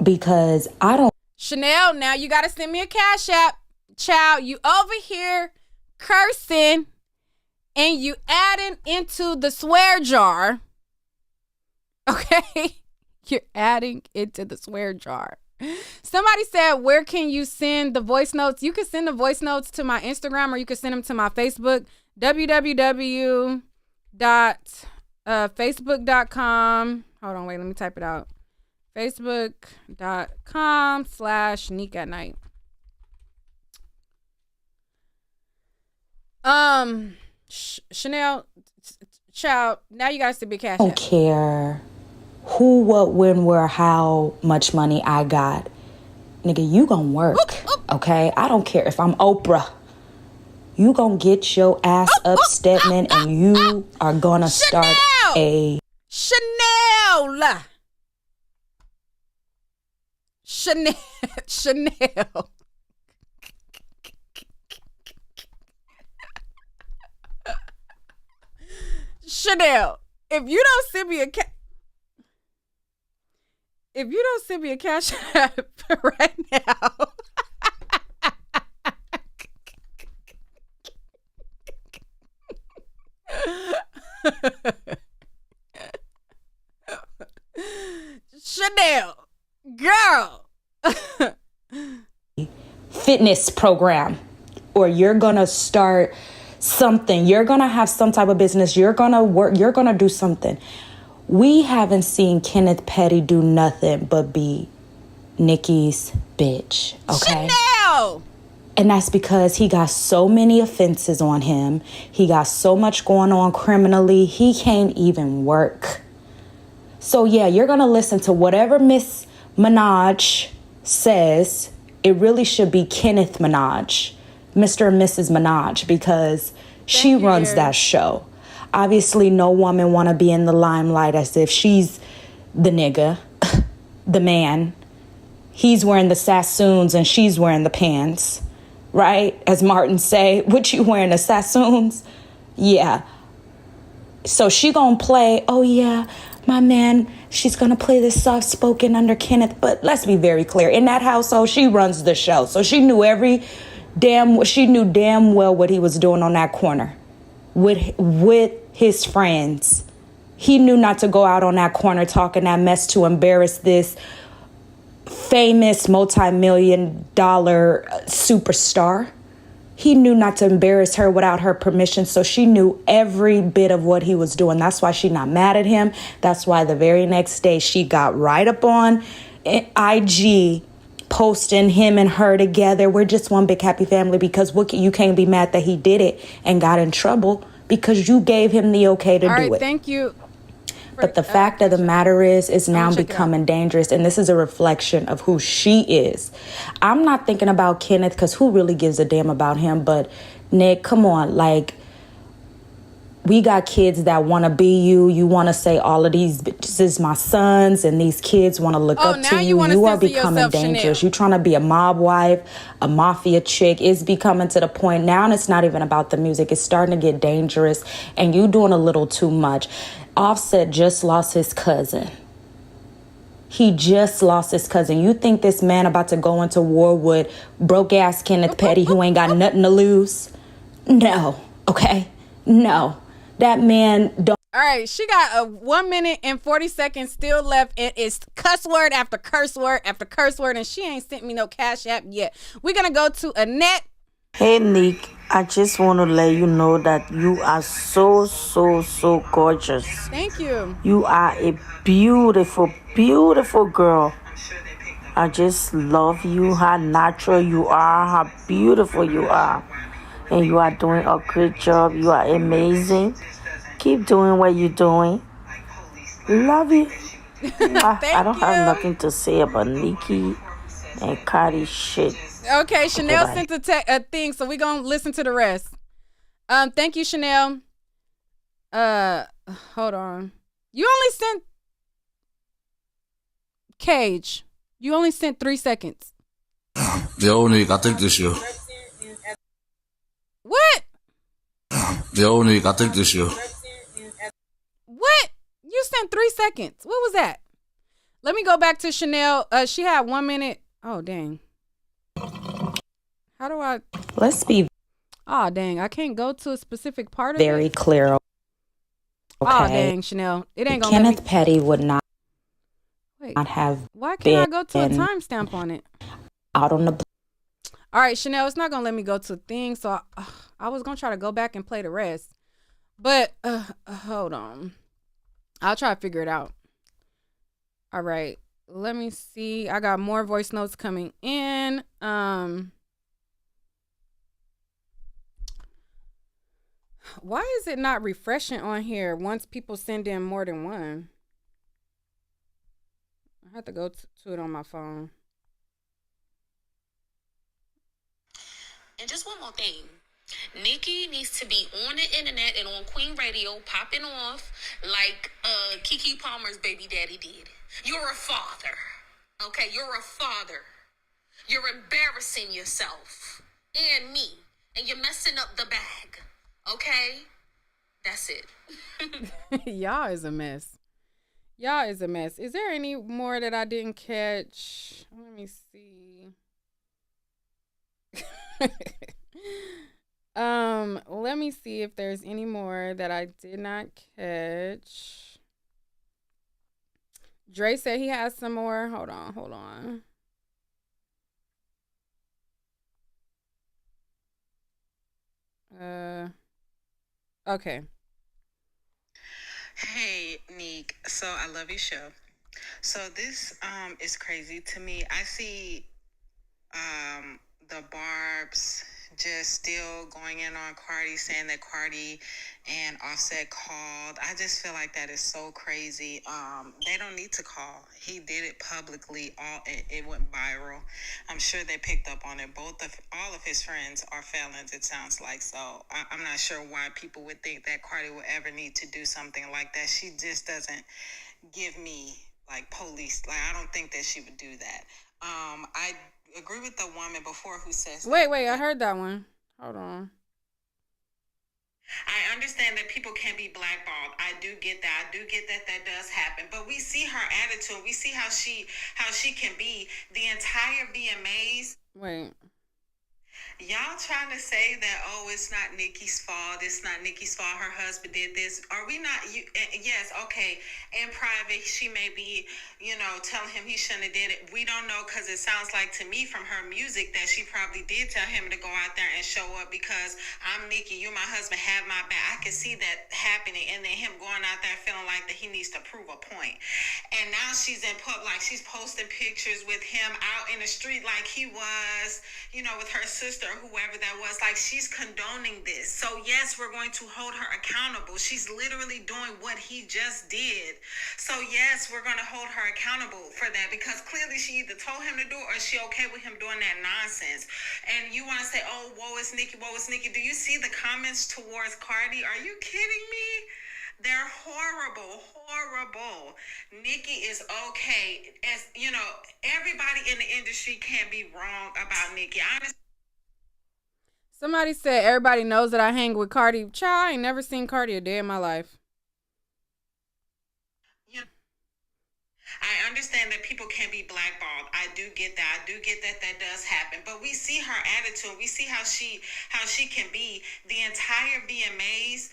Because I don't... Chanel, now you got to send me a Cash App. Child, you over here cursing and you adding into the swear jar. Okay? You're adding into the swear jar. Somebody said, where can you send the voice notes? You can send the voice notes to my Instagram, or you can send them to my Facebook, www.facebook.com. Hold on, wait, let me type it out. Facebook.com/Neek at Night. Chanel, child, now you guys to be cash. I don't care who, what, when, where, how much money I got. Nigga, you gonna work, okay? I don't care if I'm Oprah. You gonna get your ass up, Stedman, and you are gonna start a... Chanel! Chanel, if you don't send me a cash app right now, Chanel, girl, fitness program, or you're gonna start something, you're gonna have some type of business, you're gonna work, you're gonna do something. We haven't seen Kenneth Petty do nothing but be Nicki's bitch, okay? Chanel! And that's because he got so many offenses on him. He got so much going on criminally, he can't even work. So yeah, you're gonna listen to whatever Miss Minaj says. It really should be Kenneth Minaj, Mr. and Mrs. Minaj, because she runs that show. Obviously, no woman want to be in the limelight as if she's the nigga, the man. He's wearing the sassoons and she's wearing the pants, right? As Martin say, what you wearing, the sassoons? Yeah. So she gonna play, oh yeah, my man, she's gonna play this soft-spoken under Kenneth. But let's be very clear, in that household, she runs the show. So she knew damn well what he was doing on that corner with his friends. He knew not to go out on that corner talking that mess to embarrass this famous multi-million-dollar superstar. He knew not to embarrass her without her permission, so she knew every bit of what he was doing. That's why she's not mad at him. That's why the very next day she got right up on IG posting him and her together. We're just one big happy family, because you can't be mad that he did it and got in trouble because you gave him the okay to do it. Thank you. But the fact of the matter is now becoming dangerous, and this is a reflection of who she is. I'm not thinking about Kenneth, because who really gives a damn about him? But Nick, come on, like, we got kids that want to be you. You want to say all of these bitches is my sons, and these kids want to look up to you. You are becoming dangerous. You're trying to be a mob wife, a mafia chick. It's becoming to the point now, and it's not even about the music. It's starting to get dangerous, and you doing a little too much. Offset just lost his cousin. He just lost his cousin. You think this man about to go into war with broke ass Kenneth Petty, who ain't got nothing to lose? No. Okay? No. That man don't. All right, she got a 1 minute and 40 seconds still left, and it's cuss word after curse word after curse word, and she ain't sent me no Cash App yet. We're gonna go to Annette. Hey Nick, I just want to let you know that you are so gorgeous. Thank you. You are a beautiful, beautiful girl. I just love you, how natural you are, how beautiful you are. And you are doing a great job. You are amazing. Keep doing what you're doing. Love you. I don't have nothing to say about Nicki and Cardi shit. Okay, Chanel sent a thing, so we're going to listen to the rest. Thank you, Chanel. Hold on. You only sent... Cage. You only sent 3 seconds. Yo, Nick, I think this you. What? Yo, Nick, I think this you. What? You sent 3 seconds. What was that? Let me go back to Chanel. She had 1 minute. Oh, dang. How do I... Let's be... Oh, dang. I can't go to a specific part of it. Very clear. Okay. Oh, dang, Chanel. It ain't gonna Kenneth Petty would not have... Why can't I go to a timestamp on it? Out on the... All right, Chanel, it's not going to let me go to a thing, so I was going to try to go back and play the rest. But, hold on. I'll try to figure it out. All right, let me see. I got more voice notes coming in. Why is it not refreshing on here once people send in more than one? I have to go to it on my phone. And just one more thing. Nicki needs to be on the internet and on Queen Radio popping off like Keke Palmer's baby daddy did. You're a father. Okay, you're a father. You're embarrassing yourself and me. And you're messing up the bag. Okay? That's it. Y'all is a mess. Y'all is a mess. Is there any more that I didn't catch? Let me see. Let me see if there's any more that I did not catch. Dre said he has some more. Hold on. Okay. Hey, Nick. So I love your show. So this is crazy to me. I see the Barbz just still going in on Cardi, saying that Cardi and Offset called. I just feel like that is so crazy. They don't need to call. He did it publicly. It went viral. I'm sure they picked up on it. All of his friends are felons, it sounds like. So I'm not sure why people would think that Cardi would ever need to do something like that. She just doesn't give me like police. Like, I don't think that she would do that. I agree with the woman before who says... Wait, I heard that one. Hold on. I understand that people can be blackballed. I do get that. I do get that does happen. But we see her attitude. We see how she can be. The entire VMAs... Wait. Y'all trying to say that, oh, it's not Nicki's fault. It's not Nicki's fault. Her husband did this. Are we not? Yes, okay. In private, she may be, telling him he shouldn't have did it. We don't know, because it sounds like to me from her music that she probably did tell him to go out there and show up because I'm Nicki, you my husband, have my back. I can see that happening, and then him going out there feeling like that he needs to prove a point. And now she's in pub, like she's posting pictures with him out in the street like he was, with her sister or whoever that was. Like, she's condoning this. So yes, we're going to hold her accountable. She's literally doing what he just did. So yes, we're going to hold her accountable for that, because clearly she either told him to do it or she okay with him doing that nonsense. And you want to say, oh, woe is Nicki, woe is Nicki. Do you see the comments towards Cardi? Are you kidding me? They're horrible, horrible. Nicki is okay. As everybody in the industry can be wrong about Nicki. Honestly. Somebody said everybody knows that I hang with Cardi. Child, I ain't never seen Cardi a day in my life. I understand that people can be blackballed. I do get that. I do get that does happen. But we see her attitude. We see how she can be. The entire VMAs,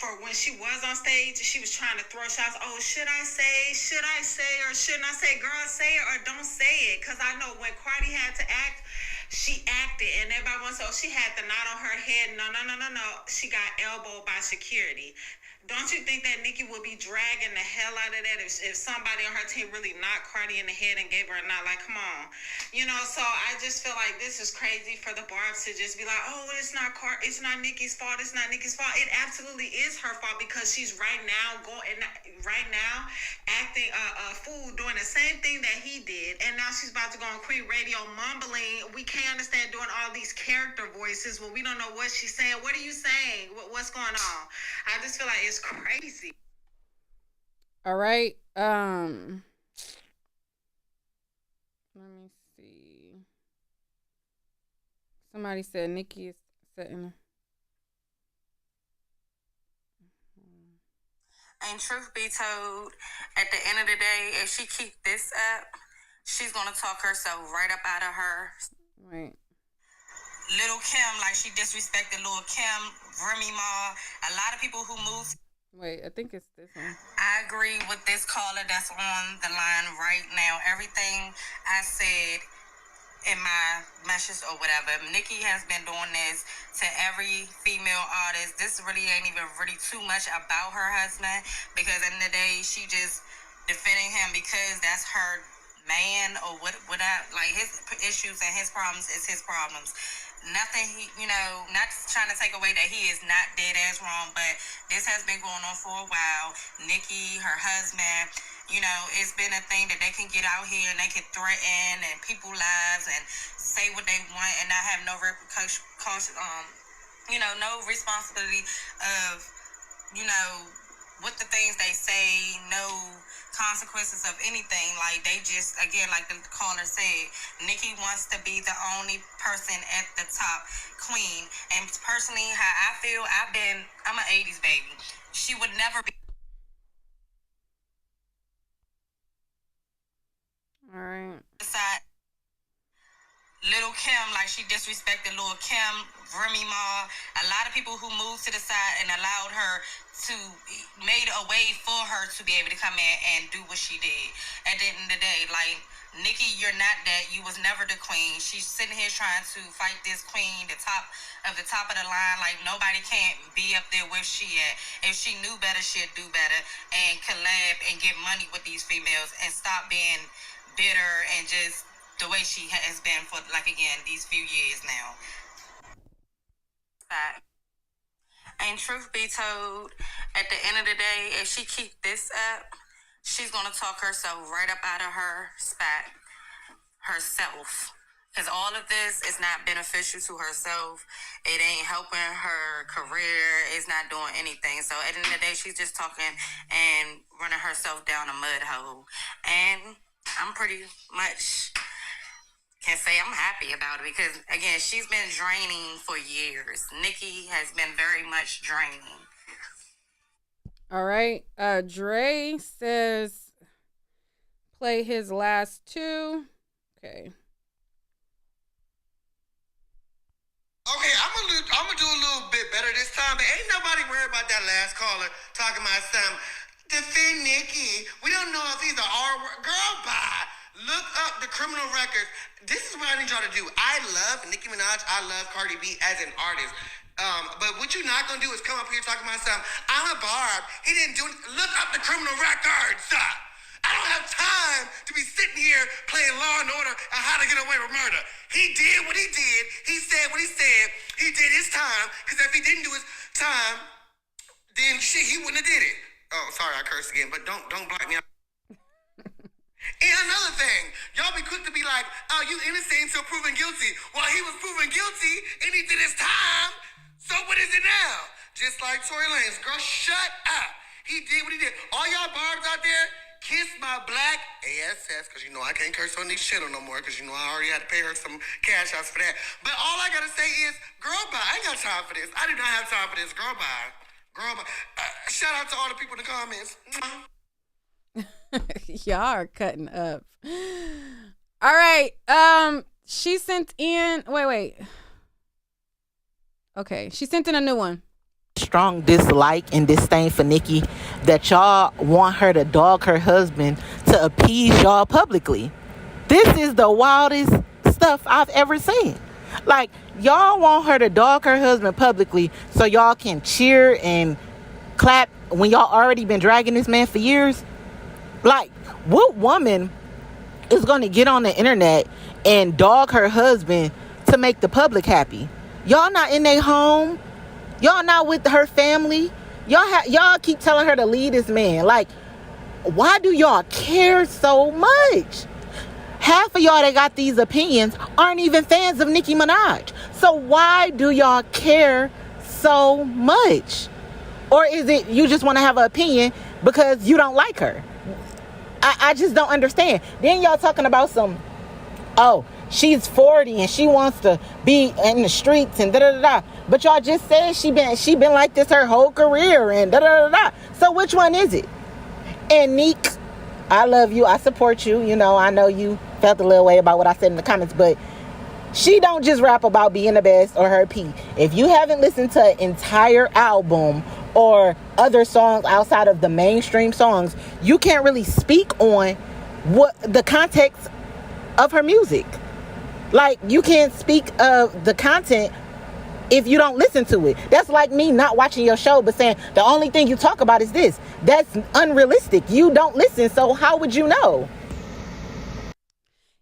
for when she was on stage, she was trying to throw shots. Oh, should I say, or shouldn't I say? Girl, say it or don't say it. Because I know when Cardi had to act, she acted. And everybody wants to say, oh, she had the knot on her head. No. She got elbowed by security. Don't you think that Nicki would be dragging the hell out of that if somebody on her team really knocked Cardi in the head and gave her a knot? Like, come on. So I just feel like this is crazy for the Barbz to just be like, oh, it's not Nicki's fault. It's not Nicki's fault. It absolutely is her fault, because she's right now acting a fool, doing the same thing that he did. And now she's about to go on Queen Radio mumbling. We can't understand, doing all these character voices when we don't know what she's saying. What are you saying? What's going on? I just feel like it's crazy. All right. Let me see. Somebody said Nicki is setting. And truth be told, at the end of the day, if she keep this up, she's gonna talk herself right up out of her. Right. Little Kim, like she disrespected Lil Kim, Remy Ma, a lot of people who moved. Wait, I think it's this one. I agree with this caller that's on the line right now. Everything I said in my message or whatever, Nicki has been doing this to every female artist. This really ain't even really too much about her husband, because at the end of the day, she just defending him because that's her man, or whatever. Like, his issues and his problems is his problems. Nothing, not trying to take away that he is not dead as wrong, but this has been going on for a while. Nicki, her husband, it's been a thing that they can get out here and they can threaten and people lives and say what they want and not have no repercussion, no responsibility of, what the things they say, no consequences of anything. Like, they just, again, like the caller said, Nicki wants to be the only person at the top, queen. And personally, how I feel, I'm an 80s baby. She would never be. All right. Little Kim, like she disrespected Lil Kim, Remy Ma, a lot of people who moved to the side and allowed her to, made a way for her to be able to come in and do what she did. At the end of the day, like, Nicki, you're not that. You was never the queen. She's sitting here trying to fight this queen, the top of the line. Like, nobody can't be up there where she at. If she knew better, she'd do better and collab and get money with these females and stop being bitter and just the way she has been for, like, again, these few years now. And truth be told, at the end of the day, if she keep this up, she's gonna talk herself right up out of her spot herself. Because all of this is not beneficial to herself. It ain't helping her career. It's not doing anything. So at the end of the day, she's just talking and running herself down a mud hole. And I'm pretty much can say I'm happy about it, because again, she's been draining for years. Nicki has been very much draining. All right. Dre says play his last two. Okay. this time, but ain't nobody worried about that last caller talking about something. Defend Nicki. We don't know if these are R-word. Girl, bye. Look up the criminal records. This is what I need y'all to do. I love Nicki Minaj. I love Cardi B as an artist. But what you're not going to do is come up here talking about something. I'm a Barb. He didn't do it. Look up the criminal records. I don't have time to be sitting here playing Law and Order and How to Get Away with Murder. He did what he did. He said what he said. He did his time. Because if he didn't do his time, then shit, he wouldn't have did it. Oh, sorry, I cursed again. But don't block me out. And another thing, y'all be quick to be like, oh, you innocent until proven guilty. Well, he was proven guilty and he did his time. So what is it now? Just like Tory Lanez. Girl, shut up. He did what he did. All y'all Barbs out there, kiss my black ASS, because you know I can't curse on these shit no more, because you know I already had to pay her some cash outs for that. But all I gotta say is, girl, bye. I ain't got time for this. I do not have time for this. Girl, bye. Girl, bye. Shout out to all the people in the comments. Y'all are cutting up. All right. She sent in. Wait. Okay, she sent in a new one. Strong dislike and disdain for Nicki that y'all want her to dog her husband to appease y'all publicly. This is the wildest stuff I've ever seen. Like, y'all want her to dog her husband publicly so y'all can cheer and clap when y'all already been dragging this man for years. Like, what woman is going to get on the internet and dog her husband to make the public happy? Y'all not in their home. Y'all not with her family. Y'all keep telling her to leave this man. Like, why do y'all care so much? Half of y'all that got these opinions aren't even fans of Nicki Minaj. So why do y'all care so much? Or is it you just want to have an opinion because you don't like her? I just don't understand. Then y'all talking about she's 40 and she wants to be in the streets and da-da-da-da. But y'all just said she been like this her whole career and da-da-da-da. So which one is it? And Nick, I love you. I support you. You know, I know you felt a little way about what I said in the comments, but she don't just rap about being the best or her P. If you haven't listened to an entire album or other songs outside of the mainstream songs, you can't really speak on what the context of her music. Like, you can't speak of the content if you don't listen to it. That's like me not watching your show but saying the only thing you talk about is this. That's unrealistic. You don't listen, so how would you know?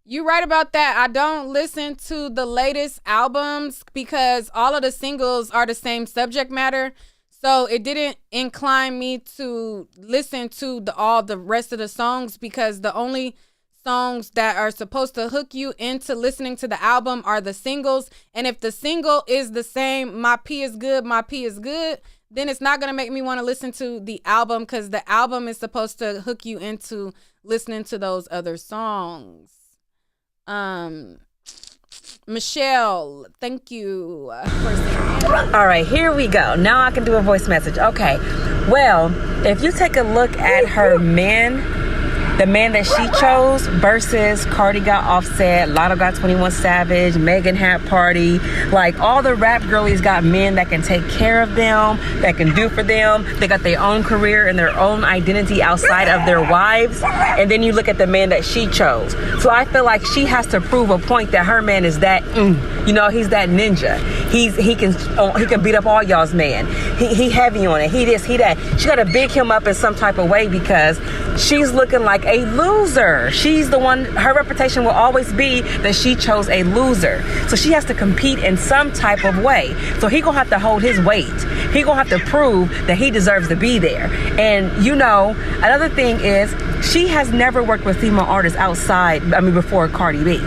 You right about that. I don't listen to the latest albums because all of the singles are the same subject matter. So it didn't incline me to listen to all the rest of the songs, because the only songs that are supposed to hook you into listening to the album are the singles. And if the single is the same, my P is good, then it's not going to make me want to listen to the album, because the album is supposed to hook you into listening to those other songs. Michelle, thank you for saying that. All right, here we go. Now I can do a voice message. Okay. Well, if you take a look at her the man that she chose versus Cardi got Offset, Lotto got 21 Savage, Megan had Party. Like, all the rap girlies got men that can take care of them, that can do for them. They got their own career and their own identity outside of their wives. And then you look at the man that she chose. So I feel like she has to prove a point that her man is that, he's that ninja. He can beat up all y'all's man. He heavy on it. He this, he that. She got to big him up in some type of way, because she's looking like a loser. She's the one, her reputation will always be that she chose a loser. So she has to compete in some type of way. So he gonna have to hold his weight. He gonna have to prove that he deserves to be there. And another thing is, she has never worked with female artists before Cardi B.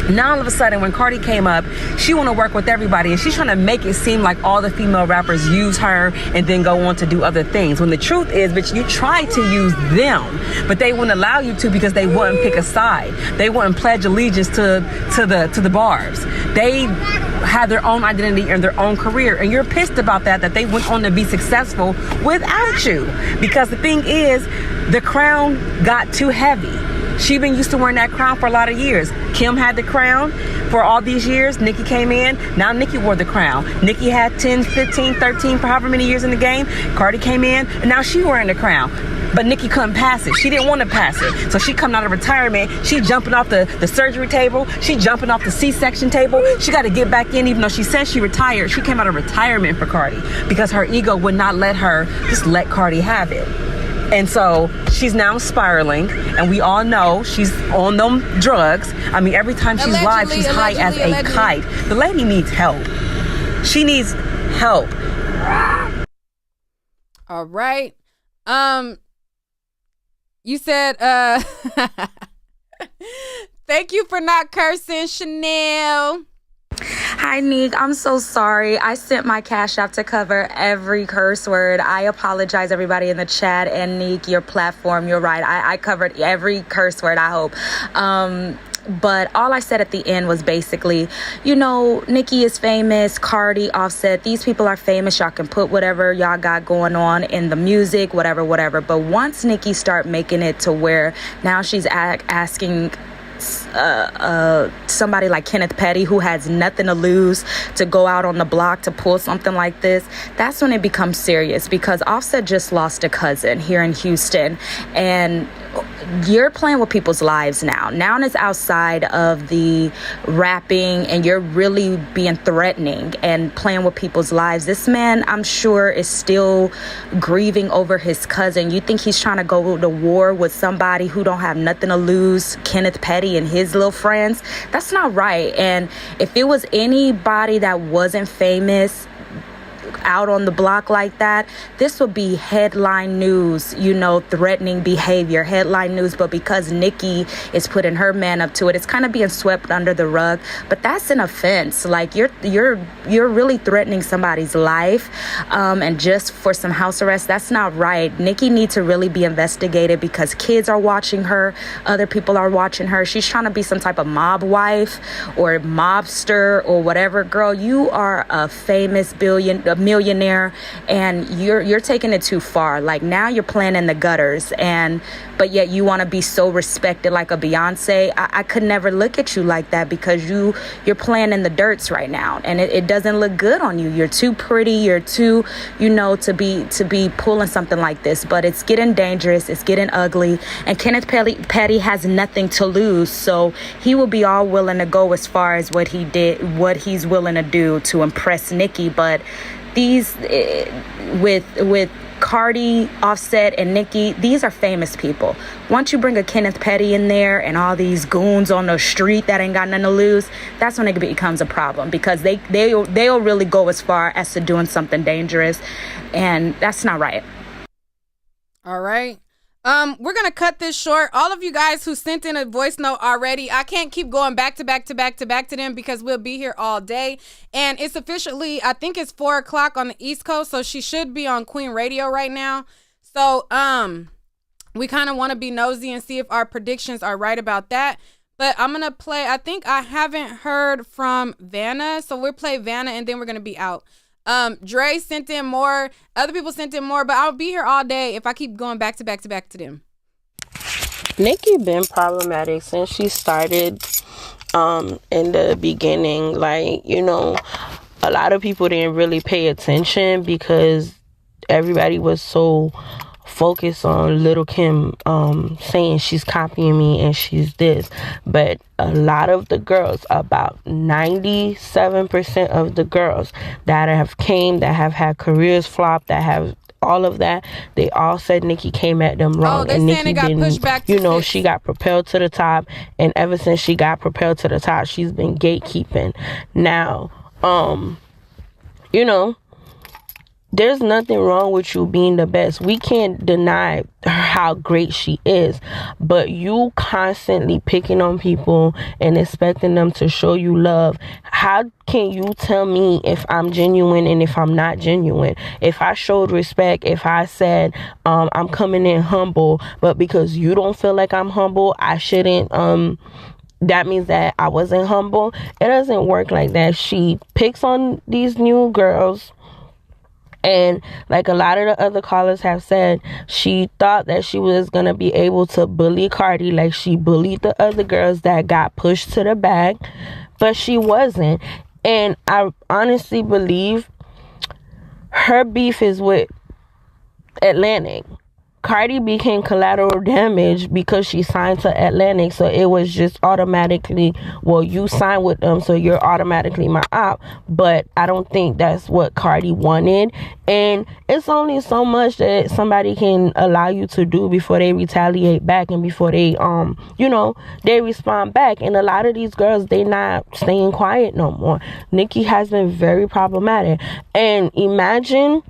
Now all of a sudden, when Cardi came up, she want to work with everybody, and she's trying to make it seem like all the female rappers use her and then go on to do other things. When the truth is, bitch, you tried to use them, but they wouldn't allow you to, because they wouldn't pick a side. They wouldn't pledge allegiance to the Barbz. They had their own identity and their own career, and you're pissed about that they went on to be successful without you. Because the thing is, the crown got too heavy. She been used to wearing that crown for a lot of years. Kim had the crown for all these years. Nicki came in. Now Nicki wore the crown. Nicki had 10, 15, 13 for however many years in the game. Cardi came in, and now she wearing the crown. But Nicki couldn't pass it. She didn't want to pass it. So she coming out of retirement. She jumping off the surgery table. She jumping off the C-section table. She got to get back in, even though she said she retired. She came out of retirement for Cardi because her ego would not let her just let Cardi have it. And so she's now spiraling, and we all know she's on them drugs. I mean, every time she's live, she's high as a kite. The lady needs help. She needs help. All right. You said, thank you for not cursing, Chanel. Hi, Nick. I'm so sorry. I sent my Cash App to cover every curse word. I apologize, everybody in the chat. And Nick, your platform, you're right. I covered every curse word, I hope. But all I said at the end was basically, you know, Nicki is famous, Cardi, Offset, these people are famous. Y'all can put whatever y'all got going on in the music, whatever. But once Nicki start making it to where now she's asking somebody like Kenneth Petty, who has nothing to lose, to go out on the block to pull something like this, that's when it becomes serious, because Offset just lost a cousin here in Houston, and you're playing with people's lives now. Now it's outside of the rapping, and you're really being threatening and playing with people's lives. This man, I'm sure, is still grieving over his cousin. You think he's trying to go to war with somebody who don't have nothing to lose, Kenneth Petty and his little friends? That's not right. And if it was anybody that wasn't famous out on the block like that, this would be headline news, you know, threatening behavior, headline news. But because Nicki is putting her man up to it, it's kind of being swept under the rug. But that's an offense. Like, you're really threatening somebody's life, and just for some house arrest, that's not right. Nicki needs to really be investigated, because kids are watching her, other people are watching her. She's trying to be some type of mob wife or mobster or whatever. Girl, you are a famous millionaire, and you're taking it too far. Like, now you're playing in the gutters, but yet you want to be so respected like a Beyonce. I could never look at you like that, because you're playing in the dirts right now, and it doesn't look good on you. You're too pretty, you're too, you know, to be pulling something like this. But it's getting dangerous, it's getting ugly, and Kenneth Petty has nothing to lose, so he will be all willing to go as far as what he's willing to do to impress Nicki. But these with Cardi, Offset, and Nicki, these are famous people. Once you bring a Kenneth Petty in there and all these goons on the street that ain't got nothing to lose, that's when it becomes a problem, because they'll really go as far as to doing something dangerous, and that's not right. All right. We're gonna cut this short. All of you guys who sent in a voice note already, I can't keep going back to back to them, because we'll be here all day. And it's officially, I think it's 4:00 on the East Coast, so she should be on Queen Radio right now. So we kind of want to be nosy and see if our predictions are right about that. But I'm gonna play, I think I haven't heard from Vanna, so we'll play Vanna and then we're gonna be out. Dre sent in more, other people sent in more, but I'll be here all day if I keep going back to back to them. Nicki been problematic since she started in the beginning. Like, you know, a lot of people didn't really pay attention because everybody was so focused on Little Kim saying she's copying me and she's this. But a lot of the girls, about 97% of the girls that have had careers flop, that have all of that, they all said Nicki came at them wrong. And Nicki didn't, she got propelled to the top, and ever since she got propelled to the top, she's been gatekeeping. Now, you know, there's nothing wrong with you being the best. We can't deny how great she is, but you constantly picking on people and expecting them to show you love. How can you tell me if I'm genuine and if I'm not genuine? If I showed respect, if I said I'm coming in humble, but because you don't feel like I'm humble, I shouldn't that means that I wasn't humble. It doesn't work like that. She picks on these new girls And like a lot of the other callers have said, she thought that she was going to be able to bully Cardi like she bullied the other girls that got pushed to the back, but she wasn't. And I honestly believe her beef is with Atlantic. Cardi became collateral damage because she signed to Atlantic, so it was just automatically, well, you signed with them, so you're automatically my op. But I don't think that's what Cardi wanted, and it's only so much that somebody can allow you to do before they retaliate back and before they they respond back. And a lot of these girls, they not staying quiet no more. Nicki has been very problematic, and imagine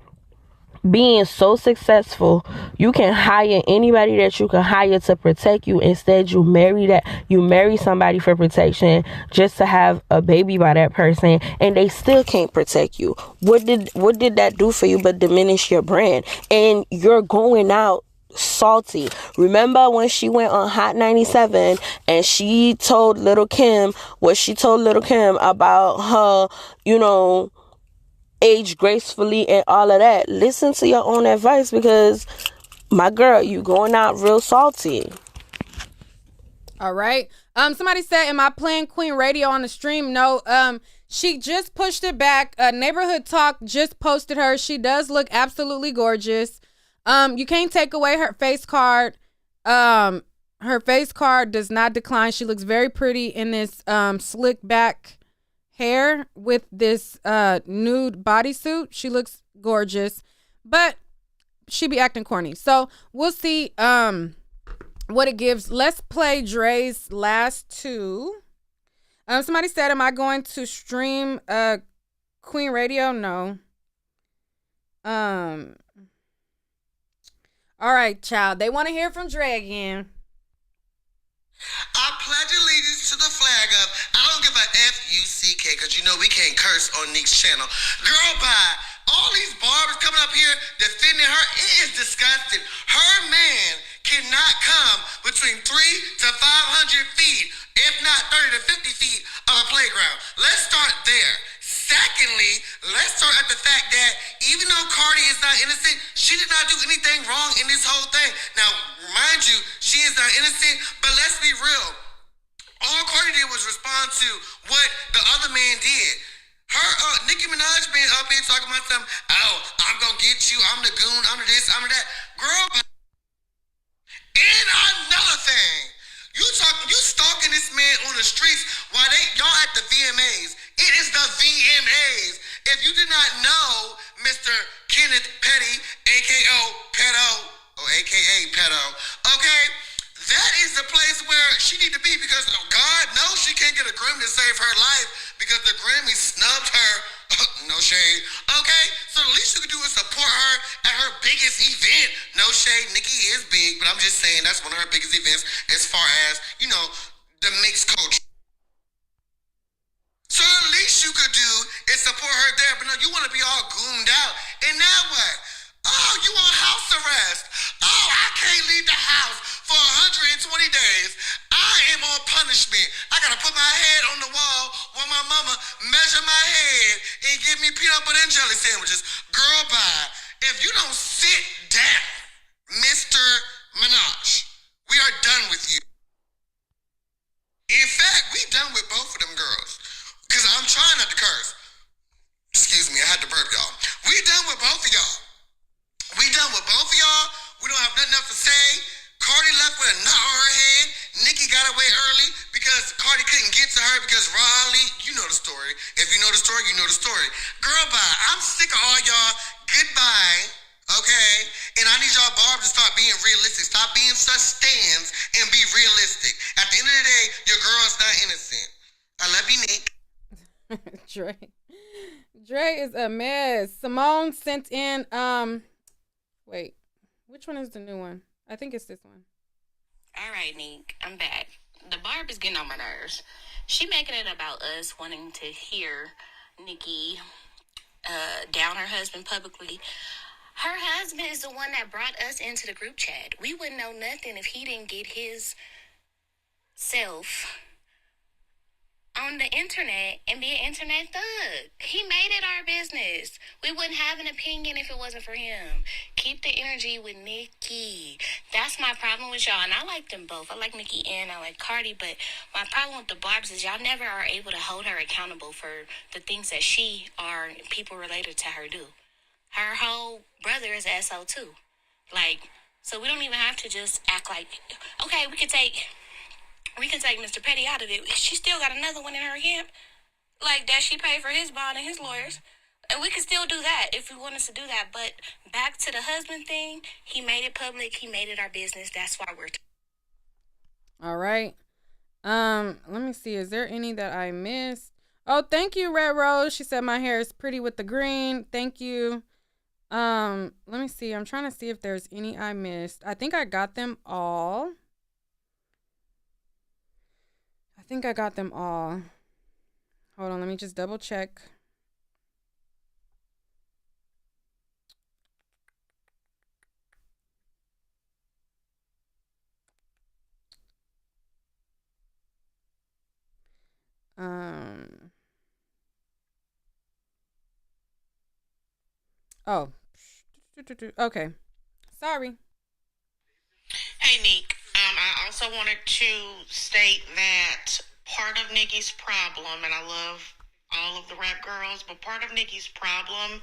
being so successful, you can hire anybody that you can hire to protect you. Instead, you marry somebody for protection just to have a baby by that person, and they still can't protect you. What did that do for you but diminish your brand? And you're going out salty. Remember when she went on Hot 97 and she told Little Kim what she told Little Kim about her, age gracefully and all of that? Listen to your own advice, because my girl, you going out real salty. All right. Somebody said, am I playing Queen Radio on the stream? No. She just pushed it back. Neighborhood Talk just posted her. She does look absolutely gorgeous. You can't take away her face card. Her face card does not decline. She looks very pretty in this slick back hair with this nude bodysuit. She looks gorgeous, but she be acting corny. So we'll see what it gives. Let's play Dre's last two. Somebody said, am I going to stream Queen Radio? No. All right, child. They want to hear from Dre again. I pledge allegiance to the flag of, I don't give a F-U-C-K, because we can't curse on Nick's channel. Girl, bye. All these barbers coming up here defending her, it is disgusting. Her man cannot come between 300 to 500 feet, if not 30 to 50 feet of a playground. Let's start there. Secondly, let's start at the fact that even though Cardi is not innocent, she did not do anything wrong in this whole thing. Now, mind you, she is not innocent, but let's be real. All Cardi did was respond to what the other man did. Her, Nicki Minaj been up here talking about something, oh, I'm gonna get you, I'm the goon, I'm the this, I'm the that. Girl, and another thing, you stalking this man on the streets while y'all at the VMAs. It is the VMAs. If you did not know Mr. Kenneth Petty, a.k.a. Pedo, okay? That is the place where she need to be, because God knows she can't get a Grammy to save her life because the Grammy snubbed her. No shade. Okay? So the least you can do is support her at her biggest event. No shade. Nicki is big, but I'm just saying that's one of her biggest events as far as, the mixed culture. So the least you could do is support her there. But no, you want to be all gooned out. And now what? Oh, you on house arrest. Oh, I can't leave the house for 120 days. I am on punishment. I got to put my head on the wall while my mama measure my head and give me peanut butter and jelly sandwiches. Girl, bye. If you don't sit down, Mr. Minaj, we are done with you. In fact, we done with both of them girls. Because I'm trying not to curse. Excuse me, I had to burp, y'all. We done with both of y'all. We done with both of y'all. We don't have nothing else to say. Cardi left with a knot on her head. Nicki got away early because Cardi couldn't get to her because Raleigh, you know the story. If you know the story, you know the story. Girl, bye. I'm sick of all y'all. Goodbye. Okay? And I need y'all Barbz to start being realistic. Stop being such stands and be realistic. At the end of the day, your girl is not innocent. I love you, Nick. Dre is a mess. Simone sent in wait, which one is the new one? I think it's this one. All right, Nick, I'm back. The Barb is getting on my nerves. She making it about us wanting to hear Nicki down her husband publicly. Her husband is the one that brought us into the group chat. We wouldn't know nothing if he didn't get his self on the internet and be an internet thug. He made it our business. We wouldn't have an opinion if it wasn't for him. Keep the energy with Nicki. That's my problem with y'all. And I like them both. I like Nicki and I like Cardi. But my problem with the Barbz is y'all never are able to hold her accountable for the things that she or people related to her do. Her whole brother is an SO too. Like, so we don't even have to just act like, okay, we can take Mr. Petty out of it. She still got another one in her camp. Like, that she paid for his bond and his lawyers. And we can still do that if we want us to do that. But back to the husband thing, he made it public. He made it our business. That's why we're... All right. Let me see. Is there any that I missed? Oh, thank you, Red Rose. She said my hair is pretty with the green. Thank you. Let me see. I'm trying to see if there's any I missed. I think I got them all. Hold on, let me just double check. Oh. Okay. Sorry. Hey, Nick. I also wanted to state that part of Nicki's problem, and I love all of the rap girls, but part of Nicki's problem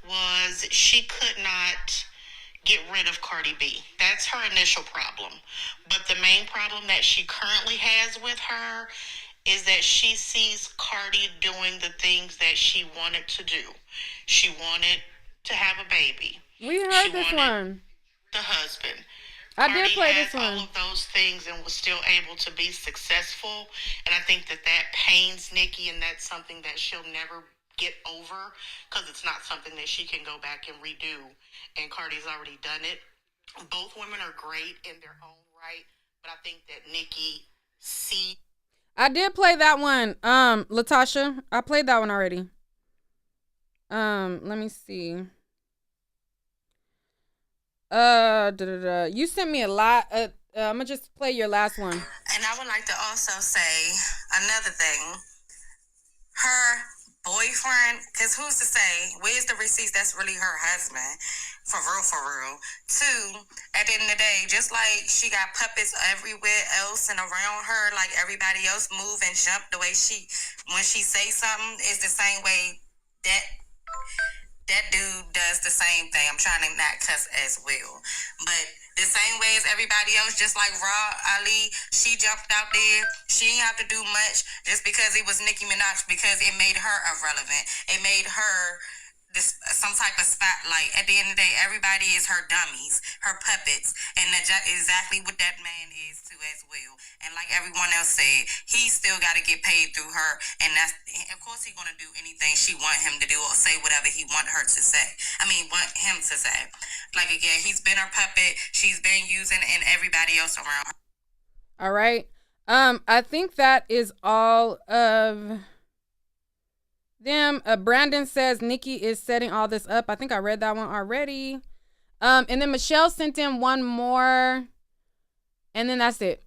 was she could not get rid of Cardi B. That's her initial problem. But the main problem that she currently has with her is that she sees Cardi doing the things that she wanted to do. She wanted to have a baby. We heard this one. The husband. I did play this one. All of those things and was still able to be successful. And I think that pains Nicki, and that's something that she'll never get over because it's not something that she can go back and redo. And Cardi's already done it. Both women are great in their own right, but I think that Nicki I did play that one. Latasha, I played that one already. Let me see. You sent me a lot. I'm gonna just play your last one. And I would like to also say another thing. Her boyfriend, because who's to say, where's the receipts that's really her husband? For real. Two, at the end of the day, just like she got puppets everywhere else and around her, like everybody else move and jump the way when she say something, is the same way that dude does the same thing. I'm trying to not cuss as well. But the same way as everybody else, just like Ali, she jumped out there. She didn't have to do much just because it was Nicki Minaj, because it made her irrelevant. It made her some type of spotlight. At the end of the day, everybody is her dummies, her puppets, and that's exactly what that man is too as well. And like everyone else said, he still got to get paid through her, and that's, of course, he's gonna do anything she want him to do or say whatever he want her to say. Want him to say. Like, again, he's been her puppet. She's been using, and everybody else around her. All right. I think that is all of them. Brandon says Nicki is setting all this up. I think I read that one already. And then Michelle sent in one more, and then that's it.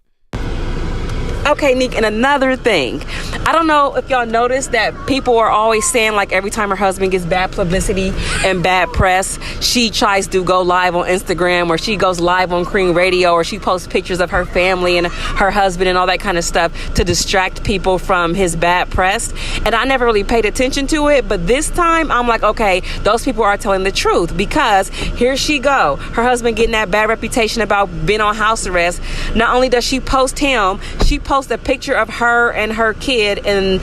Okay, Nick, and another thing. I don't know if y'all noticed that people are always saying, like, every time her husband gets bad publicity and bad press, she tries to go live on Instagram, or she goes live on Cream Radio, or she posts pictures of her family and her husband and all that kind of stuff to distract people from his bad press. And I never really paid attention to it, but this time I'm like, okay, those people are telling the truth, because here she go. Her husband getting that bad reputation about being on house arrest. Not only does she post him, she posts a picture of her and her kid in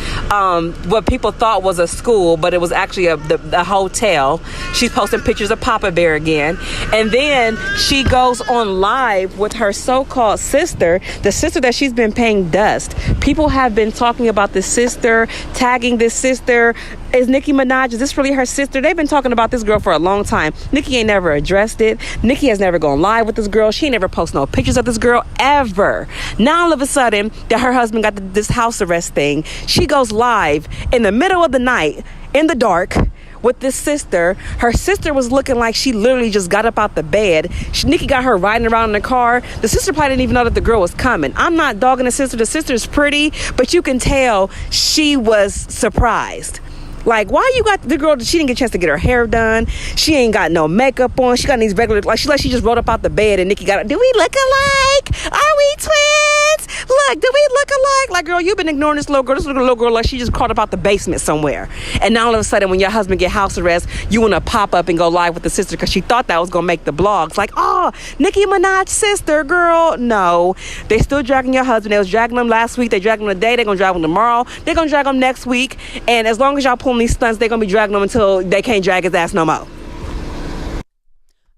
what people thought was a school, but it was actually the hotel. She's posting pictures of Papa Bear again, and then she goes on live with her so-called sister, the sister that she's been paying dust. People have been talking about this sister, tagging this sister. Is Nicki Minaj, is this really her sister? They've been talking about this girl for a long time. Nicki ain't never addressed it. Nicki has never gone live with this girl. She ain't never posted no pictures of this girl ever. Now all of a sudden that her husband got this house arrest thing, she goes live in the middle of the night in the dark with this sister. Her sister was looking like she literally just got up out the bed. Nicki got her riding around in the car. The sister probably didn't even know that the girl was coming. I'm not dogging the sister. The sister's pretty, but you can tell she was surprised. Like, why you got the girl? She didn't get a chance to get her hair done. She ain't got no makeup on. She got these regular, like she just rolled up out the bed and Nicki got. Do we look alike? Are we twins? Look, do we look alike? Like, girl, you've been ignoring this little girl like she just caught up out the basement somewhere. And now all of a sudden, when your husband get house arrest, you want to pop up and go live with the sister because she thought that was gonna make the blogs. Like, oh, Nicki Minaj sister, girl. No, they still dragging your husband. They was dragging him last week. They dragging him today. They're gonna drag him tomorrow. They're gonna drag him next week. And as long as y'all pull these stunts, they're gonna be dragging them until they can't drag his ass no more.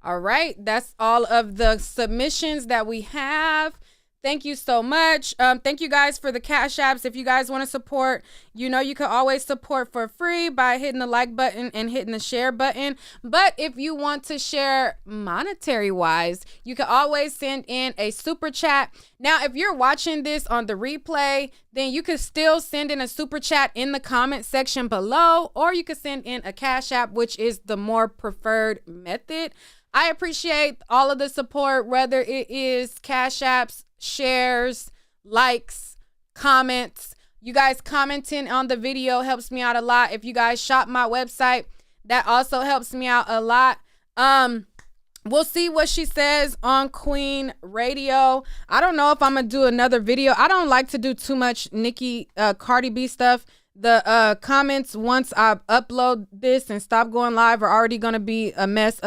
All right, that's all of the submissions that we have. Thank you so much. Thank you guys for the cash apps. If you guys want to support, you know you can always support for free by hitting the like button and hitting the share button. But if you want to share monetary wise, you can always send in a super chat. Now, if you're watching this on the replay, then you can still send in a super chat in the comment section below, or you can send in a cash app, which is the more preferred method. I appreciate all of the support, whether it is cash apps, shares, likes, comments. You guys commenting on the video helps me out a lot. If you guys shop my website, that also helps me out a lot. We'll see what she says on Queen Radio. I don't know if I'm gonna do another video. I don't like to do too much Cardi B stuff. The comments once I upload this and stop going live are already gonna be a mess.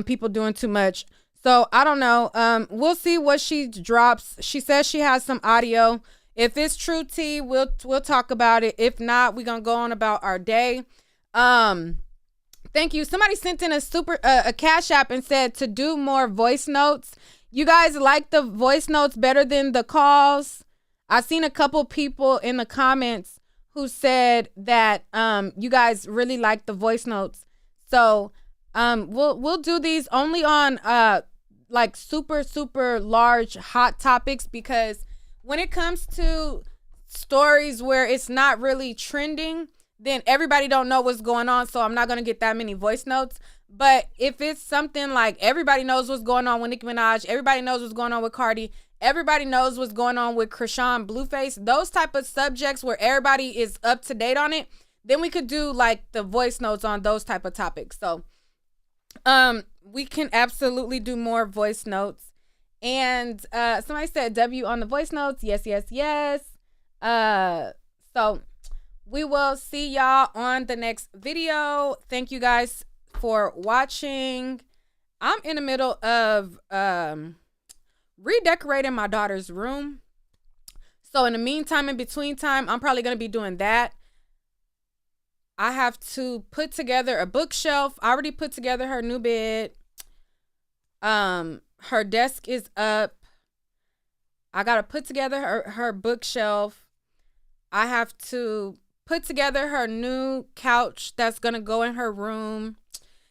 People doing too much. So I don't know. We'll see what she drops. She says she has some audio. If it's true tea, we'll talk about it. If not, we're gonna go on about our day. Thank you. Somebody sent in a cash app and said to do more voice notes. You guys like the voice notes better than the calls? I've seen a couple people in the comments who said that you guys really like the voice notes. So we'll do these only on like super large hot topics, because when it comes to stories where it's not really trending, then everybody don't know what's going on, so I'm not going to get that many voice notes. But if it's something like everybody knows what's going on with Nicki Minaj, everybody knows what's going on with Cardi, everybody knows what's going on with Krishan Blueface, those type of subjects where everybody is up to date on it, then we could do like the voice notes on those type of topics. So we can absolutely do more voice notes. And somebody said W on the voice notes. Yes. So we will see y'all on the next video. Thank you guys for watching. I'm in the middle of redecorating my daughter's room. So in the meantime, in between time, I'm probably going to be doing that. I have to put together a bookshelf. I already put together her new bed. Her desk is up. I got to put together her bookshelf. I have to put together her new couch that's going to go in her room.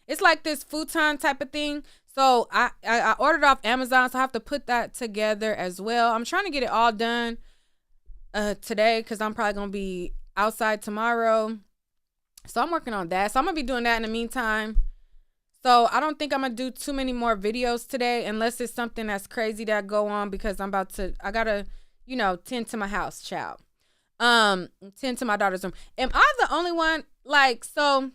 It's like this futon type of thing. So I ordered off Amazon, so I have to put that together as well. I'm trying to get it all done today because I'm probably going to be outside tomorrow. So I'm working on that. So I'm going to be doing that in the meantime. So I don't think I'm going to do too many more videos today unless it's something that's crazy that go on, because I got to, tend to my house, child. Tend to my daughter's room. Am I the only one? Like, so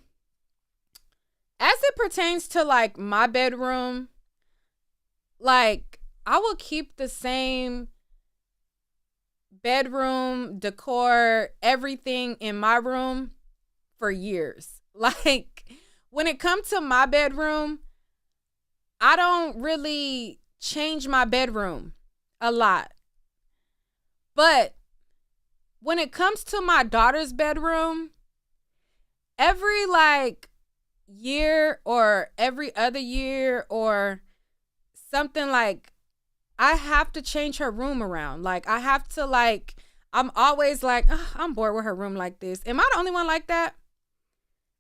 as it pertains to like my bedroom, like I will keep the same bedroom decor, everything in my room for years. Like when it comes to my bedroom, I don't really change my bedroom a lot. But when it comes to my daughter's bedroom, every like year or every other year or something, like I have to change her room around. Like I have to, like, I'm always like, I'm bored with her room like this. Am I the only one like that?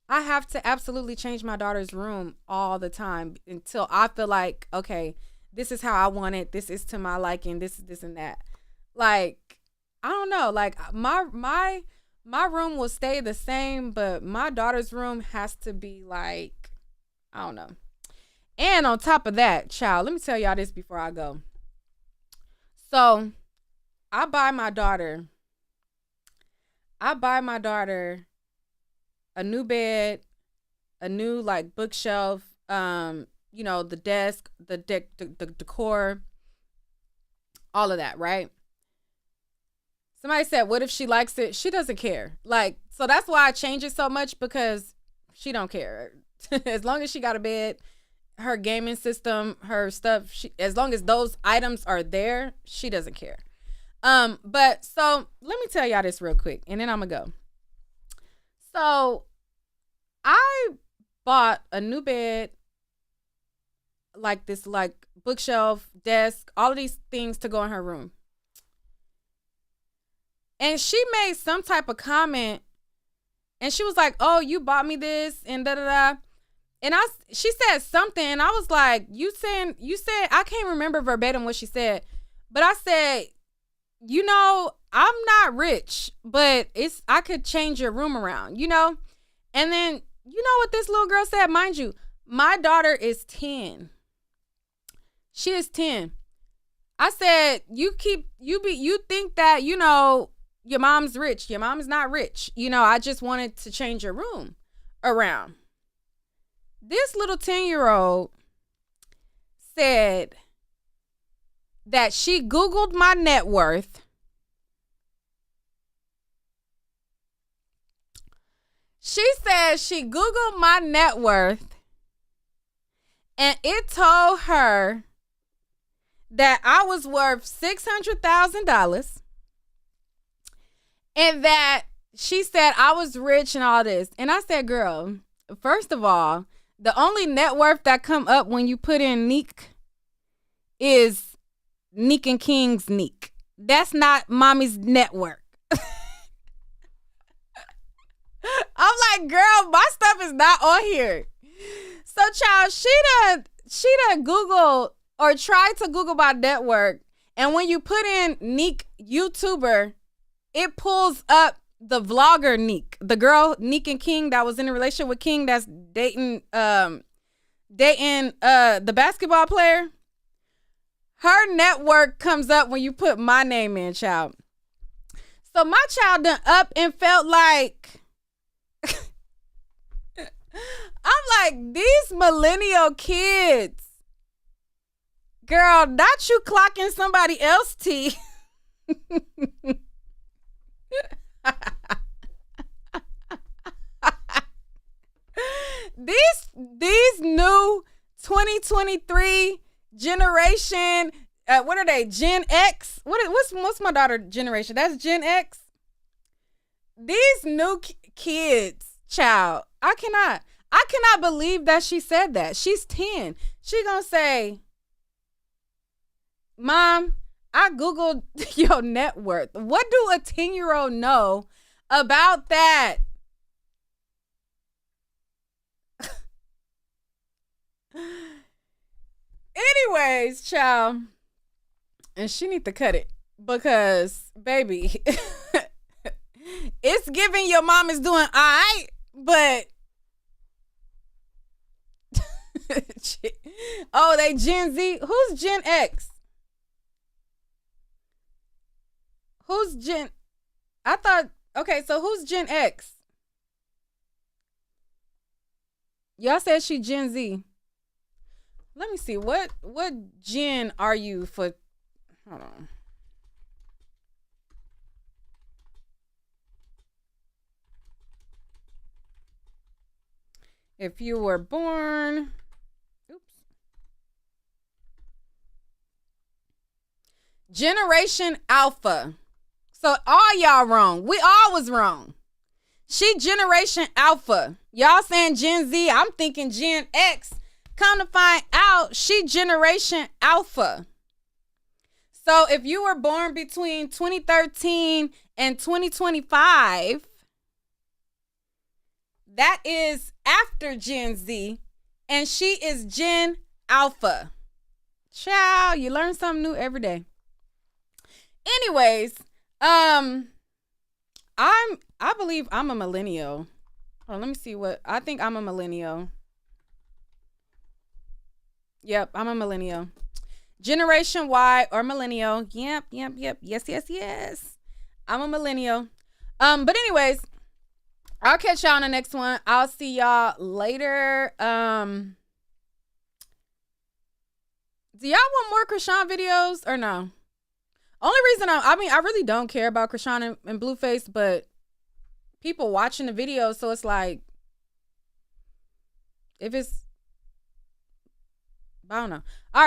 I have to absolutely change my daughter's room all the time until I feel like, okay, this is how I want it. This is to my liking. This is this and that. Like, I don't know. Like my my room will stay the same, but my daughter's room has to be like, I don't know. And on top of that, child, let me tell y'all this before I go. So I buy my daughter a new bed, a new like bookshelf, you know, the desk, the decor, all of that, right? Somebody said, what if she likes it? She doesn't care. Like, so that's why I change it so much, because she don't care. As long as she got a bed, her gaming system, her stuff, as long as those items are there, she doesn't care. But so let me tell y'all this real quick, and then I'm gonna go. So I bought a new bed, like this, like bookshelf, desk, all of these things to go in her room. And she made some type of comment, and she was like, oh, you bought me this, and da-da-da. And she said something, and I was like, you said, I can't remember verbatim what she said, but I said, you know, I'm not rich, but I could change your room around, you know? And then, you know what this little girl said? Mind you, my daughter is 10. She is 10. I said, you think that, you know, your mom's rich. Your mom is not rich. You know, I just wanted to change your room around. This little 10-year-old said that she Googled my net worth. She said she Googled my net worth, and it told her that I was worth $600,000, and that she said I was rich and all this. And I said, girl, first of all, the only net worth that come up when you put in Nick is Nick and King's Nick. That's not mommy's net worth. I'm like, girl, my stuff is not on here. So, child, she done Google or tried to Google my net worth. And when you put in Nick YouTuber, it pulls up the vlogger Nick, the girl Nick and King that was in a relationship with King that's dating the basketball player. Her network comes up when you put my name in, child. So my child done up and felt like, I'm like, these millennial kids, girl, not you clocking somebody else's tea. These new 2023 generation, what are they? Gen X? What's my daughter generation? That's Gen X. These new kids, child, I cannot believe that she said that. She's 10. She gonna say, Mom, I Googled your net worth. What do a 10-year-old know about that? Anyways, child, and she need to cut it because, baby, it's giving your mom is doing all right, but oh, they Gen Z. Who's Gen X? Who's Gen? I thought, okay, so who's Gen X? Y'all said she Gen Z. Let me see. What gen are you for? Hold on. If you were born, Generation Alpha. So all y'all wrong. We all was wrong. She Generation Alpha. Y'all saying Gen Z. I'm thinking Gen X. Come to find out, she Generation Alpha. So if you were born between 2013 and 2025, that is after Gen Z, and she is Gen Alpha. Child, you learn something new every day. Anyways, I'm I believe I'm a millennial. Oh, let me see what I think. I'm a millennial. Yep, I'm a millennial. Generation Y or millennial. Yep. Yes. I'm a millennial. But anyways, I'll catch y'all on the next one. I'll see y'all later. Do y'all want more Krishan videos or no? Only reason I really don't care about Krishan and Blueface, but people watching the videos, so it's like, if it's, I don't know. All right.